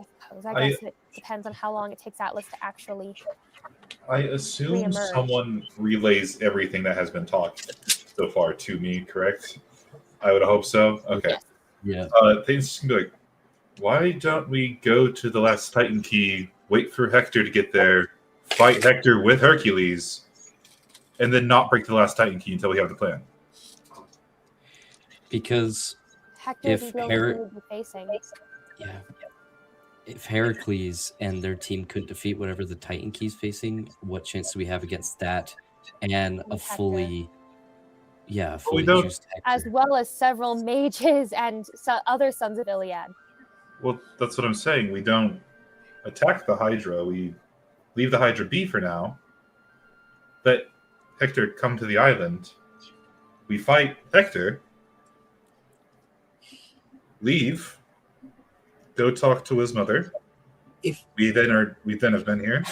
I guess it depends on how long it takes Atlas to actually. I assume Reemerge. someone relays everything that has been talked so far to me, correct? I would hope so. Okay. Yeah. Things can be like, why don't we go to the last Titan key, wait for Hector to get there, fight Hector with Hercules, and then not break the last Titan key until we have the plan? Because Hector if isn't the only thing we'd be facing. yeah, if Heracles and their team couldn't defeat whatever the Titan key's facing, what chance do we have against that and a Hector. fully We don't- juiced Hector? As well as several mages and other sons of Iliad. Well, that's what I'm saying. We don't attack the Hydra. We leave the Hydra be for now. Let Hector come to the island. We fight Hector. Leave. Go talk to his mother. If we then have been here,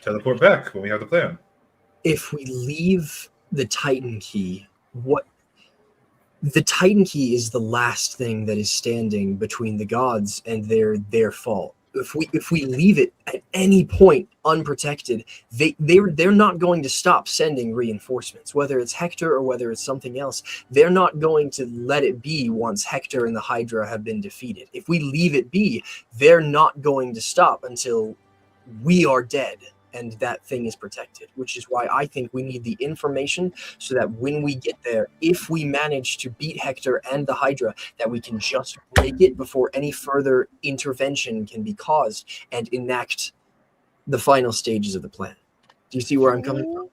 teleport back when we have the plan. If we leave the Titan key, what the Titan key is the last thing that is standing between the gods and their fall. If we leave it at any point unprotected, they're not going to stop sending reinforcements, whether it's Hector or whether it's something else. They're not going to let it be once Hector and the Hydra have been defeated. If we leave it be, they're not going to stop until we are dead and that thing is protected, which is why I think we need the information so that when we get there, if we manage to beat Hector and the Hydra, that we can just break it before any further intervention can be caused and enact the final stages of the plan. Do you see where I'm coming from?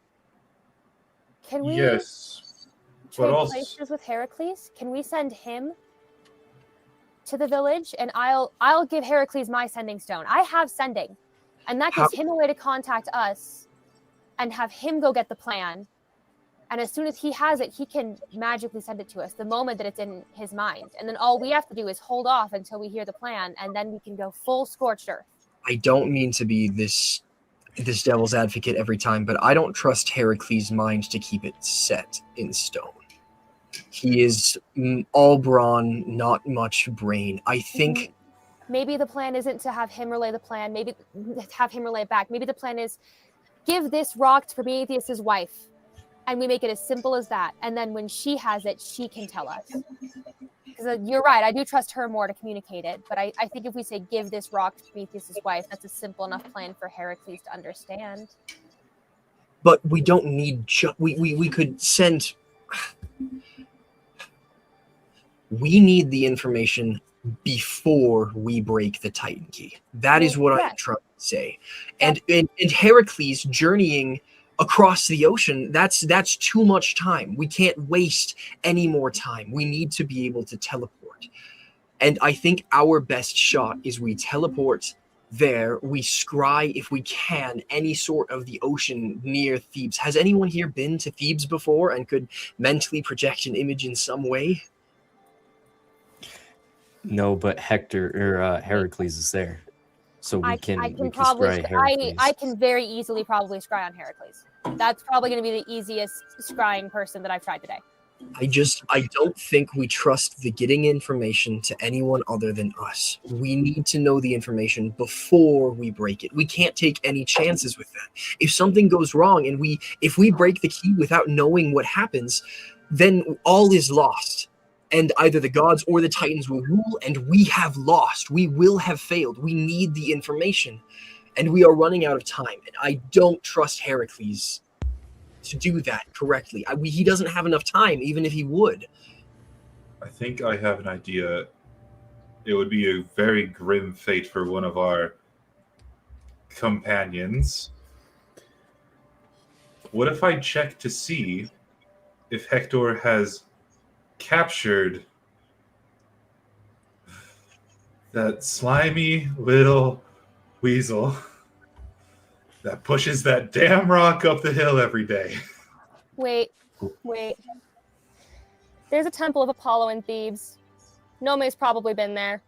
Can we Yes. trade But also, places with Heracles? Can we send him to the village, and I'll give Heracles my sending stone. I have sending, and that gives him a way to contact us and have him go get the plan. And as soon as he has it, he can magically send it to us the moment that it's in his mind. And then all we have to do is hold off until we hear the plan, and then we can go full scorched earth. I don't mean to be this devil's advocate every time, but I don't trust Heracles' mind to keep it set in stone. He is all brawn, not much brain. I think maybe the plan isn't to have him relay the plan. Maybe have him relay it back. Maybe the plan is give this rock to Prometheus's wife, and we make it as simple as that. And then when she has it, she can tell us. Because you're right, I do trust her more to communicate it. But I think if we say give this rock to Prometheus's wife, that's a simple enough plan for Heracles to understand. But we don't need. We could send. We need the information before we break the Titan key. That is what I'm trying to say. And Heracles journeying across the ocean, that's too much time. We can't waste any more time. We need to be able to teleport. And I think our best shot is we teleport there, we scry, if we can, any sort of the ocean near Thebes. Has anyone here been to Thebes before and could mentally project an image in some way? No, but Heracles is there, so we can probably scry Heracles. I can very easily probably scry on Heracles. That's probably going to be the easiest scrying person that I've tried today. I don't think we trust the getting information to anyone other than us. We need to know the information before we break it. We can't take any chances with that. If something goes wrong and if we break the key without knowing what happens, then all is lost. And either the gods or the Titans will rule, and we have lost. We will have failed. We need the information, and we are running out of time. And I don't trust Heracles to do that correctly. He doesn't have enough time, even if he would. I think I have an idea. It would be a very grim fate for one of our companions. What if I check to see if Hector has captured that slimy little weasel that pushes that damn rock up the hill every day? Wait. There's a temple of Apollo in Thebes. Nomei's probably been there.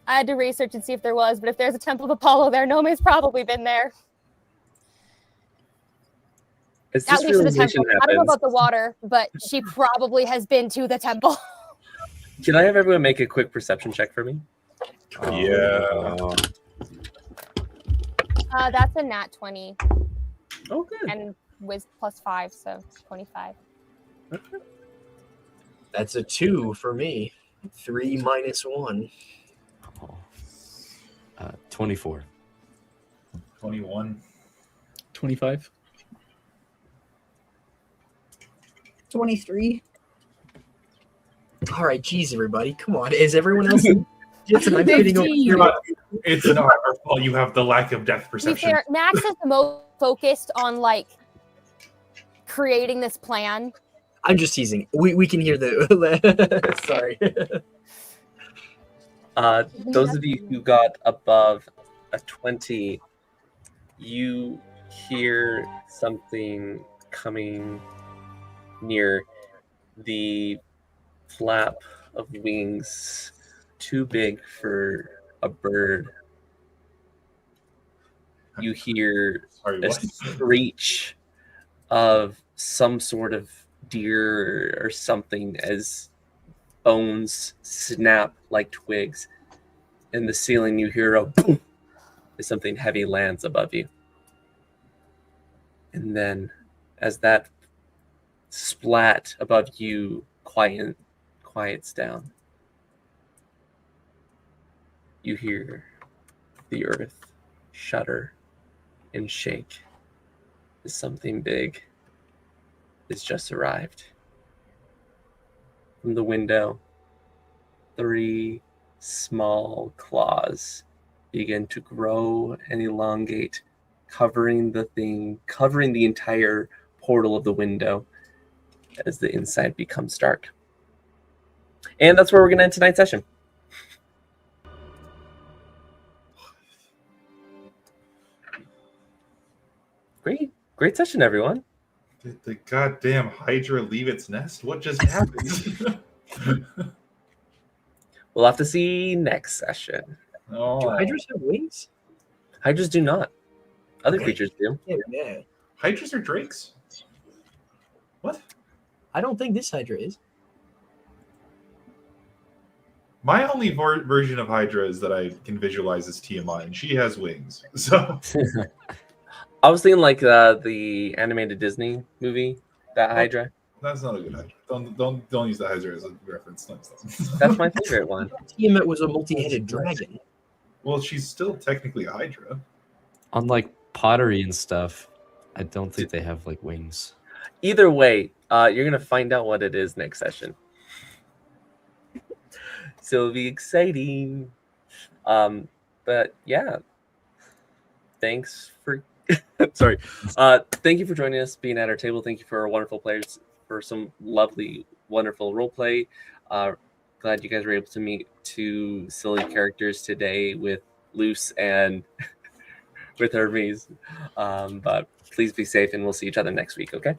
I had to research and see if there was, but if there's a Temple of Apollo there, Nomei's probably been there. As At this least to the realization temple. I don't know happens, about the water, but she probably has been to the temple. can I have everyone make a quick perception check for me? Yeah. That's a nat 20. Oh, good. And with +5, so 25. That's a 2 for me. 3 minus 1. 24. 21. 25. 23. All right, geez, everybody, come on. Is everyone else? Jensen, I'm getting over here. It's not our fault. You have the lack of depth To be perception. fair, Max is the most focused on like creating this plan. I'm just teasing. We can hear the. Sorry. Those of you who got above a 20, you hear something coming near. The flap of wings too big for a bird. You hear Sorry, a what? screech of some sort of deer or something as bones snap like twigs. In the ceiling, you hear a boom as something heavy lands above you. And then, as that splat above you quiets down, you hear the earth shudder and shake as something big has just arrived. From the window, 3 small claws begin to grow and elongate, covering the entire portal of the window as the inside becomes dark. And that's where we're going to end tonight's session. Great session, everyone. Did the goddamn Hydra leave its nest? What just happened? We'll have to see next session. Oh. Do hydras have wings? Hydras do not. Other Okay. creatures do. Yeah. Hydras are drakes? What? I don't think this hydra is. My only version of Hydra is that I can visualize is Tiamat, and she has wings. So I was thinking like the animated Disney movie, that Hydra. that's not a good Hydra. Don't use the Hydra as a reference. No. That's my favorite one. Tiamat was a multi-headed dragon. Well, she's still technically a Hydra. On like pottery and stuff, I don't think they have like wings. Either way, you're gonna find out what it is next session. So it'll be exciting. But yeah. Thanks for sorry. Thank you for joining us, being at our table. Thank you for our wonderful players, for some lovely, wonderful role play. Glad you guys were able to meet 2 silly characters today with Luce and with Hermes. But please be safe, and we'll see each other next week, okay?